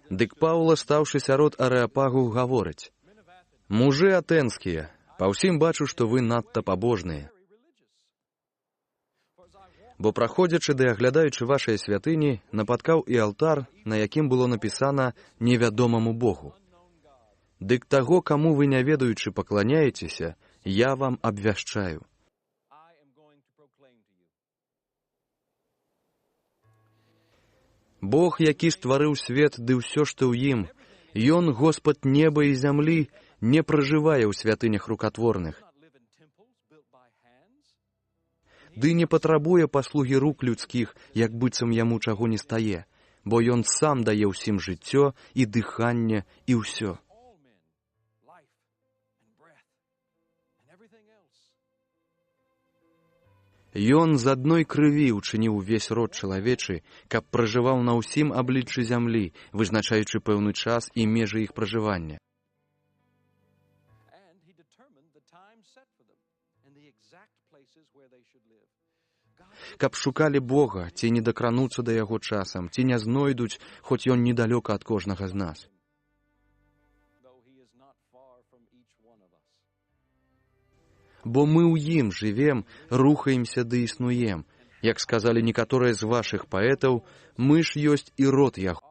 Дык Паўла, стаўшы сярод Арэапагу, гаворыць: «Мужы атэнскія, па ўсім бачу, што вы надта пабожныя. Бо, праходзячы ды аглядаючы вашыя святыні, напаткаў і алтар, на якім было напісана «Невядомаму Богу». Дык таго, каму вы не ведаючы пакланяецеся, я вам абвяшчаю. Бог, які стварыў свет ды ўсё, што ў ім, ён, Господ неба і зямлі, не пражывае ў святынях рукатворных, ды не патрабуе паслугі рук людскіх, як быццам яму чаго не стае, бо ён сам дае ўсім жыццё і дыханне і ўсё. Ён з адной крыві ўчыніў увесь род чалавечы, каб пражываў на ўсім абліччы зямлі, вызначаючы пэўны час і межы іх пражывання. Каб шукалі Бога, ці не дакрануцца да яго часам, ці не знойдуць, хоць ён недалёка ад кожнага з нас. Бо мы ў ім жывем, рухаемся ды існуем. Як сказалі некаторыя з вашых паэтаў, мы ж ёсць і род яго.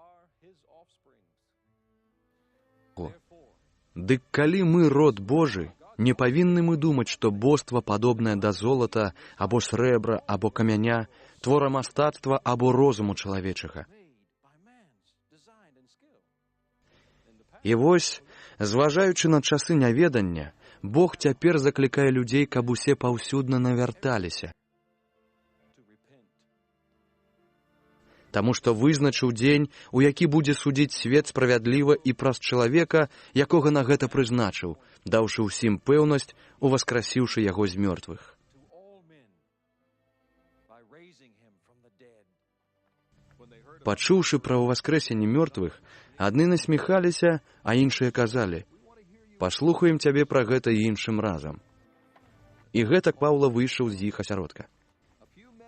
Дык калі мы род Божы, не павінны мы думаць, што боства падобнае да золата, або срэбра, або камяня, твора мастацтва або розуму чалавечага. І вось, зважаючы на часы няведання, Бог цяпер заклікае людзей, каб усе паўсюдна навярталіся. Таму што вызначыў дзень, у які будзе судзіць свет справядліва і праз чалавека, якога на гэта прызначыў, даўшы ўсім пэўнасць, уваскрасіўшы яго з мёртвых. Пачуўшы пра ўваскрэсенне мёртвых, адны насміхаліся, а іншыя казалі: «Паслухаем цябе пра гэта іншым разам». І гэтак Паўла выйшаў з іх асяродка.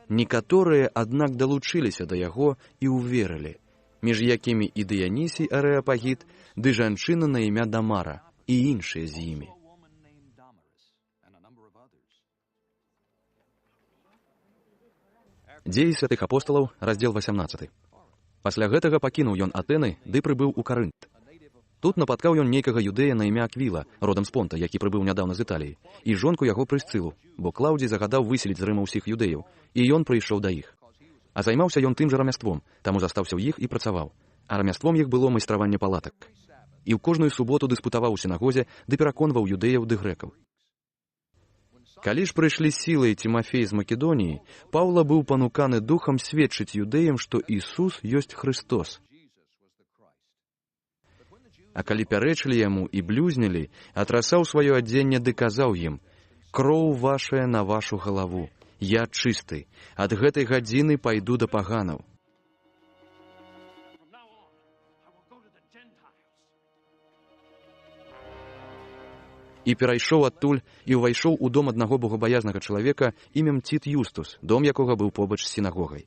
Некаторыя, аднак, далучыліся да яго і ўверылі, між якімі і Дыянісій Арэапагіт, ды жанчына на імя Дамара, і іншыя з імі. Дзеі святых апосталаў, раздзел 18. Пасля гэтага пакінуў ён Атэны, ды прыбыў у Карынт. Тут напаткаў ён нейкага юдэя на імя Аквіла, родам з Понта, які прыбыў нядаўна з Італіі, і жонку яго Прысцылу, бо Клаўдзій загадаў выселіць з Рыма ўсіх юдэяў, і ён прыйшоў да іх. А займаўся ён тым жа рамяством, таму застаўся ў іх і працаваў. А рамяством іх было майстраванне палатак. І ў кожную суботу дыспутаваў у сінагозе, ды пераконваў юдэяў ды грэкаў. Калі ж прыйшлі сілай Цімафей з Македоніі, Паўла быў пануканы духам сведчыць юдэям, што Ісус ёсць Хрыстос. А калі пярэчылі яму і блюзнілі, атрасаў сваё адзенне ды казаў ім: «Кроў вашая на вашу галаву, я чысты, ад гэтай гадзіны пайду да паганаў». І перайшоў адтуль і ўвайшоў у дом аднаго богабаязнага чалавека імем Ціт Юстус, дом якога быў побач з сінагогай.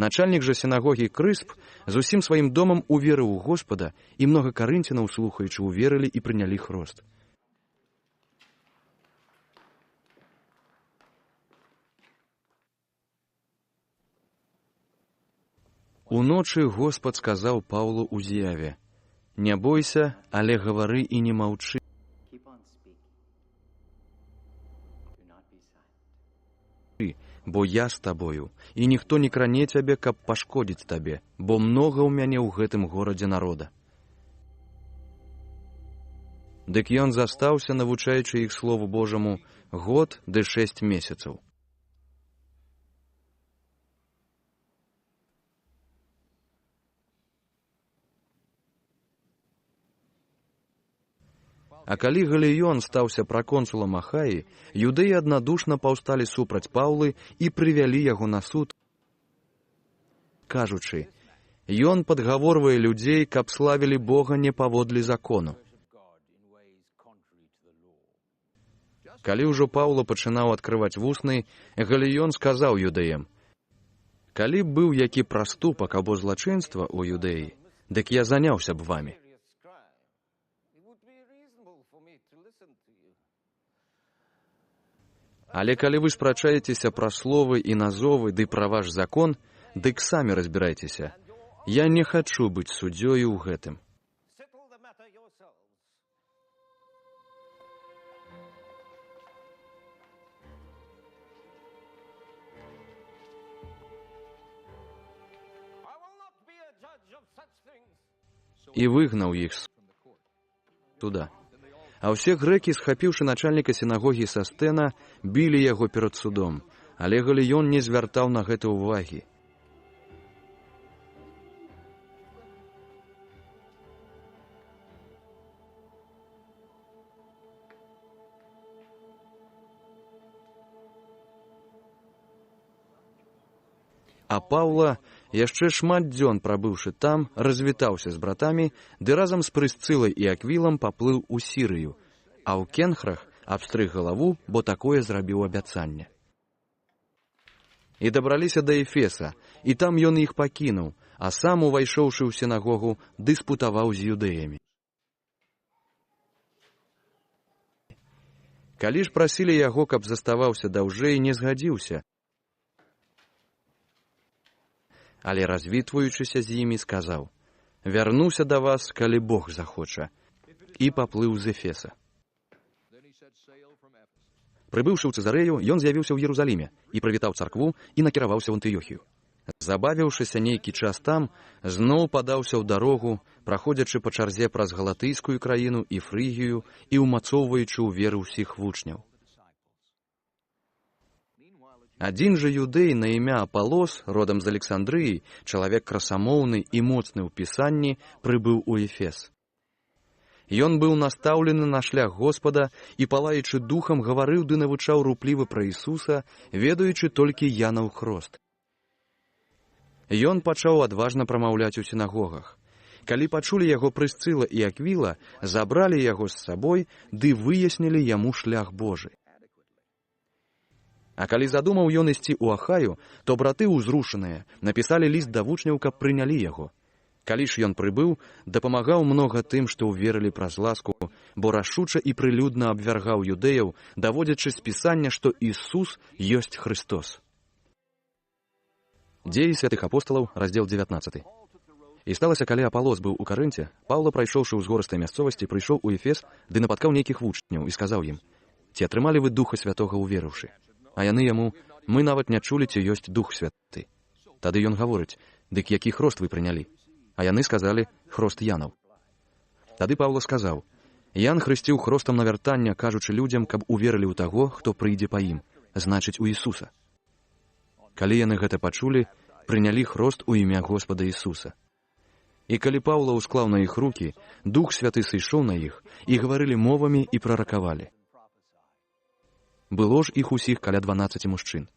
Начальнік жа сінагогі Крысп з усім сваім домам уверыў у Господа, і многа карынцянаў, слухаючы, уверылі і прынялі хрост. Уночы Господ сказаў Паўлу ў з'яве: «Не бойся, але гавары і не маўчы. Бо я з табою, і ніхто не кране цябе, каб пашкодзіць табе, бо многа ў мяне ў гэтым горадзе народа». Дык ён застаўся, навучаючы іх Слову Божаму, 1 год ды 6 месяцаў. А калі Галіён стаўся праконсулам Ахаі, юдэі аднадушна паўсталі супраць Паўлы і прывялі яго на суд, кажучы: «Ён падгаворвае людзей, каб славілі Бога не паводле закону». Калі ўжо Паўла пачынаў адкрываць вусны, Галіён сказаў юдэям: «Калі б быў які праступак або злачынства ў юдэі, дык я заняўся б вамі. Але калі вы спрачаецеся пра словы і назовы ды пра ваш закон, дык самі разбірайцеся. Я не хачу быць суддзёю ў гэтым». І выгнаў іх з суда. А ўсе грэкі, схапіўшы начальніка сінагогі Састэна, білі яго перад судом, але Галіён не звяртаў на гэта ўвагі. А Паўла, яшчэ шмат дзён прабыўшы там, развітаўся з братамі, ды разам з Прысцылай і Аквілам паплыў у Сірыю, а ў Кенхрах абстрыг галаву, бо такое зрабіў абяцанне. І дабраліся да Эфеса, і там ён іх пакінуў, а сам, увайшоўшы ў сінагогу, дыспутаваў з юдэямі. Калі ж прасілі яго, каб заставаўся даўжэй, не згадзіўся, але, развітваючыся з імі, сказаў: «Вярнуся да вас, калі Бог захоча». і паплыў з Эфеса. Прыбыўшы ў Цэзарэю, ён з'явіўся ў Єрусаліме і прывітаў царкву і накіраваўся ў Антыёхію. Забавіўшыся нейкі час там, зноў падаўся ў дарогу, праходзячы па чарзе праз галатыйскую краіну і Фрыгію і ўмацоўваючы ў веры ўсіх вучняў. Адзін жа юдэй на імя Апалос, родам з Александрыі, чалавек красамоўны і моцны ў пісанні, прыбыў у Эфес. Ён быў настаўлены на шлях Господа і, палаючы духам, гаварыў ды навучаў рупліва пра Ісуса, ведаючы толькі Янаў хрост. Ён пачаў адважна прамаўляць у сінагогах. Калі пачулі яго Прысцыла і Аквіла, забралі яго з сабой, ды выяснілі яму шлях Божы. А калі задумаў ён ісці ў Ахаю, то браты ўзрушаныя напісалі ліст да вучняў, каб прынялі яго. Калі ж ён прыбыў, дапамагаў многа тым, што ўверылі праз ласку, бо рашуча і прылюдна абвяргаў юдэяў, даводзячы з пісання, што Ісус ёсць Христос. Дзеі святых апосталаў, раздзел 19. І сталася, калі Апалос быў у Карынце, Паўла, прайшоўшы ў згорыстай мясцовасці, прыйшоў у Эфес, ды напаткаў нейкіх вучняў і сказаў ім: «Ці атрымалі вы Духа Святога ўверыўшы?» А яны яму: «Мы нават не чулі, ці ёсць Дух Святы». Тады ён гаворыць: «Дык які хрост вы прынялі?» А яны сказалі: «Хрост Янаў». Тады Паўла сказаў: «Ян хрысціў хростам навяртання, кажучы людзям, каб уверылі ў таго, хто прыйдзе па ім, значыць, у Ісуса». Калі яны гэта пачулі, прынялі хрост у імя Господа Ісуса. І калі Паўла ўсклаў на іх рукі, Дух Святы сышоў на іх, і гаварылі мовамі і праракавалі. Было ж іх усіх каля 12 мужчын.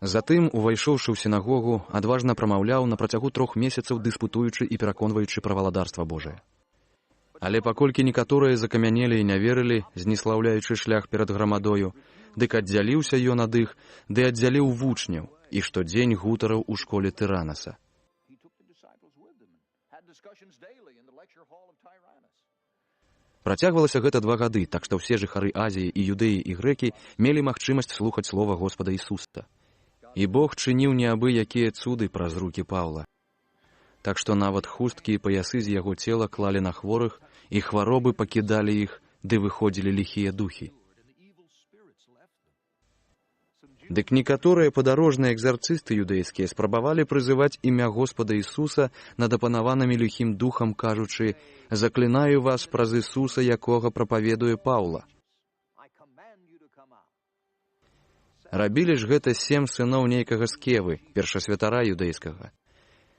Затым, увайшоўшы ў сінагогу, адважна прамаўляў на працягу 3 месяцаў, дыспутуючы і пераконваючы пра валадарства Божае. Але паколькі некаторыя закамянелі і не верылі, знеслаўляючы шлях перад грамадою, дык аддзяліўся ён ад іх, ды аддзяліў вучняў, і штодзень гутараў у школе Тыранаса. Працягвалася гэта 2 гады, так што ўсе жыхары Азіі і юдэі і грэкі мелі магчымасць слухаць слова Господа Ісуса. І Бог чыніў неабыякія цуды праз рукі Паўла. Так што нават хусткі і паясы з яго цела клалі на хворых, і хваробы пакідалі іх, ды выходзілі ліхія духі. Дык некаторыя падарожныя экзарцысты юдэйскія спрабавалі прызываць імя Господа Ісуса над апанаванымі ліхім духам, кажучы: «Заклінаю вас праз Ісуса, якога прапаведуе Паўла». Рабілі ж гэта 7 сыноў нейкага Скевы, першасвятара юдэйскага.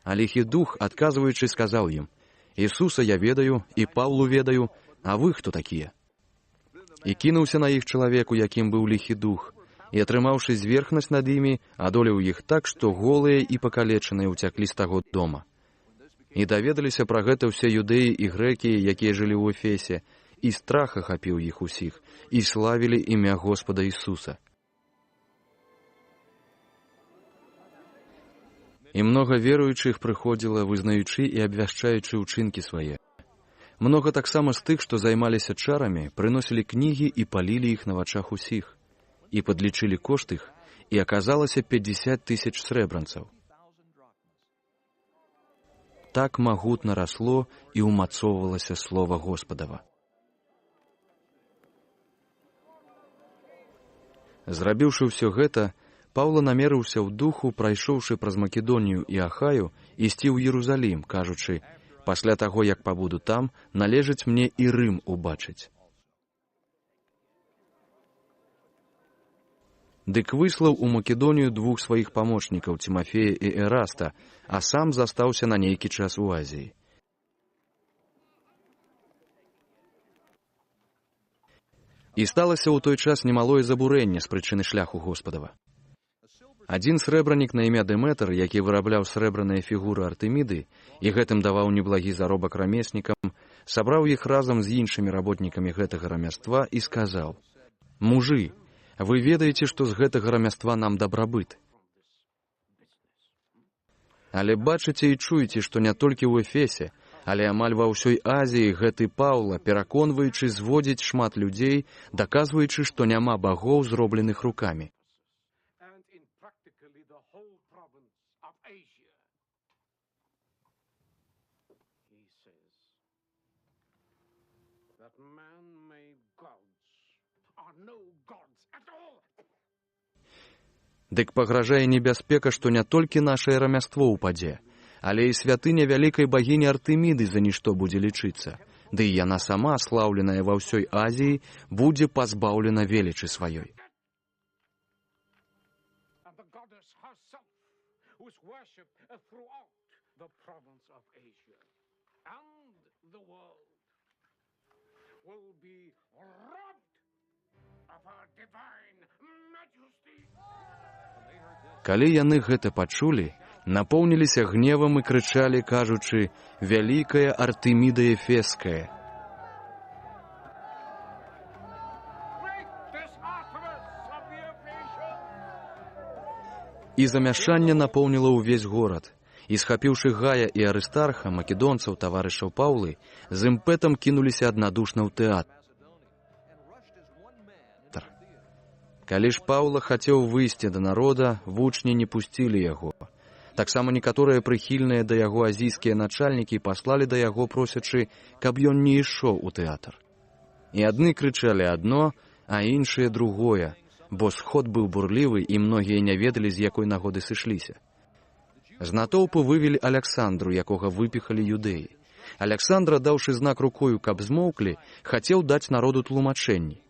А ліхі дух, адказваючы, сказаў ім: «Ісуса я ведаю, і Паўлу ведаю, а вы хто такія?» І кінуўся на іх чалавеку, якім быў ліхі дух, і, атрымаўшы зверхнасць над імі, адолеў іх так, што голыя і пакалечаныя ўцяклі з таго дома. І даведаліся пра гэта ўсе юдэі і грэкі, якія жылі ў Эфесе, і страх ахапіў іх усіх, і славілі імя Господа Ісуса. І многа веруючых прыходзіла, вызнаючы і абвяшчаючы ўчынкі свае. Многа таксама з тых, што займаліся чарамі, прыносілі кнігі і палілі іх на вачах усіх. І падлічылі кошт іх, і аказалася 50 000 срэбранцаў. Так магутна расло і ўмацоўвалася слова Господава. Зрабіўшы ўсё гэта, Паўла намерыўся ў духу, прайшоўшы праз Македонію і Ахаю, ісці ў Єрусалім, кажучы: «Пасля таго, як пабуду там, належыць мне і Рым убачыць». Дык выслаў у Македонію 2 сваіх памочнікаў, Тимофея і Эраста, а сам застаўся на нейкі час у Азіі. І сталася ў той час немалое забурэнне з прычыны шляху Господава. Адзін срэбранік на імя Дэмэтр, які вырабляў срэбраныя фігуры Артэміды і гэтым даваў неблагі заробак рамеснікам, сабраў іх разам з іншымі работнікамі гэтага рамяства і сказаў: «Мужы, вы ведаеце, што з гэтага рамяства нам дабрабыт. Але бачыце і чуеце, што не толькі ў Эфесе, але амаль ва ўсёй Азіі гэты Паўла, пераконваючы, зводзіць шмат людзей, даказваючы, што няма багоў, зробленых рукамі». no gods at all. Дык пагражае небяспека, што не толькі нашае рамяство ўпадзе, але і святыня вялікай багіні Артэміды за нішто будзе лічыцца, ды і яна сама, слаўленая ва ўсёй Азіі, будзе пазбаўлена велічы сваёй. And the goddess herself, whose worship throughout the province of Asia and the world will be robbed of her divine majesty. Калі яны гэта пачулі, напоўніліся гневам і крычалі, кажучы: «Вялікая Артэміда Эфеская!» І замяшанне напоўніла ўвесь горад. І, схапіўшы Гая і Арыстарха, македонцаў, таварышаў Паўлы, з імпэтам кінуліся аднадушна ў тэатр. Калі ж Паўла хацеў выйсці да народа, вучні не пусцілі яго. Таксама некаторыя прыхільныя да яго азійскія начальнікі паслалі да яго, просячы, каб ён не ішоў у тэатр. І адны крычалі адно, а іншыя другое, бо сход быў бурлівы, і многія не ведалі, з якой нагоды сышліся. З натоўпу вывелі Аляксандру, якога выпіхалі юдэі. Аляксандра, даўшы знак рукою, каб змоўклі, хацеў даць народу тлумачэнні.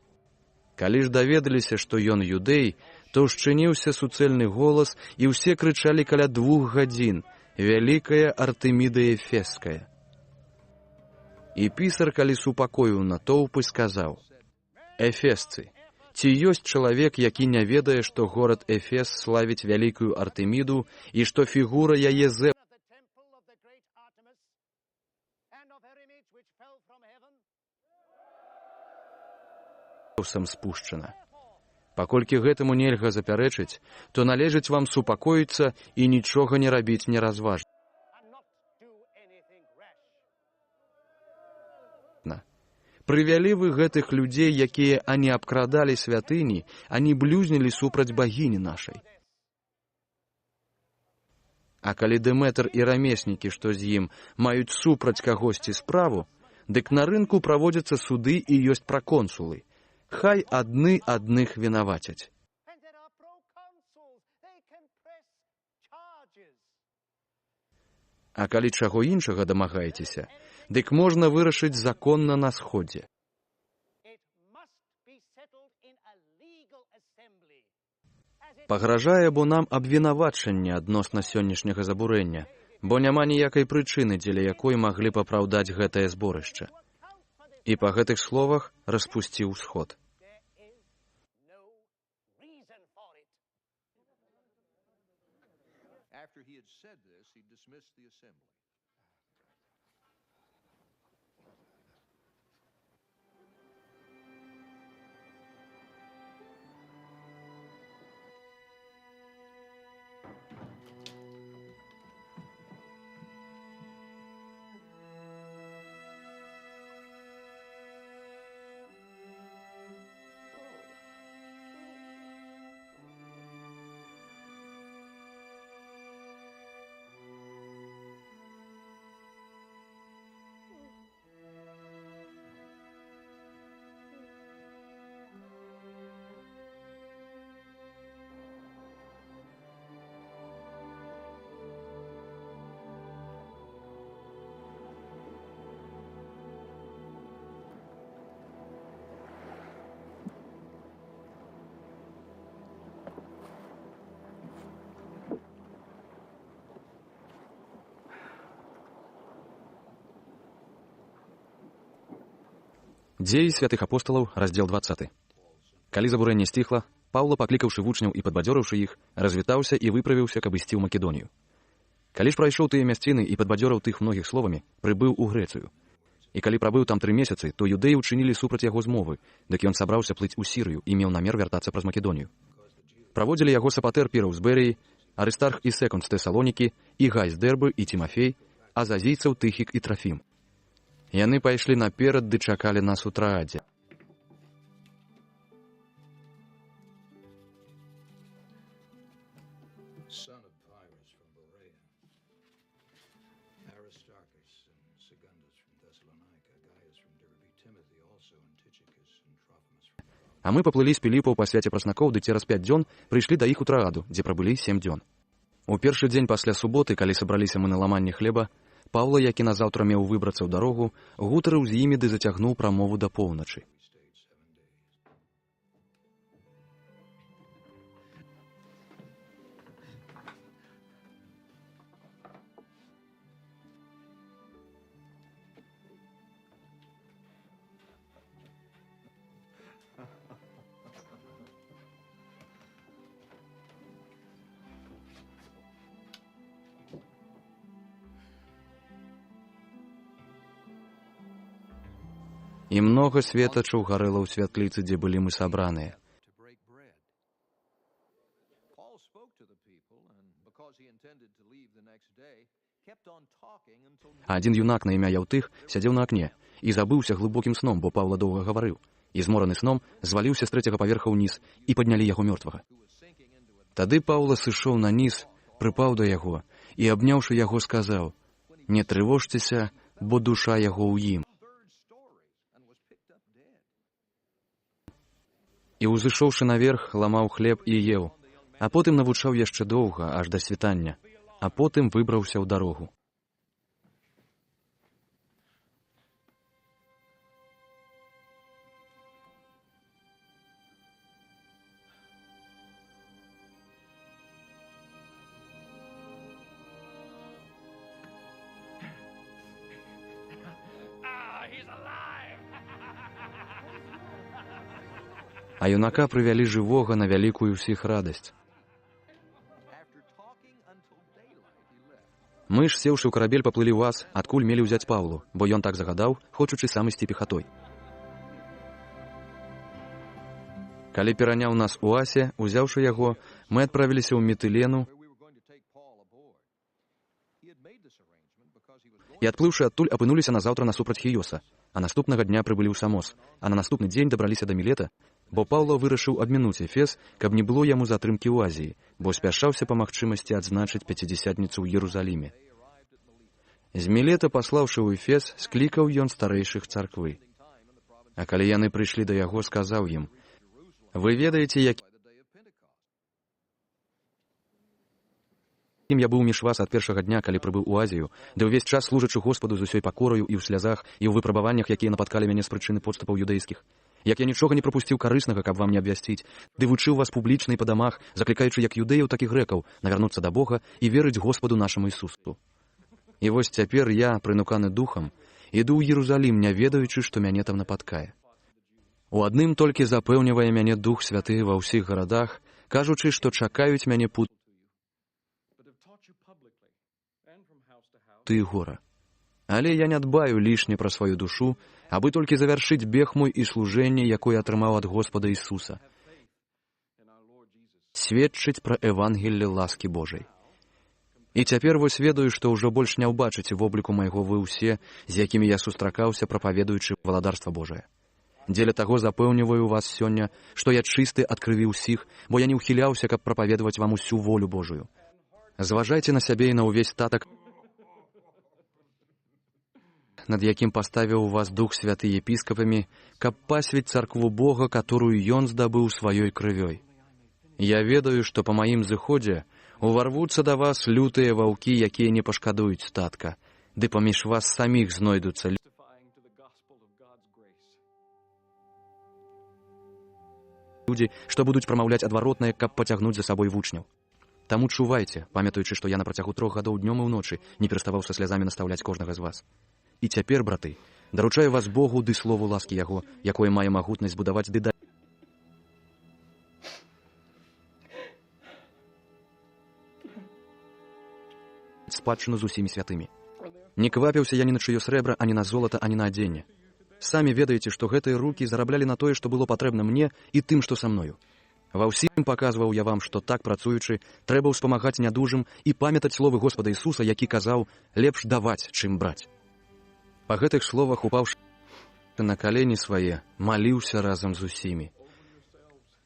Калі ж даведаліся, што ён юдэй, то ўшчыніўся суцэльны голас, і ўсе крычалі каля 2 гадзін: «Вялікая Артэміда Эфеская!» І пісар, калі супакоіў натоўпы, сказаў: «Эфесцы, ці ёсць чалавек, які не ведае, што горад Эфес славіць вялікую Артэміду і што фігура яе Зэўсам спушчана. Паколькі гэтаму нельга запярэчыць, то належыць вам супакоіцца і нічога не рабіць неразважна. Прывялі вы гэтых людзей, якія ані абкрадалі святыні, ані блюзнілі супраць багіні нашай. А калі Дэмэтр і рамеснікі, што з ім, маюць супраць кагосьці справу, дык на рынку праводзяцца суды і ёсць праконсулы. Хай адны адных вінавацяць. А калі чаго іншага дамагаецеся, дык можна вырашыць законна на сходзе. Пагражае бо нам абвінавачанне адносна сённяшняга забурэння, бо няма ніякай прычыны, дзеля якой маглі б апраўдаць гэтае зборышча. І па гэтых словах распусціў сход. After he had said this, he dismissed the assembly. Дзеі святых апосталаў, раздзел 20. Калі забурэнне сціхла, Паўла, паклікаўшы вучняў і падбадзёрыўшы іх, развітаўся і выправіўся, каб ісці ў Македонію. Калі ж прайшоў тыя мясціны і падбадзёрыў тых многіх словамі, прыбыў у Грэцыю. І калі прабыў там 3 месяцы, то юдэі ўчынілі супраць яго змовы, дык ён сабраўся плыць у Сірыю і меў намер вяртацца праз Македонію. Праводзілі яго Сапатэр Піраў з Берыі, Арыстарх і Секунд з Тэсалонікі, і Гай з Дэрбы і Тімафей, а з азійцаў Тыхік і Трафім. Яны пайшлі наперад ды чакалі нас у Траадзе. Son of Pyrrhus from Berea, Aristarchus and Secundus from Thessalonica, Gaius from Derbe, Timothy also, and Tychicus and Trophimus from Troas. А мы паплылі з Піліпаў па свяце праснакоў, ды цераз 5 дзён прыйшлі да іх у Трааду, дзе прабылі 7 дзён. У першы дзень пасля суботы, калі сабраліся мы на ламанне хлеба, Паўла, які назаўтра меў выбрацца ў дарогу, гутарыў з імі ды зацягнуў прамову да поўначы. І многа светачаў гарэла ў святліцы, дзе былі мы сабраныя. to break bread. Paul spoke to the people, and because he intended to leave the next day, kept on talking until А адзін юнак на імя Яўтых сядзеў на акне і забыўся глыбокім сном, бо Паўла доўга гаварыў. І змораны сном зваліўся з 3-го паверха ўніз і паднялі яго мёртвага. Тады Паўла сышоў на ніз, прыпаў да яго і, абняўшы яго, сказаў: «Не трывожцеся, бо душа яго ў ім». І, узышоўшы наверх, ламаў хлеб і еў, а потым навучаў яшчэ доўга, аж да світання, а потым выбраўся ў дарогу. А юнака прывялі жывога на вялікую ўсіх радасць. after talking until daylight, he left. Мы ж, сеўшы ў карабель, паплылі ў Ас, адкуль мелі ўзяць Паўлу, бо ён так загадаў, хочучы сам ісці пехатой. Калі пераняў нас у Асе, узяўшы яго, мы адправіліся ў Мітылену Where we were going to take Paul aboard. He had made this arrangement because he was going і, адплыўшы адтуль, апынуліся назаўтра насупраць Хіёса, а наступнага дня прыбылі ў Самос, а на наступны дзень дабраліся да Мілета, бо Паўла вырашыў абмінуць Эфес, каб не было яму затрымкі ў Азіі, бо спяшаўся па магчымасці адзначыць пяцідзясятніцу ў Ерусаліме. З Мілета, паслаўшы ў Эфес, склікаў ён старэйшых царквы. А калі яны прыйшлі да яго, сказаў ім: «Вы ведаеце, якім я быў між вас ад першага дня, калі прыбыў у Азію, ды ўвесь час служачы Господу з усёй пакораю і ў слязах, і ў выпрабаваннях, якія напаткалі мяне з прычыны подступаў юдэйскіх. Як я нічога не прапусціў карыснага, каб вам не абвясціць, ды вучыў вас публічна і па дамах, заклікаючы як юдэяў, так і грэкаў навярнуцца да Бога і верыць Господу нашаму Ісусу. І вось цяпер я, прынуканы духам, іду ў Ерусалім, не ведаючы, што мяне там напаткае. У адным толькі запэўнівае мяне Дух Святы ва ўсіх гарадах, кажучы, што чакаюць мяне путы і гора. Але я не дбаю лішне пра сваю душу, абы толькі завяршыць бег мой і служэнне, якое атрымаў ад Господа Ісуса. Сведчыць пра Евангелле ласкі Божай. І цяпер вось ведаю, што ўжо больш не ўбачыце вобліку майго вы ўсе, з якімі я сустракаўся, прапаведуючы валадарства Божае. Дзеля таго запэўніваю вас сёння, што я чысты ад крыві ўсіх, бо я не ўхіляўся, каб прапаведаваць вам усю волю Божую. Зважайце на сябе і на ўвесь статак, над якім паставіў вас Дух Святы епіскапамі, каб пасвіць царкву Бога, которую ён здабыў сваёй крывёй. Я ведаю, што па маім зыходзе уварвуцца да вас лютыя ваўкі, якія не пашкадуюць статка, ды паміж вас саміх знойдуцца людзі, што будуць прамаўляць адваротнае, каб пацягнуць за сабой вучняў. Таму чувайце, памятаючы, што я на працягу 3 гадоў днём і ўночы не пераставаў са слязамі настаўляць кожнага з вас. І цяпер, браты, даручаю вас Богу ды слову ласкі Яго, якое мае магутнасць будаваць ды даць спадчыну з усімі святымі. Не квапіўся я ні на чыё срэбра, ані на золата, ані на адзенне. Самі ведаеце, што гэтыя рукі зараблялі на тое, што было патрэбна мне і тым, што са мною. Ва ўсім паказваў я вам, што так працуючы, трэба ўспамагаць нядужым і памятаць словы Господа Ісуса, які казаў: «Лепш даваць, чым браць». Па гэтых словах, упаўшы на калені свае, маліўся разам з усімі.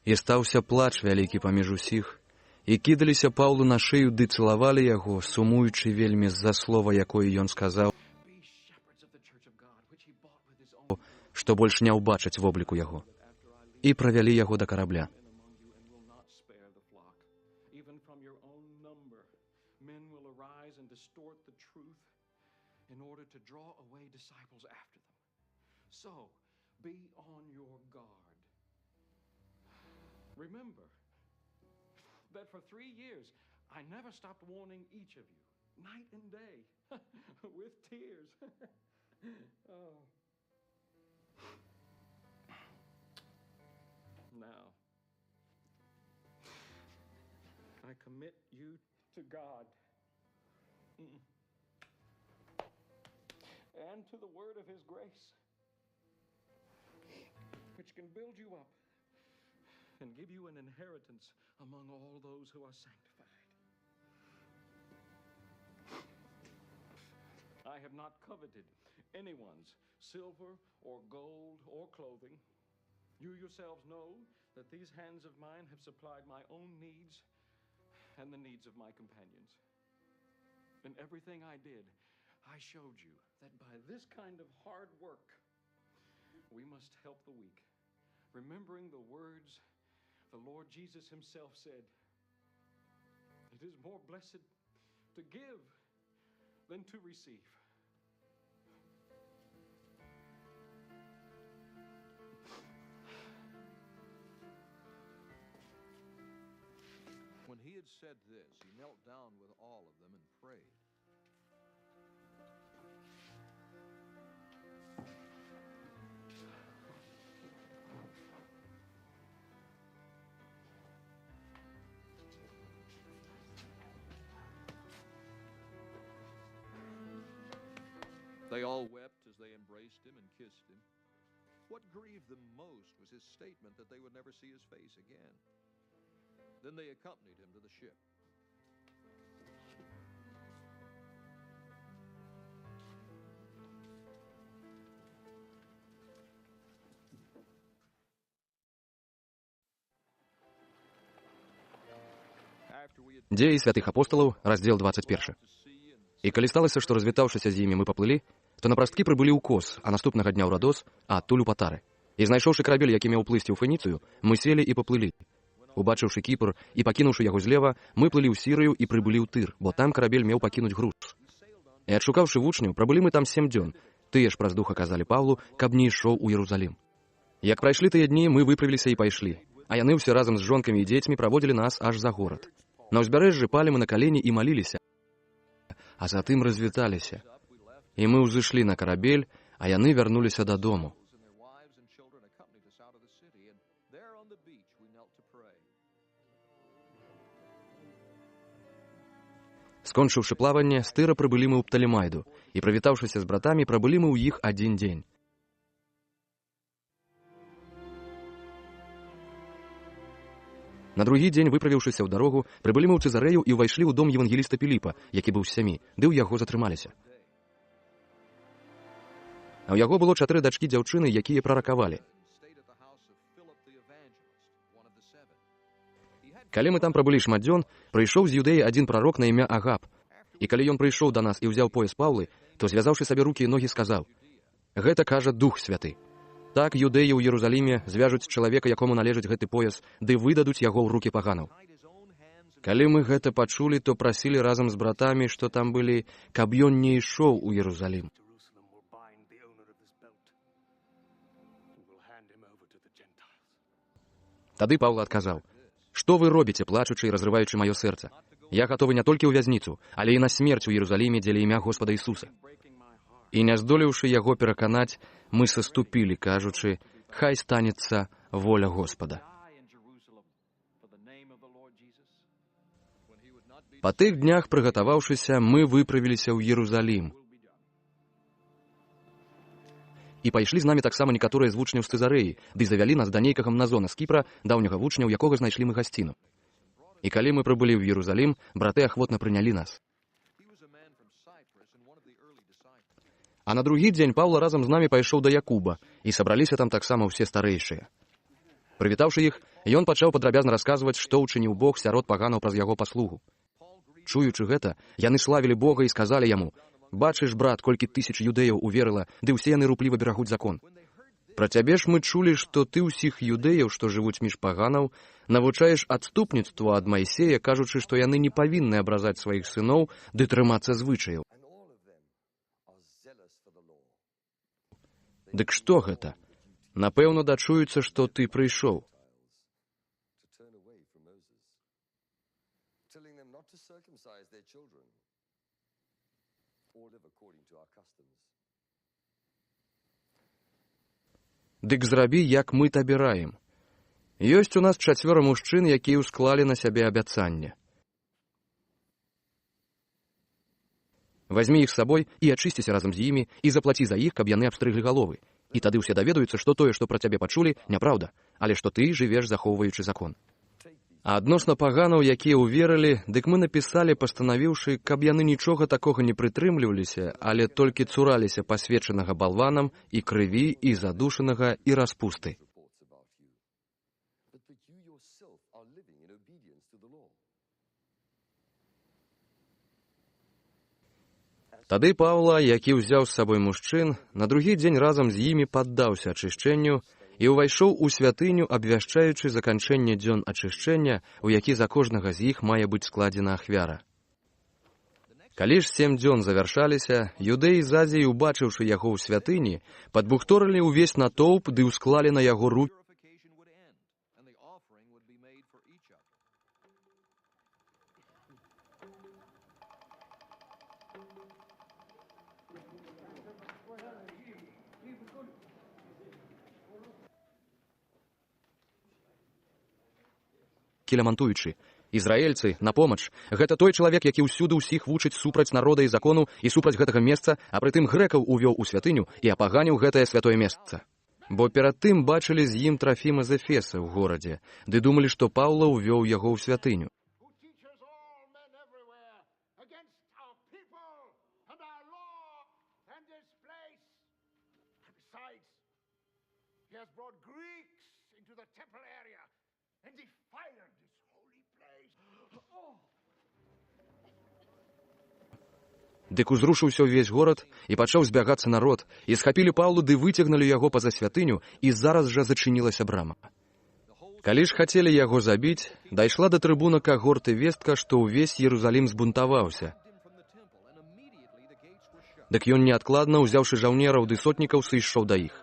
І стаўся плач вялікі паміж усіх, і кідаліся Паўлу на шыю ды цалавалі яго, сумуючы вельмі з-за слова, якое ён сказаў, што больш не ўбачаць вобліку яго. і правялі яго да карабля. In order to draw away disciples after them. So, be on your guard. Remember that for 3 years, I never stopped warning each of you, night and day, with tears. Oh. Now, I commit you to God. And to the word of his grace, which can build you up and give you an inheritance among all those who are sanctified. I have not coveted anyone's silver or gold or clothing. You yourselves know that these hands of mine have supplied my own needs and the needs of my companions. In everything I did, I showed you that by this kind of hard work, we must help the weak, remembering the words the Lord Jesus himself said, "It is more blessed to give than to receive." When he had said this, he knelt down with all of them and prayed. They all wept as they embraced him and kissed him. What grieved them most was his statement that they would never see his face again. Then they accompanied him to the ship. Дзеі святых апосталаў, раздзел 21. І калі сталася, што развітаўшыся з імі мы паплылі, то на прасткі прыбылі ў Кос, а наступнага дня ў Радос, а адтуль у Патары. І знайшоўшы карабель, які меў плысці ў Феніцыю, мы селі і паплылі. Убачыўшы Кіпр і пакінуўшы яго злева, мы плылі ў Сірыю і прыбылі ў Тыр, бо там карабель меў пакінуць груз. І адшукаўшы вучняў, прабылі мы там 7 дзён. Тыя ж праз духа казалі Паўлу, каб не ішоў у Іерусалім. Як прайшлі тыя дні, мы выправіліся і пайшлі, а яны ўсе разам з жонкамі і дзецьмі праводзілі нас аж за горад. На ўзбярэжжы палі мы на калені і маліліся, а затым развіталіся. І мы ўзышлі на карабель, а яны вярнуліся дадому. Скончыўшы плаванне, з Тыра прыбылі мы ў Пталемайду, і, прывітаўшыся з братамі, прабылі мы ў іх 1 дзень. На другі дзень, выправіўшыся ў дарогу, прыбылі мы ў Цэзарэю і ўвайшлі ў дом евангеліста Піліпа, які быў з 7, ды ў яго затрымаліся. А ў яго было 4 дачкі дзяўчыны, якія праракавалі. Калі мы там прабылі шмат дзён, прыйшоў з Юдэі адзін прарок на імя Агап. І калі ён прыйшоў да нас і ўзяў пояс Паўлы, то, звязаўшы сабе рукі і ногі, сказаў: «Гэта кажа Дух Святы. Так юдэі ў Іерусаліме звяжуць чалавека, якому належыць гэты пояс, ды выдадуць яго ў рукі паганаў». Калі мы гэта пачулі, то прасілі разам з братамі, што там былі, каб ён не ішоў у Іерусалім. Тады Паўла адказаў: «Што вы робіце, плачучы і разрываючы маё сэрца? Я гатовы не толькі ў вязніцу, але і на смерць у Іерусаліме дзеля імя Господа Ісуса». І не здолеўшы яго пераканаць, мы саступілі, кажучы: «Хай станецца воля Господа». Па тых днях, прыгатаваўшыся, мы выправіліся ў Іерусалім. І пайшлі з намі таксама некаторыя з вучняў з Цэзарэі, ды завялі нас да нейкага Мназона з Кіпра, даўняга вучня, у якога знайшлі мы гасціну. І калі мы прыбылі ў Іерусалім, браты ахвотна прынялі нас. А на другі дзень Паўла разам з намі пайшоў да Якуба, і сабраліся там таксама ўсе старэйшыя. Прывітаўшы іх, ён пачаў падрабязна расказваць, што ўчыніў Бог сярод паганаў праз яго паслугу. Чуючы гэта, яны славілі Бога і сказалі яму: «Бачыш, брат, колькі тысяч юдэяў уверыла, ды ўсе яны рупліва берагуць закон». Пра цябе ж мы чулі, што ты ўсіх юдэяў, што жывуць між паганаў, навучаеш адступніцтву ад Майсея, кажучы, што яны не павінны абразаць сваіх сыноў ды трымацца звычаяў. Дык што гэта? Напэўна, дачуецца, што ты прыйшоў. Дык зрабі, як мы табе раім. Ёсць у нас 4 мужчын, якія ўсклалі на сябе абяцанне. Вазьмі іх з сабой і ачысціся разам з імі, і заплаці за іх, каб яны абстрыглі галовы. І тады ўсе даведаюцца, што тое, што пра цябе пачулі, няпраўда, але што ты жывеш, захоўваючы закон. А адносна паганаў, якія ўверылі, дык мы напісалі, пастанавіўшы, каб яны нічога такога не прытрымліваліся, але толькі цураліся пасвечанага балванам і крыві, і задушанага, і распусты. Тады Паўла, які ўзяў з сабой мужчын, на другі дзень разам з імі паддаўся ачышчэнню і ўвайшоў у святыню, абвяшчаючы заканчэнне дзён ачышчэння, у які за кожнага з іх мае быць складзена ахвяра. Калі ж 7 дзён завяршаліся, юдэі з Азіі, убачыўшы яго ў святыні, падбухторылі ўвесь натоўп ды ўсклалі на яго рукі. Лямантуючы: «Ізраэльцы, на помач! Гэта той чалавек, які ўсюды ўсіх вучыць супраць народа і закону і супраць гэтага месца, а прытым грэкаў увёў у святыню і апаганіў гэтае святое месца». Бо перад тым бачылі з ім Трафіма з Эфеса ў горадзе, ды думалі, што Паўла ўвёў яго ў святыню. Дык узрушыўся ўвесь горад, і пачаў збягацца народ, і схапілі Паўлу ды выцягнулі яго па-за святыню, і зараз жа зачынілася брама. Калі ж хацелі яго забіць, дайшла да трыбуна кагорты вестка, што ўвесь Єрусалім збунтаваўся. Дык ён неадкладна, узяўшы жаўнераў ды сотнікаў, сышоў да іх.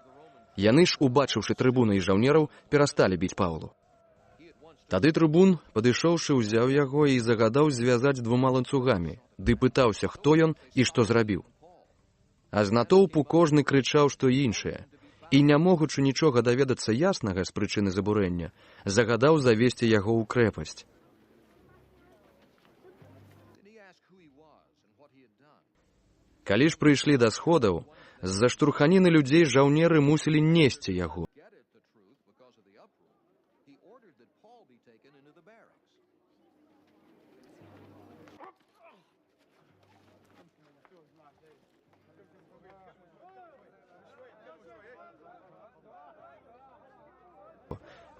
Яны ж, убачыўшы трыбуна і жаўнераў, перасталі біць Паўлу. Тады трыбун, падышоўшы, узяў яго і загадаў звязаць 2 ланцугамі, ды пытаўся, хто ён і што зрабіў. А з натоўпу кожны крычаў, што іншае, і, не могучы нічога даведацца яснага з прычыны забурэння, загадаў завесці яго ў крэпасць. Калі ж прыйшлі да сходаў, з-за штурханіны людзей жаўнеры мусілі несці яго.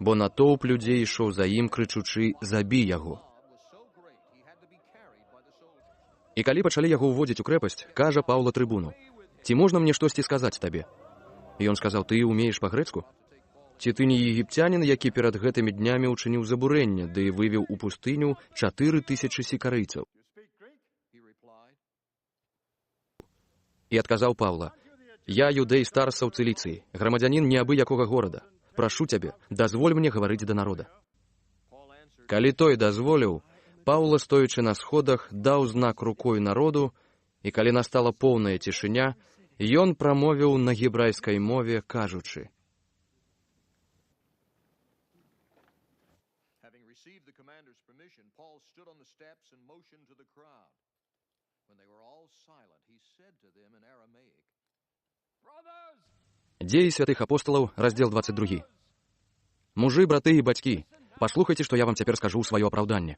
Бо натоўп людзей ішоў за ім, крычучы: «Забі яго!» І калі пачалі яго ўводзіць у крэпасць, кажа Паўла трыбуну: «Ці можна мне штосьці сказаць табе?» І ён сказаў: «Ты умееш па-грэцку? Ці ты не егіпцянін, які перад гэтымі днямі ўчыніў забурэнне, ды вывеў у пустыню 4000 сікарыйцаў?» І адказаў Паўла: «Я юдэй з Тарса ў Цыліцыі, грамадзянін неабы-якога горада. Прашу цябе, дазволь мне гаварыць да народа». Калі той дазволіў, Паўла, стоячы на сходах, даў знак рукой народу, і калі настала поўная цішыня, ён прамовіў на гебрайскай мове, кажучы: Дзеі святых апосталаў, раздзел 22. «Мужы, браты і бацькі, паслухайце, што я вам цяпер скажу ў сваё апраўданне».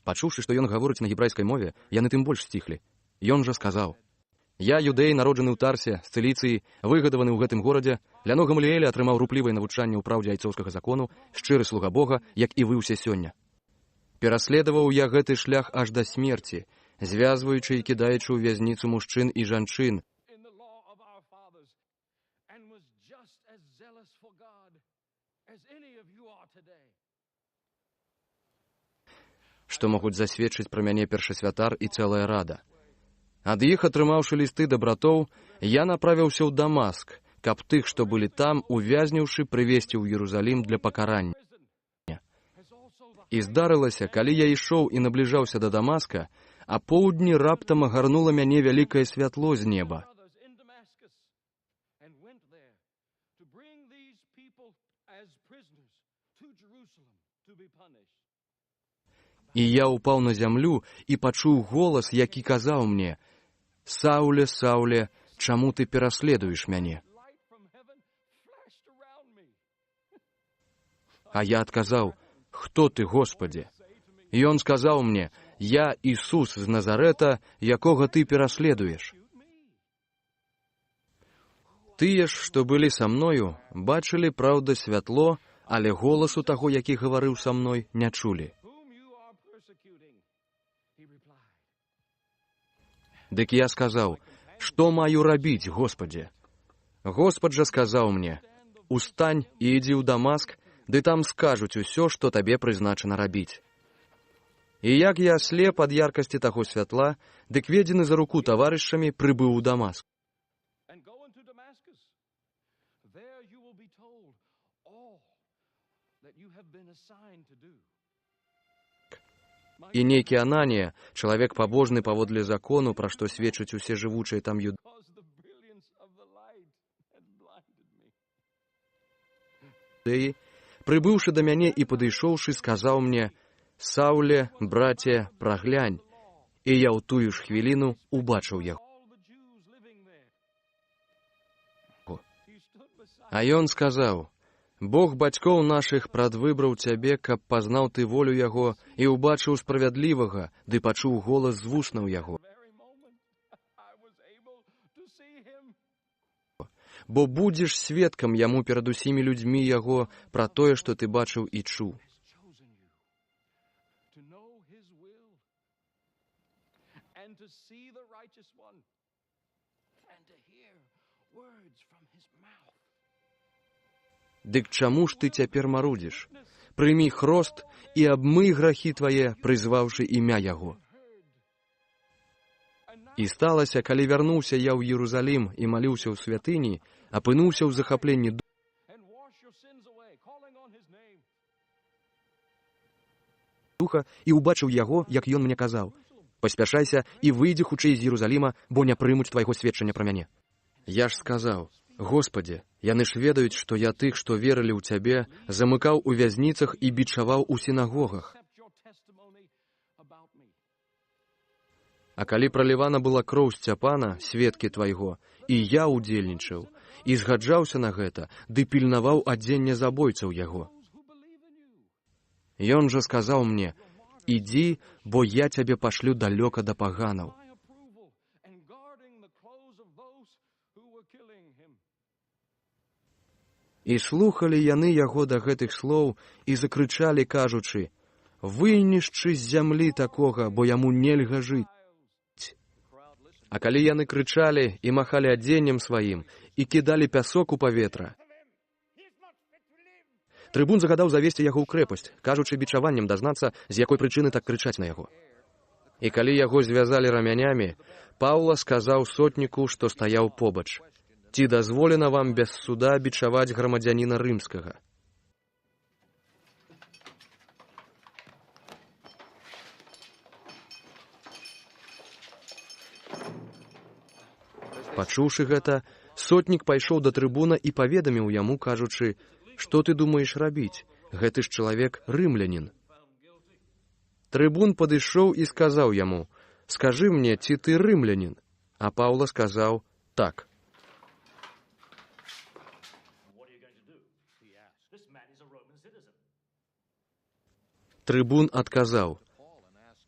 Пачуўшы, што ён гаворыць на гебрайскай мове, яны тым больш сціхлі. Ён жа сказаў: «Я юдэй, народжаны ў Тарсе, з Цыліцыі, выгадаваны ў гэтым горадзе, ля ног Гамаліэля атрымаў руплівае навучанне ў праўдзе айцоўскага закону, шчыры слуга Бога, як і вы ўсе сёння. Пераследаваў я гэты шлях аж да смерці, звязваючы і кідаючы ў вязніцу мужчын і жанчын, што могуць засведчыць пра мяне першасвятар і цэлая рада. Ад іх, атрымаўшы лісты да братоў, я направіўся ў Дамаск, каб тых, што былі там, увязніўшы, прывесці ў Іерусалім для пакарання. І здарылася, калі я ішоў і набліжаўся да Дамаска, а поўдні раптам агарнула мяне вялікае святло з неба. І я ўпаў на зямлю і пачуў голас, які казаў мне: «Сауле, Сауле, чаму ты пераследуеш мяне?» А я адказаў: «Хто ты, Господи?» І ён сказаў мне: «Я Ісус з Назарэта, якога ты пераследуеш». Тыя ж, што былі са мною, бачылі, праўда, святло, але голасу таго, які гаварыў са мной, не чулі. Дык я сказаў: «Што маю рабіць, Господзе?» Господ жа сказаў мне: «Устань і ідзі ў Дамаск, ды там скажуць усё, што табе прызначана рабіць». І як я аслеп ад яркасці таго святла, дык ведзены за руку таварышамі прыбыў у Дамаск. І нейкі Ананія, чалавек пабожны паводле закону, пра што сведчаць усе жывучыя там юдэі, прыбыўшы да мяне і падышоўшы, сказаў мне: «Сауле, браце, праглянь». І я ў тую ж хвіліну убачыў яго. А ён сказаў: «Бог бацькоў нашых прадвыбраў цябе, каб пазнаў ты волю яго і ўбачыў справядлівага, ды пачуў голас з вуснаў яго. Бо будзеш сведкам яму перад усімі людзьмі яго пра тое, што ты бачыў і чуў». Дык чаму ж ты цяпер марудзіш? Прымі хрост і абмый грахі твае, прызваўшы імя яго. І сталася, калі вярнуўся я ў Іерусалім і маліўся ў святыні, апынуўся ў захапленні духа і ўбачыў яго, як ён мне казаў: «Паспяшайся і выйдзі хутчэй з Іерусаліма, бо не прымуць твайго сведчання пра мяне». Я ж сказаў: «Господи, яны ж ведаюць, што я тых, што верылі ў Цябе, замыкаў у вязніцах і бичаваў у сінагогах. А калі пралівана была кроў Сцяпана, сведкі Твайго, і я удзельнічаў, і згаджаўся на гэта, ды пільнаваў адзення забойцаў яго. Ён жа сказаў мне: «Ідзі, бо я цябе пашлю далёка да паганаў». І слухалі яны яго да гэтых слоў і закрычалі, кажучы: «Вынішчы з зямлі такога, бо яму нельга жыць». А калі яны крычалі і махалі адзеннем сваім і кідалі пясок у паветра, трыбун загадаў завесці яго ў крэпасць, кажучы бичаваннем дазнацца, з якой прычыны так крычаць на яго. І калі яго звязалі рамянямі, Паўла сказаў сотніку, што стаяў побач: «Ці дазволена вам без суда бичаваць грамадзяніна рымскага?» Пачуўшы гэта, сотнік пайшоў да трыбуна і паведаміў яму, кажучы: «Што ты думаеш рабіць? Гэты ж чалавек рымлянін». Трыбун падышоў і сказаў яму: «Скажы мне, ці ты рымлянін?» А Паўла сказаў: «Так». Трыбун адказаў: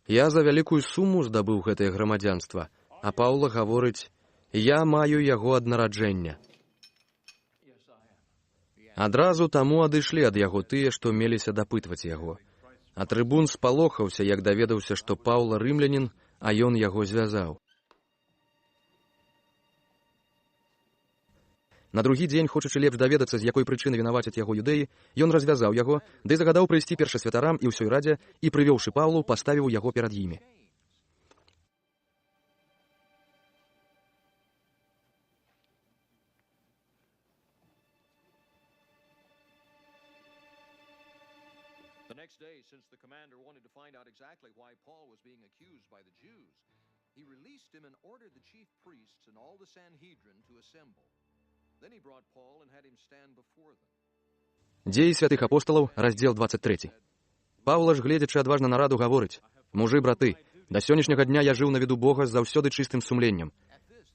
«Я за вялікую суму здабыў гэтае грамадзянства». А Паўла гаворыць: «Я маю яго ад нараджэння». Адразу таму адышлі ад яго тыя, што меліся дапытваць яго. А трыбун спалохаўся, як даведаўся, што Паўла рымлянін, а ён яго звязаў. На другі дзень, хочучы лепш даведацца, з якой прычыны вінавацяць яго юдэі, ён развязаў яго, ды загадаў прыйсці першасвятарам і ўсёй радзе, і, прывёўшы Паўлу, паставіў яго перад імі. The next day, since the commander wanted to find out exactly why Paul was being accused by the Jews, he released him and ordered the chief priests and all the Sanhedrin to assemble. Then he brought Paul and had him stand before them. Дзеі святых апосталаў, раздзел 23. Паўла ж, гледзячы адважна на раду, гаворыць: «Мужы, браты, да сённяшняга дня я жыў на віду Бога з заўсёды чыстым сумленнем».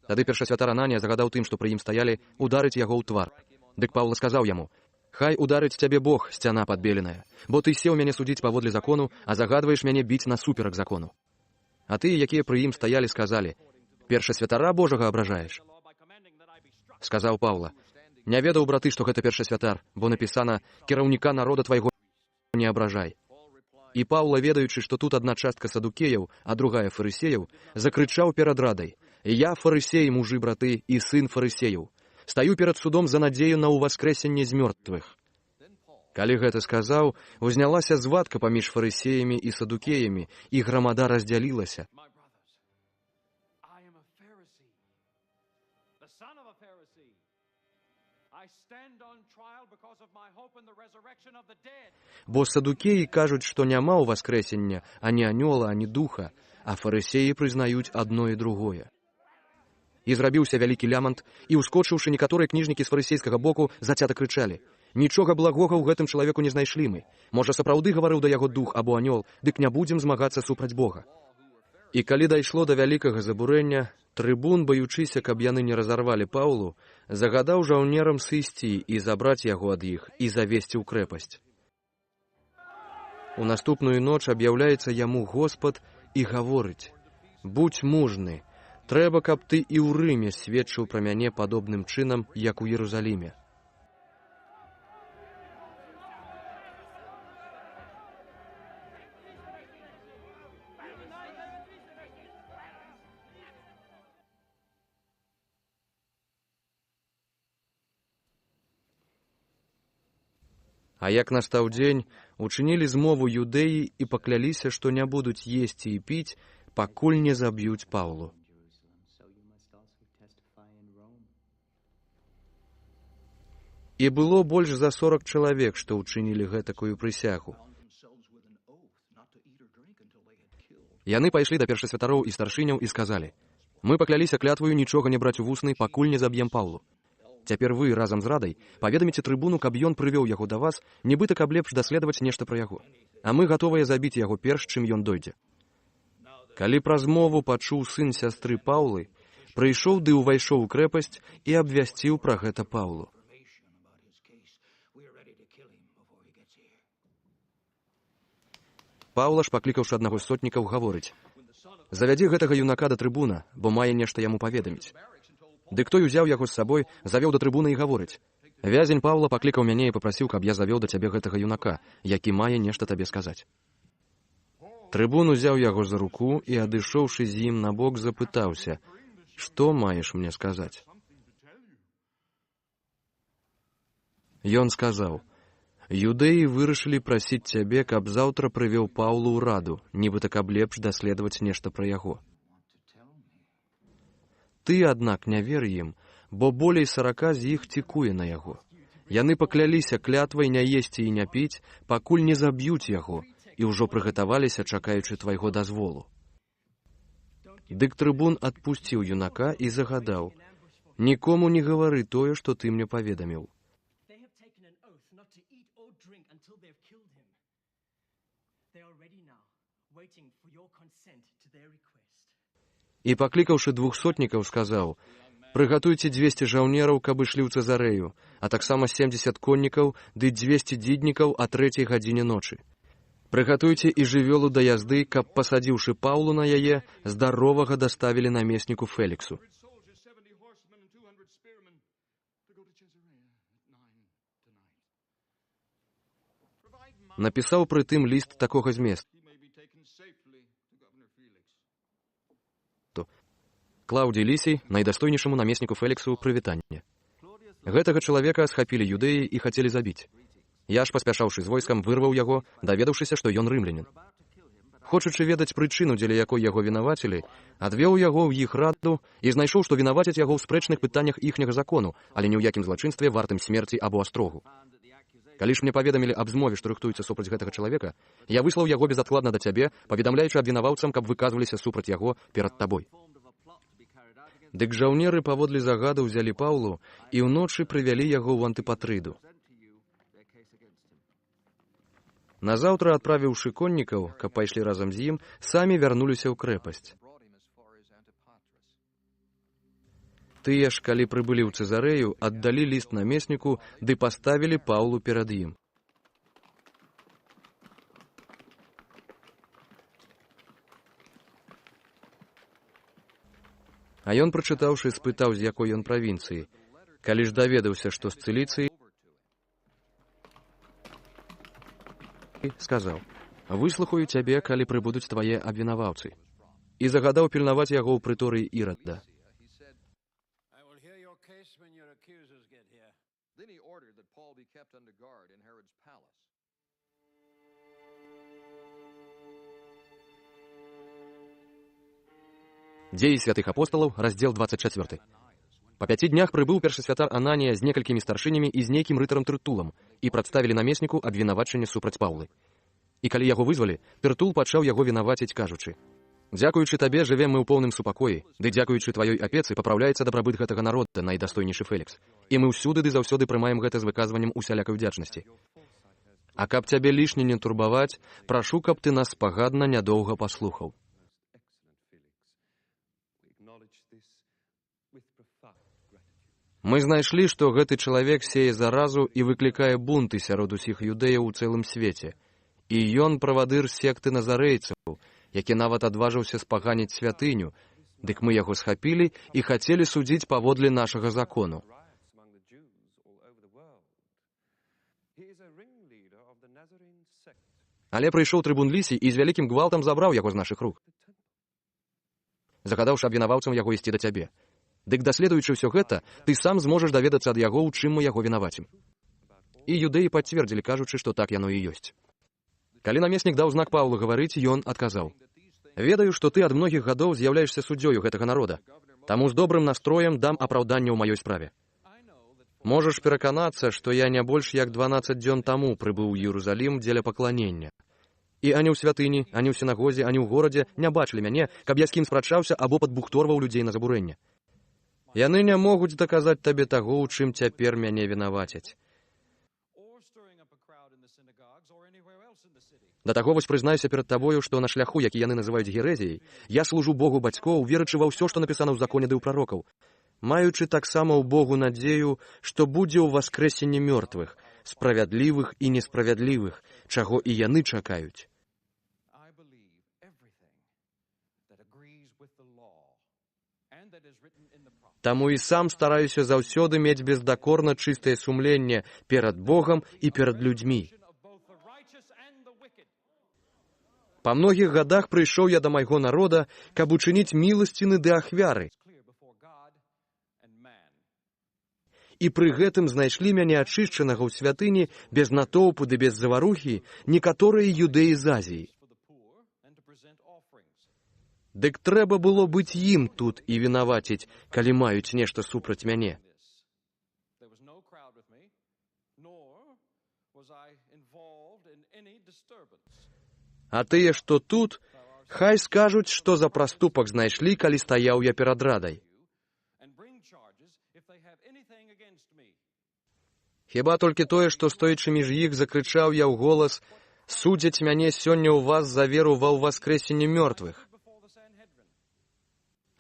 Тады першасвятар Ананія загадаў тым, што пры ім стаялі, ударыць яго ў твар. Дык Паўла сказаў яму: «Хай ударыць цябе Бог, сцяна падбеленая, бо ты сеў мяне судзіць паводле закону, а загадваеш мяне біць насуперак закону». А тыя, якія пры ім стаялі, сказалі: «Першасвятара Божага абражаеш». Сказаў Паўла: «Не ведаў, браты, што гэта першасвятар, бо напісана: кіраўніка народа твайго не абражай». І Паўла, ведаючы, што тут адна частка садукеяў, а другая фарысеяў, закрычаў перад радай: «Я фарысей, мужы, браты, і сын фарысеяў. Стаю перад судом за надзею на ўваскрэсенне з мёртвых». Калі гэта сказаў, узнялася звадка паміж фарысеямі і садукеямі, і грамада раздзялілася. Бо садукеі кажуць, што няма ўваскрэсення ані анёла, ані духа, а фарысеі прызнаюць адно і другое. І зрабіўся вялікі лямант, і, ускочыўшы, некаторыя кніжнікі з фарысейскага боку зацята крычалі: «Нічога благога ў гэтым чалавеку не знайшлі мы. Можа, сапраўды гаварыў да яго дух або анёл, дык не будзем змагацца супраць Бога». І калі дайшло да вялікага забурэння, трыбун, баючыся, каб яны не разарвалі Паўлу, загадаў жаўнерам сысці і забраць яго ад іх і завесці ў крэпасць. У наступную ноч аб'яўляецца яму Господ і гаворыць: «Будзь мужны, трэба, каб ты і ў Рыме сведчыў пра мяне падобным чынам, як у Єрусаліме». А як настаў дзень, учынілі змову юдэі і пакляліся, што не будуць есці і піць, пакуль не заб'юць Паўлу. І было больш за 40 чалавек, што ўчынілі гэтакую прысягу. Яны пайшлі да першасвятароў і старшыняў і сказалі: «Мы пакляліся клятваю нічога не браць у вусны, пакуль не заб'ем Паўлу. Цяпер вы, разам з радай, паведаміце трыбуну, каб ён прывёў яго да вас, нібыта каб лепш даследаваць нешта пра яго. А мы гатовыя забіць яго перш, чым ён дойдзе». Калі праз мову пачуў сын сястры Паўлы, прыйшоў ды ўвайшоў у крэпасць і абвясціў пра гэта Паўлу. Паўла ж, паклікаўшы аднаго з сотнікаў, гаворыць: «Завядзі гэтага юнака да трыбуна, бо мае нешта яму паведаміць». Дык той узяў яго з сабой, завёў да трыбуны і гаворыць: «Вязень Паўла паклікаў мяне і папрасіў, каб я завёў да цябе гэтага юнака, які мае нешта табе сказаць». Трыбун узяў яго за руку і, адышоўшы з ім набок, запытаўся: «Што маеш мне сказаць?» Ён сказаў: «Юдэі вырашылі прасіць цябе, каб заўтра прывёў Паўлу ў раду, нібыта каб лепш даследаваць нешта пра яго. Ты, аднак, не вер ім, бо болей 40 з іх цікуе на яго. Яны пакляліся клятвай не есці і не піць, пакуль не заб'юць яго, і ўжо прыгатаваліся, чакаючы твайго дазволу». Дык трыбун адпусціў юнака і загадаў: «Нікому не гавары тое, што ты мне паведаміў». І, паклікаўшы 2 сотнікаў, сказаў: «Прыгатуйце 200 жаўнераў, каб ішлі ў Цэзарэю, а таксама 70 коннікаў ды 200 дзіднікаў а 3 гадзіне ночы. Прыгатуйце і жывёлу да язды, каб, пасадзіўшы Паўлу на яе, здаровага даставілі намесніку Феліксу». Напісаў прытым ліст такога зместу: Клаўдій Лісій, найдастойнейшаму намесніку Феліксу, прывітанне. Гэтага чалавека схапілі юдэі і хацелі забіць. Я ж, паспяшаўшы з войскам, вырваў яго, даведаўшыся, што ён рымлянін. Хочучы ведаць прычыну, дзеля якой яго вінавацілі, адвёў яго ў іх раду і знайшоў, што вінавацяць яго ў спрэчных пытаннях іхняга закону, але ні ў якім злачынстве вартым смерці або астрогу. Калі ж мне паведамілі аб змове, што рыхтуецца супраць гэтага чалавека, я выслаў яго безадкладна да цябе, паведамляючы абвінаваўцам, каб выказваліся супраць яго перад табой. Дык жаўнеры паводле загаду ўзялі Паўлу і ўночы прывялі яго ў Антыпатрыду. Назаўтра, адправіўшы коннікаў, каб пайшлі разам з ім, самі вярнуліся ў крэпасць. Тыя ж, калі прыбылі ў Цэзарэю, аддалі ліст намесніку ды паставілі Паўлу перад ім. А ён, прачытаўшы, спытаў, з якой ён правінцыі. Калі ж даведаўся, што з Цыліцыі, сказаў: «Выслухаю цябе, калі прыбудуць твае абвінаваўцы». І загадаў пільнаваць яго ў прыторыі Ірада. Then he ordered that Paul be kept under guard in Herod's palace. Дзеі святых апосталаў, раздзел 24. Па 5 днях прыбыў першасвятар Ананія з некалькімі старшынямі і з нейкім рытарам Тэртулам і прадставілі намесніку абвінавачанне супраць Паўлы. І калі яго вызвалі, Тэртул пачаў яго вінаваціць, кажучы: «Дзякуючы табе жывем мы ў поўным супакоі, ды дзякуючы тваёй апецы папраўляецца дабрабыт гэтага народа, найдастойнейшы Фелікс. І мы ўсюды ды заўсёды прымаем гэта з выказваннем усялякай удзячнасці. А каб цябе лішне не турбаваць, прашу, каб ты нас спагадна нядоўга паслухаў». Мы знайшлі, што гэты чалавек сее заразу і выклікае бунты сярод усіх юдэяў у цэлым свеце. І ён правадыр секты назарэйцаў, які нават адважыўся спаганіць святыню, дык мы яго схапілі і хацелі судзіць паводле нашага закону. Але прыйшоў трыбун Лісій і з вялікім гвалтам забраў яго з нашых рук, загадаўшы абвінаваўцам яго ісці да цябе. Дык, даследуючы ўсё гэта, ты сам зможаш даведацца ад яго, у чым мы яго вінавацім. І юдэі пацвердзілі, кажучы, што так яно і ёсць. Калі намеснік даў знак Паўлу гаварыць, ён адказаў: «Ведаю, што ты ад многіх гадоў з'яўляешся суддзёю гэтага народа, таму з добрым настроем дам апраўданне ў маёй справе. Можаш пераканацца, што я не больш як 12 дзён таму прыбыў у Іерусалім дзеля пакланення. І ані ў святыні, ані ў сінагозе, ані ў горадзе не бачылі мяне, каб я з кім спрачаўся або падбухторваў людзей на забурэнне. Яны не могуць даказаць табе таго, у чым цяпер мяне вінавацяць. Да таго вось прызнаюся перад табою, што на шляху, які яны называюць герэзіяй, я служу Богу бацькоў, верачы ва ўсё, што напісана ў законе ды ў прарокаў, маючы таксама ў Богу надзею, што будзе ў васкрэсенне мёртвых, справядлівых і несправядлівых, чаго і яны чакаюць. Таму і сам стараюся заўсёды мець бездакорна чыстае сумленне перад Богам і перад людзьмі. Па многіх гадах прыйшоў я да майго народа, каб учыніць міласціны ды ахвяры. І пры гэтым знайшлі мяне ачышчанага ў святыні без натоўпу ды без заварухі некаторыя юдэі з Азіі. Дык трэба было быць ім тут і вінаваціць, калі маюць нешта супраць мяне. А тыя, што тут, хай скажуць, што за праступак знайшлі, калі стаяў я перад радай. Хіба толькі тое, што стоячы між іх закрычаў я ў голас: «Судзяць мяне сёння ў вас за веру ва ўваскрэсенне мёртвых».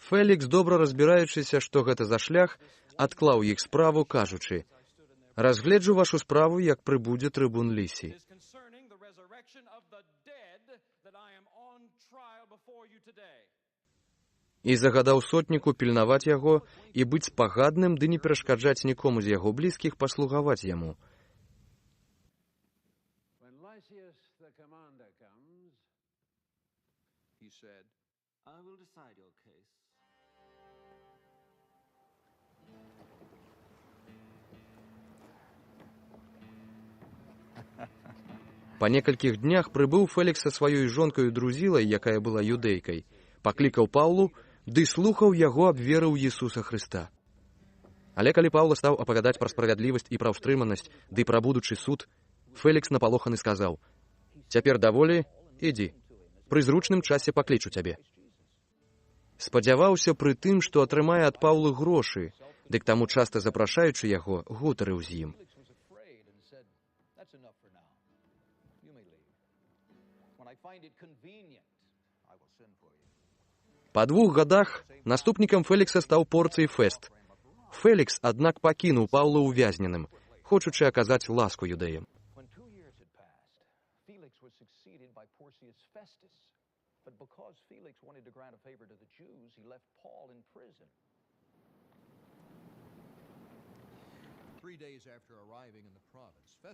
Фелікс, добра разбіраючыся, што гэта за шлях, адклаў іх справу, кажучы: «Разгледжу вашу справу, як прыбудзе трыбун Лісій». І загадаў сотніку пільнаваць яго і быць спагадным, ды не перашкаджаць нікому з яго блізкіх паслугаваць яму. Па некалькіх днях прыбыў Фелікс са сваёй жонкаю друзілай, якая была юдэйкай, паклікаў Паўлу, ды слухаў яго аб веры ў Ісуса Хрыста. Але калі Паўла стаў апавядаць пра справядлівасць і пра ўстрыманасць, ды пра будучы суд, Фелікс напалоханы сказаў: «Цяпер даволі, ідзі, пры зручным часе паклічу цябе». Спадзяваўся пры тым, што атрымае ад Паўлы грошы, дык таму часта запрашаючы яго, гутарыў з ім. Па 2 гадах наступнікам Фелікса стаў Порцый Фест. Фелікс, аднак, пакінуў Паўла ўвязненым, хочучы аказаць ласку юдэям.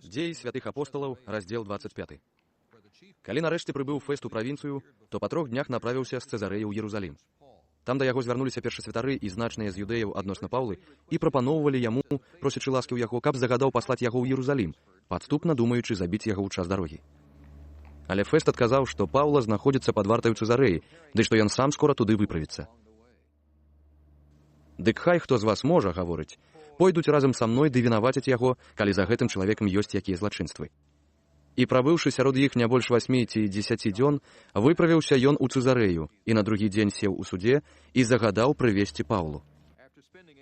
Дзеі святых апосталаў, раздзел 25. Калі нарэшце прыбыў Фест у правінцыю, то па 3 днях направіўся з Цэзарэі ў Єрусалім. Там да яго звярнуліся першасвятары і значныя з юдэяў адносна Паўлы і прапаноўвалі яму, просячы ласкі ў яго, каб загадаў паслаць яго ў Єрусалім, падступна думаючы забіць яго ў час дарогі. Але Фест адказаў, што Паўла знаходзіцца пад вартай у Цэзарэі, ды што ён сам скора туды выправіцца. «Дык хай хто з вас можа, — гаворыць, — пойдуць разам са мной ды вінаваціць яго, калі за гэтым чалавекам ёсць якія злачынствы». І прабыўшы сярод іх не больш 8 ці 10 дзён, выправіўся ён у Цэзарэю і на другі дзень сеў у судзе і загадаў прывесці Паўлу.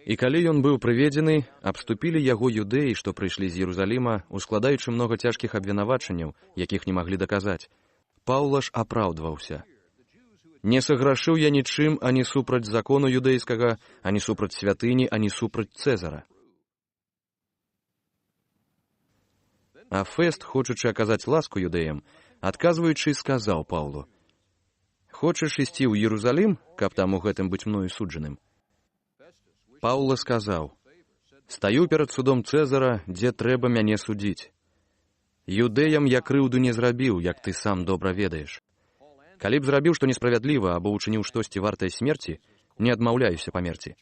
І калі ён быў прыведзены, абступілі яго юдэі, што прыйшлі з Єрусаліма, ускладаючы многа цяжкіх абвінавачанняў, якіх не маглі даказаць. Паўла ж апраўдваўся: «Не саграшыў я нічым ані супраць закону юдэйскага, ані супраць святыні, ані супраць Цэзара». А Фест, хочучы аказаць ласку юдэям, адказваючы, сказаў Паўлу: «Хочаш ісці ў Єрусалім, каб там у гэтым быць мною суджаным?» Паўла сказаў: «Стаю перад судом Цэзара, дзе трэба мяне судзіць. Юдэям я крыўду не зрабіў, як ты сам добра ведаеш. Калі б зрабіў што несправядліва або ўчыніў штосьці вартае смерці, не адмаўляюся памерці.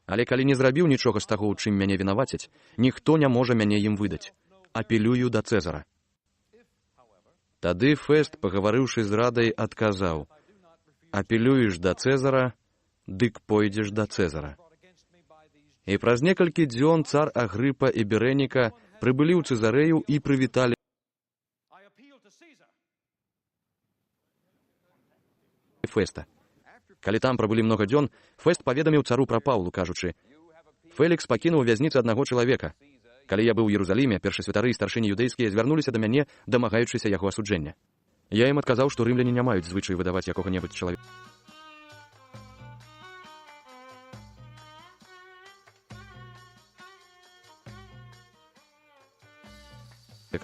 Але калі не зрабіў нічога з таго, у чым мяне вінавацяць, ніхто не можа мяне ім выдаць. Апелюю да Цэзара». Тады Фест, пагаварыўшы з радай, адказаў: «Апелюеш да Цэзара, дык пойдзеш да Цэзара». І праз некалькі дзён цар Агрыпа і Берэніка прыбылі ў Цэзарэю і прывіталі Феста. Калі там прабылі многа дзён, Фест паведаміў цару пра Паўлу, кажучы: «Фелікс пакінуў у вязніцы аднаго чалавека. Калі я быў у Єрусаліме, першасвятары і старшыні юдэйскія звярнуліся да мяне, дамагаючыся яго асуджэння. Я ім адказаў, што рымляне не маюць звычаю выдаваць якога-небудзь чалавека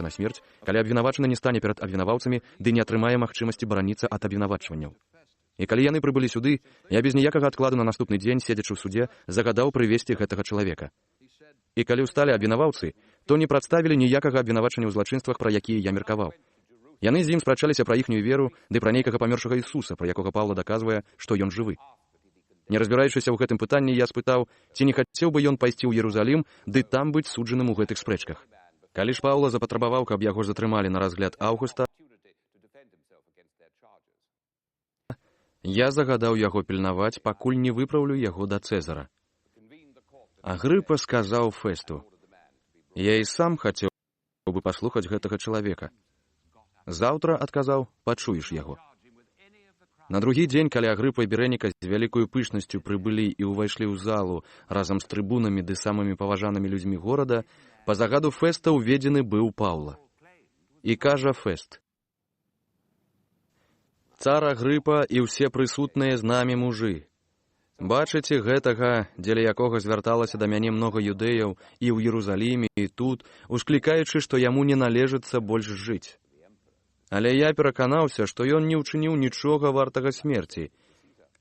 на смерць, калі абвінавачаны не стане перад абвінаваўцамі, ды не атрымае магчымасці бараніцца ад абвінавачванняў. І калі яны прыбылі сюды, я без ніякага адкладу на наступны дзень, седзячы ў судзе, загадаў прывесці гэтага чалавека. І калі ўсталі абвінаваўцы, то не прадставілі ніякага абвінавачання ў злачынствах, пра якія я меркаваў. Яны з ім спрачаліся пра іхнюю веру, ды пра нейкага памёршага Ісуса, пра якога Паўла даказвае, што ён жывы. Не разбіраючыся ў гэтым пытанні, я спытаў, ці не хацеў бы ён пайсці ў Єрусалім, ды там быць суджаным у гэтых спрэчках. Калі ж Паўла запатрабаваў, каб яго затрымалі на разгляд Аўгуста, я загадаў яго пільнаваць, пакуль не выпраўлю яго да Цэзара. Агрыпа сказаў Фесту: «Я і сам хацеў бы паслухаць гэтага чалавека». «Заўтра, — адказаў, — пачуеш яго». На другі дзень, калі Агрыпа і Берэніка з вялікою пышнасцю прыбылі і ўвайшлі ў залу разам з трыбунамі ды самымі паважанымі людзьмі горада, па загаду Феста уведзены быў Паўла. І кажа Фест: «Цар Агрыпа і ўсе прысутныя з намі мужы, бачыце гэтага, дзеля якога звярталася да мяне многа юдэяў і ў Єрусаліме, і тут, усклікаючы, што яму не належыцца больш жыць. Але я пераканаўся, што ён не ўчыніў нічога вартага смерці,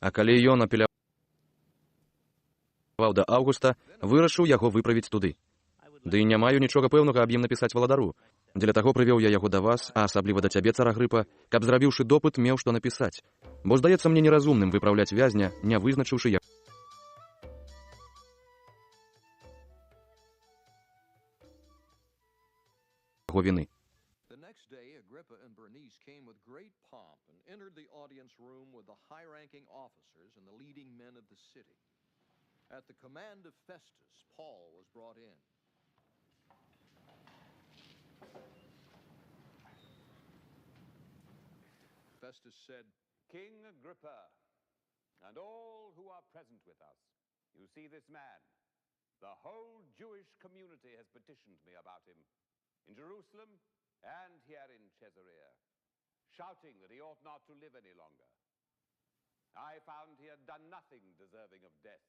а калі ён апеляваў да Аўгуста, вырашыў яго выправіць туды. Ды не маю нічога пэўнага аб ім напісаць валадару. Дзеля таго прывёў я яго да вас, а асабліва да цябе, цар Агрыпа, каб, зрабіўшы допыт, меў што напісаць. Бо здаецца мне неразумным выпраўляць вязня, не вызначыўшы яго віны». came with great pomp and entered the audience room with the high-ranking officers and the leading men of the city. At the command of Festus, Paul was brought in. Festus said, King Agrippa, and all who are present with us, you see this man. The whole Jewish community has petitioned me about him, in Jerusalem and here in Caesarea, shouting that he ought not to live any longer. I found he had done nothing deserving of death.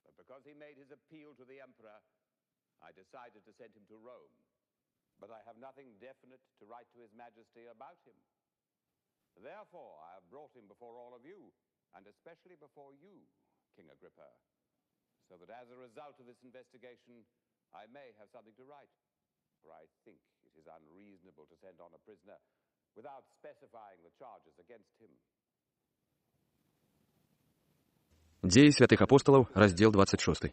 But because he made his appeal to the emperor, I decided to send him to Rome. But I have nothing definite to write to his majesty about him. Therefore, I have brought him before all of you, and especially before you, King Agrippa, so that as a result of this investigation, I may have something to write. For I think it is unreasonable to send on a prisoner without specifying the charges against him. Дзеі святых апосталаў, раздзел 26.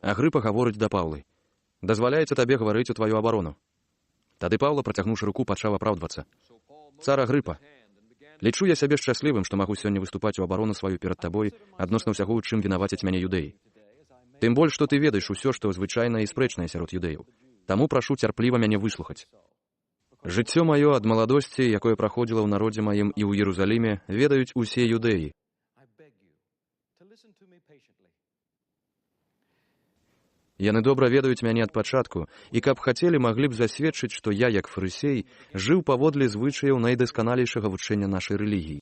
Агрыпа гаворыць да Паўлы: «Дазваляецца табе гаварыць у тваю абарону». Тады Паўла, працягнуўшы руку, пачаў апраўдвацца: «Цар Агрыпа, лічу я сябе шчаслівым, што магу сёння выступаць у абарону сваю перад табой адносна ўсяго, у чым вінавацяць мяне юдэі. Тым больш, што ты ведаеш усё, што звычайнае і спрэчнае сярод юдэяў. Таму прашу цярпліва мяне выслухаць. Жыццё маё ад маладосці, якое праходзіла ў народзе маім і ў Іерусаліме, ведаюць усе юдэі. Яны добра ведаюць мяне ад пачатку, і каб хацелі, маглі б засведчыць, што я, як фарысей, жыў паводле звычаяў найдасканалейшага вучэння нашай рэлігіі.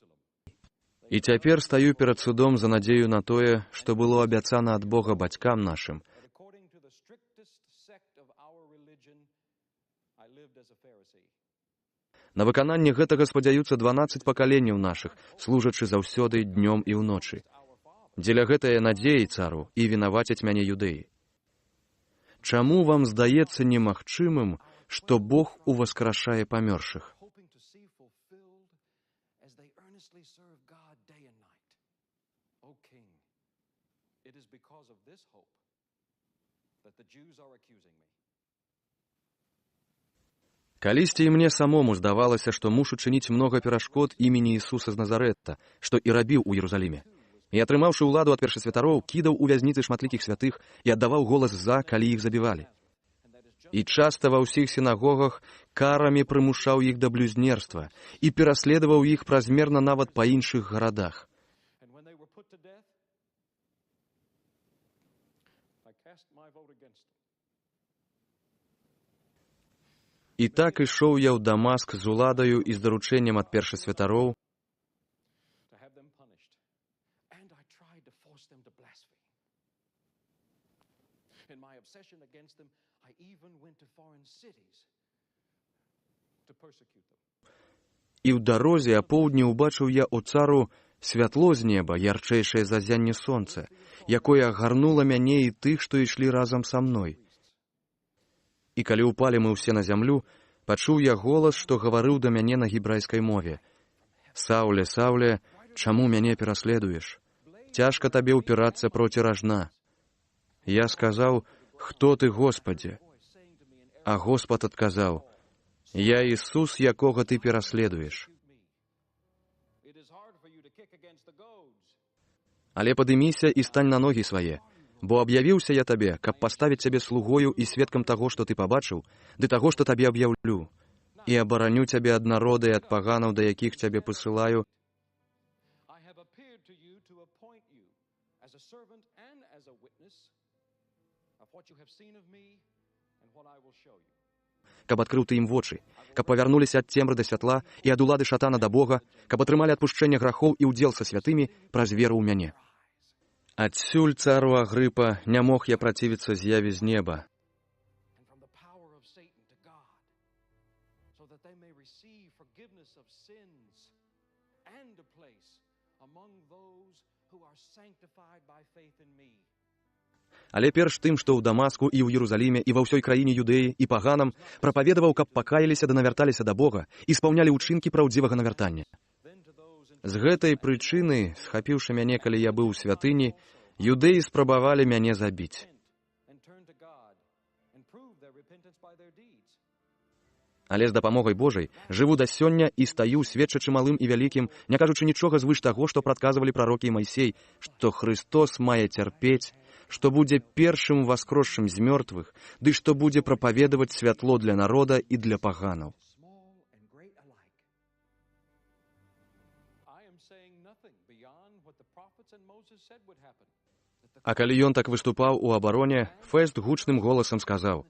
І цяпер стаю перад судом за надзею на тое, што было абяцана ад Бога бацькам нашым. На выкананне гэтага спадзяюцца 12 пакаленняў нашых, служачы заўсёды днём і ўночы. Дзеля гэтае надзеі, цару, і вінавацяць мяне юдэі. Чаму вам здаецца немагчымым, што Бог уваскрашае памёршых? Калісьці і мне самому здавалася, што мушу чыніць многа перашкод імені Ісуса з Назарэтта, што і рабіў у Іерусаліме. І, атрымаўшы ўладу ад першасвятароў, кідаў у вязніцы шматлікіх святых і аддаваў голас за, калі іх забівалі. І часта ва ўсіх сінагогах карамі прымушаў іх да блюзнерства і пераследаваў іх празмерна нават па іншых гарадах. І так ішоў я ў Дамаск з уладаю і з даручэннем ад першасвятароў, і ў дарозе апоўдні ўбачыў я о цару святло з неба, ярчэйшае за зянне сонца, якое агарнула мяне і тых, што ішлі разам са мной. І калі ўпалі мы ўсе на зямлю, пачуў я голас, што гаварыў да мяне на гебрайскай мове: «Саўле, Саўле, чаму мяне пераследуеш? Цяжка табе ўпірацца проці ражна». Я сказаў: «Хто ты, Господзе?» А Господ адказаў: «Я Ісус, якога ты пераследуеш. Але падыміся і стань на ногі свае, бо аб'явіўся я табе, каб паставіць цябе слугою і сведкам таго, што ты пабачыў, ды таго, што табе аб'яўлю, і абараню цябе ад народа і ад паганаў, да якіх цябе пасылаю, каб адкрыў ты ім вочы, каб павярнуліся ад цемры да святла і ад улады шатана да Бога, каб атрымалі адпушчэнне грахоў і ўдзел са святымі праз веру ў мяне». Адсюль, цару Агрыпа, не мог я працівіцца з'яве з неба. Але перш тым, што ў Дамаску і ў Іерусаліме і ва ўсёй краіне Юдэі і паганам прапаведаваў, каб пакаяліся да навярталіся да Бога і спаўнялі ўчынкі праўдзівага навяртання. З гэтай прычыны, схапіўшы мяне, калі я быў у святыні, юдэі спрабавалі мяне забіць. Але з дапамогай Божай жыву да сёння і стаю, сведчачы малым і вялікім, не кажучы нічога звыш таго, што прадказвалі прарокі і Майсей, што Христос мае цярпець, што будзе першым воскросшым з мёртвых, ды што будзе прапаведаваць святло для народа і для паганаў. А калі ён так выступаў у абароне, Фэст гучным голасам сказаў: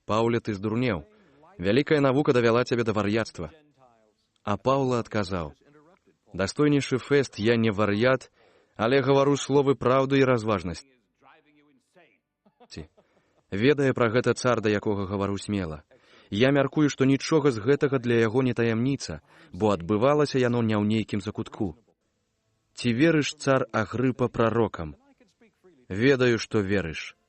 «Паўле, ты здурнеў. Вялікая навука давяла цябе да вар'яцтва». А Паўла адказаў: «Дастойнейшы Фэст, я не вар'ят, але гавару словы праўды і разважнасці. Ведае пра гэта цар, да якога гавару смела. Я мяркую, што нічога з гэтага для яго не таямніца, бо адбывалася яно не ў нейкім закутку. Ці верыш, цар Агрыпа, прарокам? Ведаю, што верыш».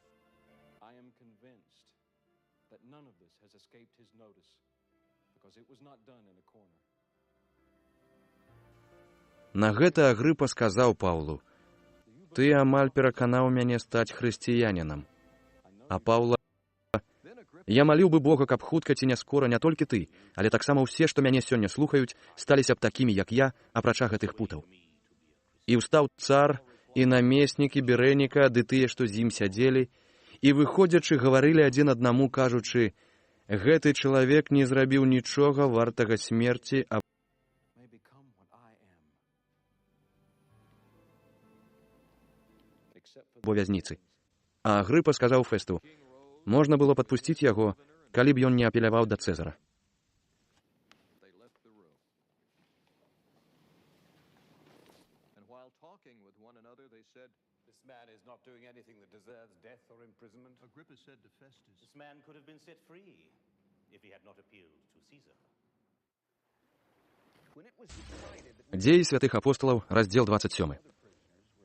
На гэта Агрыпа сказаў Паўлу: «Ты амаль пераканаў мяне стаць хрысціянінам». А Паўла: «Я маліў бы Бога, каб хутка ці не скора не толькі ты, але таксама ўсе, што мяне сёння слухаюць, сталіся б такімі, як я, апрача гэтых путаў». І ўстаў цар, і намеснікі Берэніка, ды тыя, што з ім сядзелі, і, выходзячы, гаварылі адзін аднаму, кажучы: «Гэты чалавек не зрабіў нічога вартага смерці або вязніцы». А Агрыпа сказаў Фэсту: «Можна было падпусціць яго, калі б ён не апеляваў да Цэзара». Дзеі святых апосталаў, раздзел 27.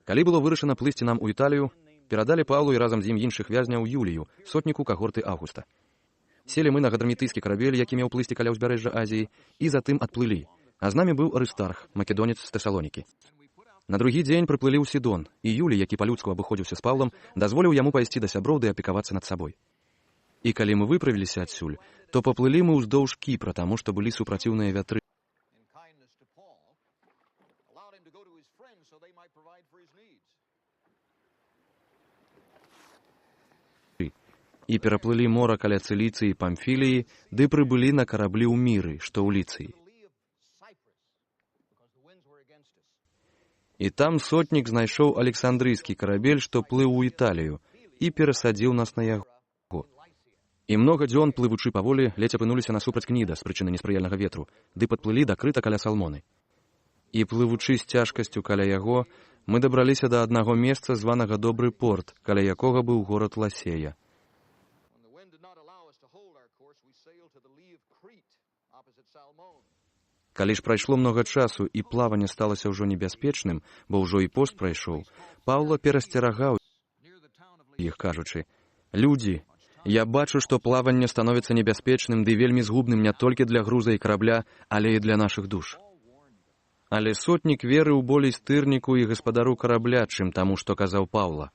Калі было вырашана плысці нам у Італію, перадалі Паўлу і разам з ім іншых вязняў Юлію, сотніку кагорты Аўгуста. Селі мы на гадрамітыйскі карабель, які меў плысці каля ўзбярэжжа Азіі, і затым адплылі. А з намі быў Арыстарх, македонец з Тэсалонікі. На другі дзень прыплылі ў Сідон, і Юлій, які па-людску абыходзіўся з Паўлам, дазволіў яму пайсці да сяброў ды апекавацца над сабой. І калі мы выправіліся адсюль, то паплылі мы ўздоўж Кіпра, таму што былі супраціўныя вятры. І пераплылі мора каля Цыліцыі і Памфіліі, ды прыбылі на караблі ў Міры, што ў Ліцыі. І там сотнік знайшоў Александрыйскі карабель, што плыў у Італію, і перасадзіў нас на яго. І многа дзён, плывучы паволі, ледзь апынуліся насупраць Кніда з прычыны неспрыяльнага ветру, ды падплылі да крыта каля Салмоны. І плывучы з цяжкасцю каля яго, мы дабраліся да аднаго месца, званага Добры порт, каля якога быў горад Ласея. Калі ж прайшло многа часу і плаванне сталася ўжо небяспечным, бо ўжо і пост прайшоў, Паўла перасцерагаў іх, кажучы: «Людзі, я бачу, што плаванне становіцца небяспечным ды вельмі згубным не толькі для груза і карабля, але і для нашых душ. Але сотнік верыў болей стырніку і гаспадару карабля, чым таму, што казаў Паўла.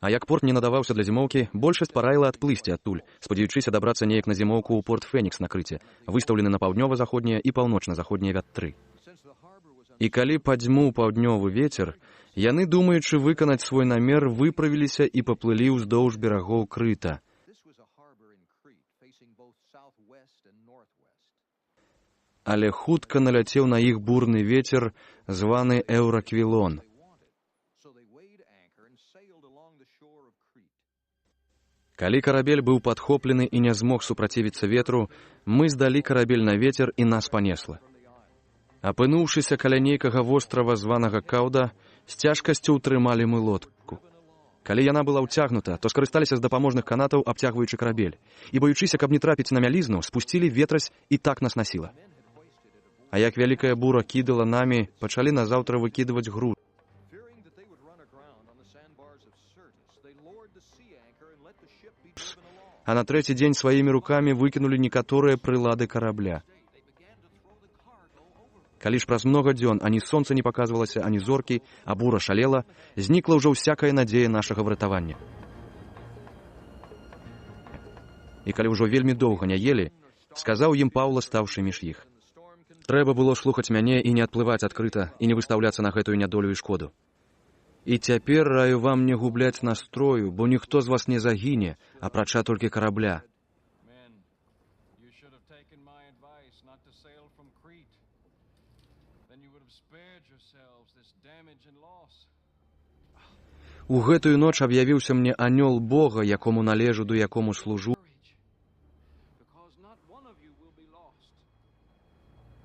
А як порт не надаваўся для зімоўкі, большасць параіла адплысці адтуль, спадзяючыся дабрацца неяк на зімоўку ў порт Фенікс на крыце, выстаўлены на паўднёва-заходнія і паўночна-заходнія вятры. І калі падзьмуў паўднёвы вецер, яны, думаючы выканаць свой намер, выправіліся і паплылі ўздоўж берагоў Крыта. Але хутка наляцеў на іх бурны вецер, званы Еўраквілон. Калі карабель быў падхоплены і не змог супрацівіцца ветру, мы здалі карабель на вецер і нас панесла. Апынуўшыся каля нейкага вострава, званага Каўда, з цяжкасцю ўтрымалі мы лодку. Калі яна была ўцягнута, то скарысталіся з дапаможных канатаў, абцягваючы карабель, і, баючыся, каб не трапіць на мялізну, спусцілі ветразь і так нас насіла. А як вялікая бура кідала намі, пачалі назаўтра выкідваць груз. А на трэці дзень сваімі рукамі выкінулі некаторыя прылады карабля. Калі ж праз многа дзён ані сонца не паказвалася, ані зоркі, а бура шалела, знікла ўжо ўсякая надзея нашага выратавання. І калі ўжо вельмі доўга не елі, сказаў ім Паўла, стаўшы між іх: «Трэба было слухаць мяне і не адплываць адкрыта, і не выстаўляцца на гэтую нядолю і шкоду. І цяпер раю вам не губляць настрою, бо ніхто з вас не загіне, апрача толькі карабля. Men, you should have taken my advice not to sail from Crete. Then you would have spared yourselves this damage and loss. У гэтую ноч аб'явіўся мне анёл Бога, якому належу, до якому служу, Courage, because not one of you will be lost.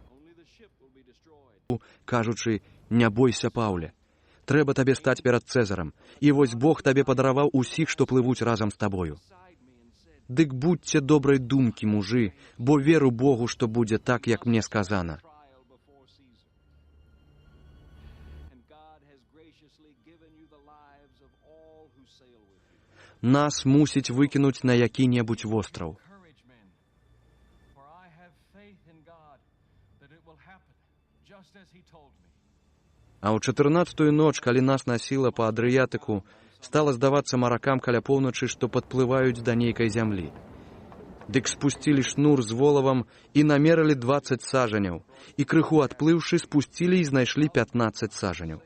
Only the ship will be destroyed. кажучы: не бойся, Паўле. Трэба табе стаць перад Цэзарам, і вось Бог табе падараваў усіх, што плывуць разам з табою. Дык будьце добрай думкі, мужы, бо веру Богу, што будзе так, як мне сказана. Trial before Caesar. And God has graciously given you the lives of all who sail with you. Нас мусіць выкінуць на які-небудзь востраў. Courage, men, for I have faith in God that it will happen just as he told me. А ў 14-ю ноч, калі нас насіла па Адрыятыку, стала здавацца маракам каля поўначы, што падплываюць да нейкай зямлі. Дык спусцілі шнур з волавам і намерылі 20 сажаняў, і крыху адплыўшы, спусцілі і знайшлі 15 сажаняў.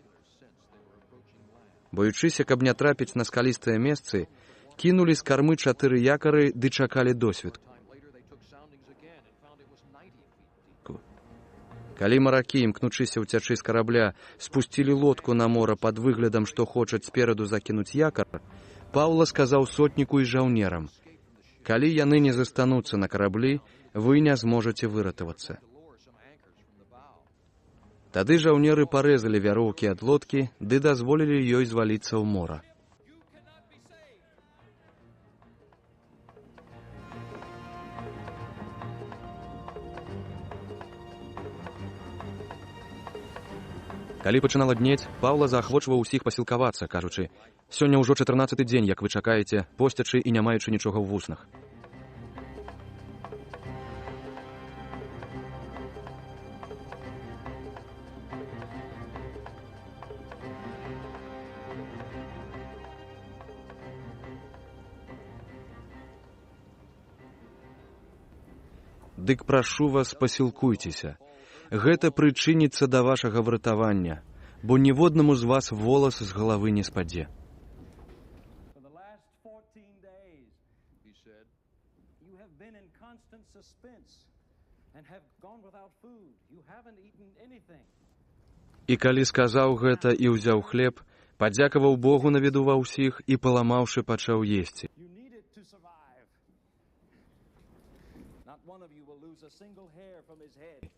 Боючыся, каб не трапіць на скалістыя месцы, кінулі з кармы 4 якары ды чакалі досведку. Калі маракі, імкнучыся ўцячы з карабля, спусцілі лодку на мора пад выглядам, што хочуць спераду закінуць якар, Паўла сказаў сотніку і жаўнерам: «Калі яны не застануцца на караблі, вы не зможаце выратавацца». Тады жаўнеры парэзалі вяроўкі ад лодкі ды дазволілі ёй зваліцца ў мора. Калі пачынала днець, Паўла заахвочваў усіх пасілкавацца, кажучы: «Сёння ўжо 14-й дзень, як вы чакаеце, посцячы і не маючы нічога ў вуснах. Дык прашу вас, пасілкуйцеся. Гэта прычыніцца да вашага выратавання, бо ніводнаму з вас волас з галавы не спадзе». For the last 14 days, he said, you have been in constant suspense and have gone without food. You haven't eaten anything. І калі сказаў гэта і ўзяў хлеб, падзякаваў Богу на віду ва ўсіх і, паламаўшы, пачаў есці. You need it to survive. Not one of you will lose a single hair from his head.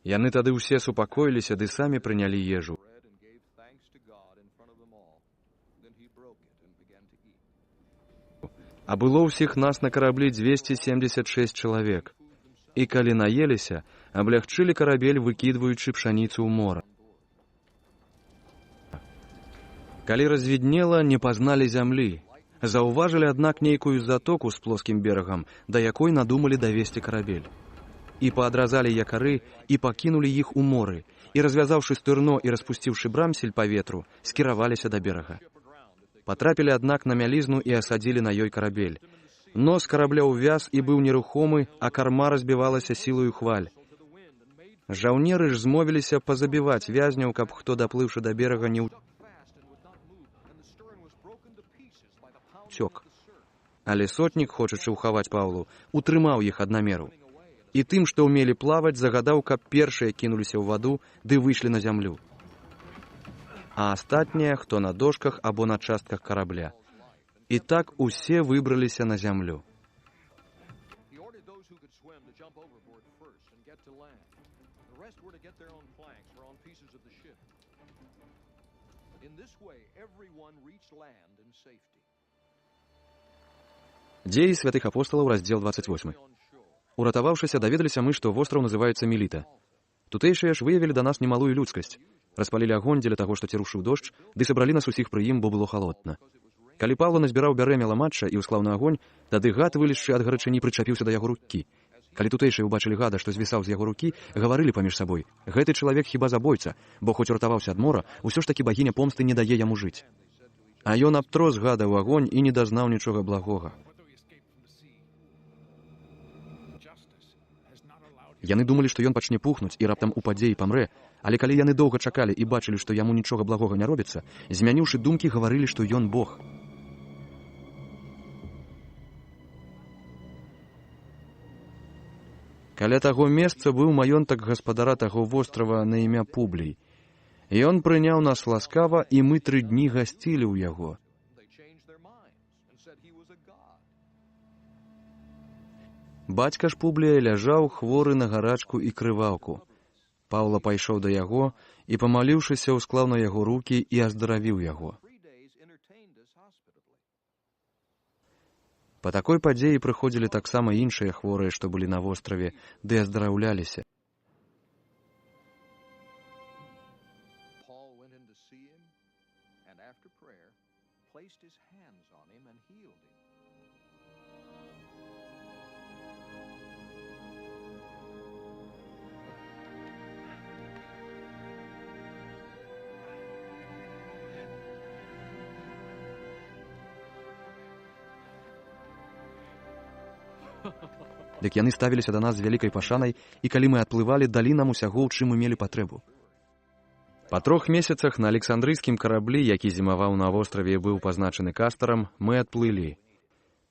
Яны тады ўсе супакоіліся ды самі прынялі ежу. Bread and gave thanks to God in front of them all. Then he broke it and began to eat. А было ўсіх нас на караблі 276 чалавек. І калі наеліся, аблягчылі карабель, выкідваючы пшаніцу ў мора. Калі развіднела, не пазналі зямлі. Заўважылі, аднак, нейкую затоку з плоскім берагам, да якой надумалі давесці карабель. І паадразалі якары, і пакінулі іх у моры, і, развязаўшы стырно і распусціўшы брамсель па ветру, скіраваліся да берага. Патрапілі, аднак, на мялізну і асадзілі на ёй карабель. Нос карабля ўвяз і быў нерухомы, а карма разбівалася сілаю хваль. Жаўнеры ж змовіліся пазабіваць вязняў, каб хто, даплыўшы да берага, не ўцёк. Але сотнік, хочучы ўхаваць Паўлу, утрымаў іх ад намеру. І тым, што ўмелі плаваць, загадаў, каб першыя кінуліся ў ваду ды выйшлі на зямлю. А астатнія, хто на дошках або на частках карабля. І так усе выбраліся на зямлю. He ordered those who could swim to jump overboard first and get to land. The rest were to get their own planks or on pieces of the ship. In this way, everyone reached land in safety. Дзеі святых апосталаў, раздзел 28. Уратаваўшыся, даведаліся мы, што востраў называецца Міліта. Тутэйшыя ж выявілі да нас немалую людскасць. Распалілі агонь дзеля таго, што цірушыў дождж, ды сабралі нас усіх пры ім, бо было халодна. Калі Паўла назбіраў бярэмя ламачча і ўсклаў на агонь, тады гад, вылезшы ад гарачыні, прычапіўся да яго рукі. Калі тутэйшыя ўбачылі гада, што звісаў з яго рукі, гаварылі паміж сабой: «Гэты чалавек хіба забойца, бо хоць уратаваўся ад мора, усё ж такі багіня помсты не дае яму жыць». А ён абтрос гада ў агонь і не дазнаў нічога благога. Яны думалі, што ён пачне пухнуць і раптам упадзе і памрэ, але калі яны доўга чакалі і бачылі, што яму нічога благога не робіцца, змяніўшы думкі, гаварылі, што ён Бог. Каля таго месца быў маёнтак гаспадара таго вострава на імя Публій. Ён прыняў нас ласкава, і мы 3 дні гасцілі ў яго. Бацька ж Публія ляжаў хворы на гарачку і крываўку. Паўла пайшоў да яго і, памаліўшыся, усклаў на яго рукі і аздаравіў яго. Па такой падзеі прыходзілі таксама іншыя хворыя, што былі на востраве, ды аздараўляліся. Дык яны ставіліся да нас з вялікай пашанай, і калі мы адплывалі, далі нам усяго, у чым мы мелі патрэбу. Па 3 месяцах на александрыйскім караблі, які зімаваў на востраве і быў пазначаны кастарам, мы адплылі.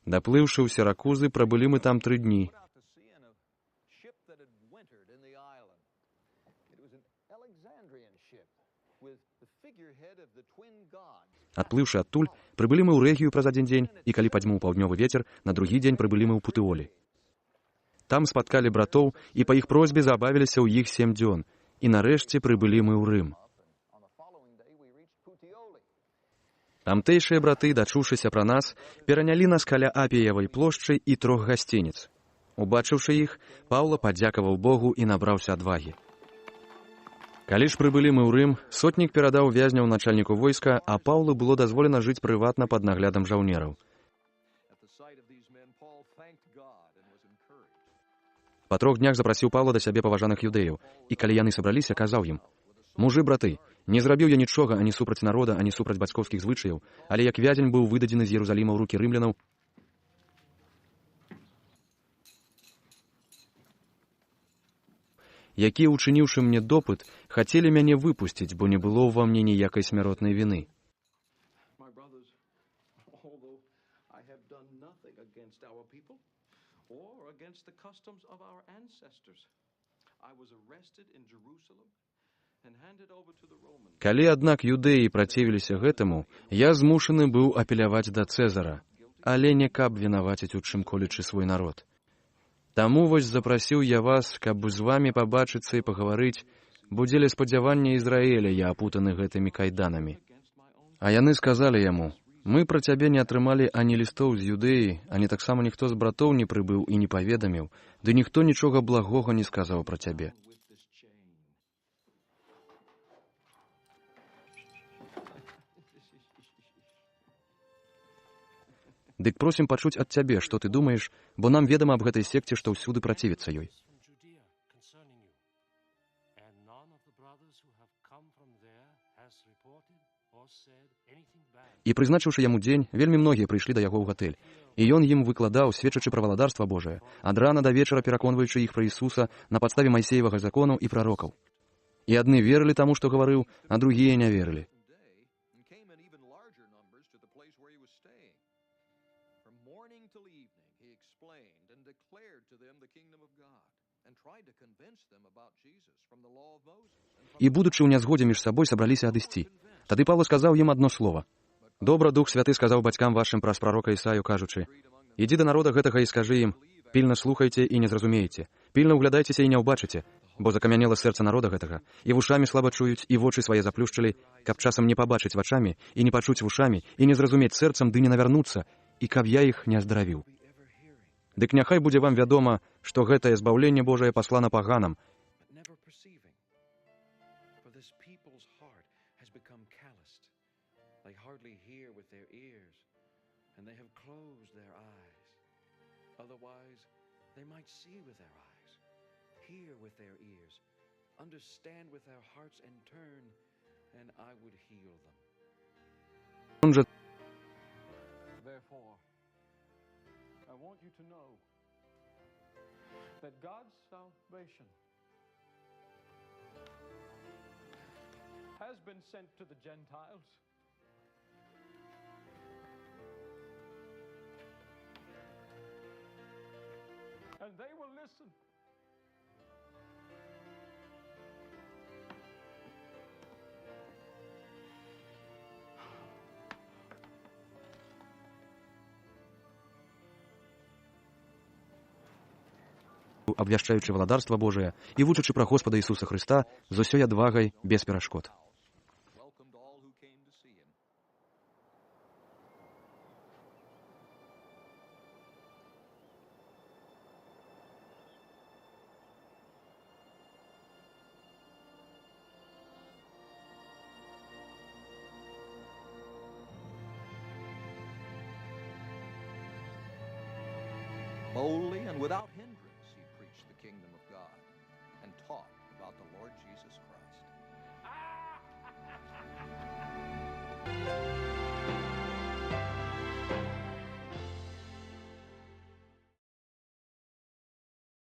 Даплыўшы ў Сіракузы, прабылі мы там 3 дні. Адплыўшы адтуль, прыбылі мы ў Рэгію праз 1 дзень, і калі падзьмуў паўднёвы вецер, на другі дзень прыбылі мы ў Путыолі. Там спаткалі братоў, і па іх просьбе забавіліся ў іх 7 дзён, і нарэшце прыбылі мы ў Рым. Тамтэйшыя браты, дачуўшыся пра нас, перанялі нас каля Апіевай плошчы і 3 гасцініц. Убачыўшы іх, Паўла падзякаваў Богу і набраўся адвагі. Калі ж прыбылі мы ў Рым, сотнік перадаў вязняў начальніку войска, а Паўлу было дазволена жыць прыватна пад наглядам жаўнераў. Па 3 днях запрасіў Паўла да сябе паважаных юдэяў, і калі яны сабраліся, казаў ім: «Мужы, браты, не зрабіў я нічога ані супраць народа, ані супраць бацькоўскіх звычаяў, але як вязень быў выдадзены з Єрусаліма ў рукі рымлянаў, якія, учыніўшы мне допыт, хацелі мяне выпусціць, бо не было ўва мне ніякай смяротнай віны. Калі, аднак, юдэі працівіліся гэтаму, я змушаны быў апеляваць да Цэзара, але не каб вінаваціць у чым-колечы свой народ. Таму вось запрасіў я вас, каб з вамі пабачыцца і пагаварыць, бо дзеля спадзявання Ізраіля я апутаны гэтымі кайданамі». А яны сказалі яму: «Мы пра цябе не атрымалі ані лістоў з Юдэі, ані таксама ніхто з братоў не прыбыў і не паведаміў, ды ніхто нічога благога не сказаў пра цябе». Дык просім пачуць ад цябе, што ты думаеш, бо нам ведама аб гэтай секце, што ўсюды працівіцца ёй. І прызначыўшы яму дзень, вельмі многія прыйшлі да яго ў гатэль. І ён ім выкладаў, сведчачы пра валадарства Божае, ад рана да вечара пераконваючы іх пра Ісуса на падставе Майсеевага закону і прарокаў. І адны верылі таму, што гаварыў, а другія не верылі. І, будучы ў нязгодзе між сабой, сабраліся адысці. Тады Паўла сказаў ім адно слова: «Добра Дух Святы сказаў бацькам вашым праз прарока Ісаю, кажучы: Ідзі да народа гэтага і скажы ім: пільна слухайце і не зразумееце, пільна ўглядайцеся і не ўбачыце, бо закамянела сэрца народа гэтага, і вушамі слаба чуюць, і вочы свае заплюшчылі, каб часам не пабачыць вачамі, і не пачуць вушамі, і не зразумець сэрцам, ды не навярнуцца, і каб я іх не аздаравіў. Дык няхай будзе вам вядома, што гэтае збаўленне Божае паслана паганам, They might see with their eyes, hear with their ears, understand with their hearts and turn, and I would heal them. Therefore, I want you to know that God's salvation has been sent to the Gentiles. And they will listen. Абвяшчаючы валадарства Божае і вучачы пра Господа Ісуса Хрыста з усёй адвагай без перашкод. Welcomed all who came to see him. Boldly and without hindrance,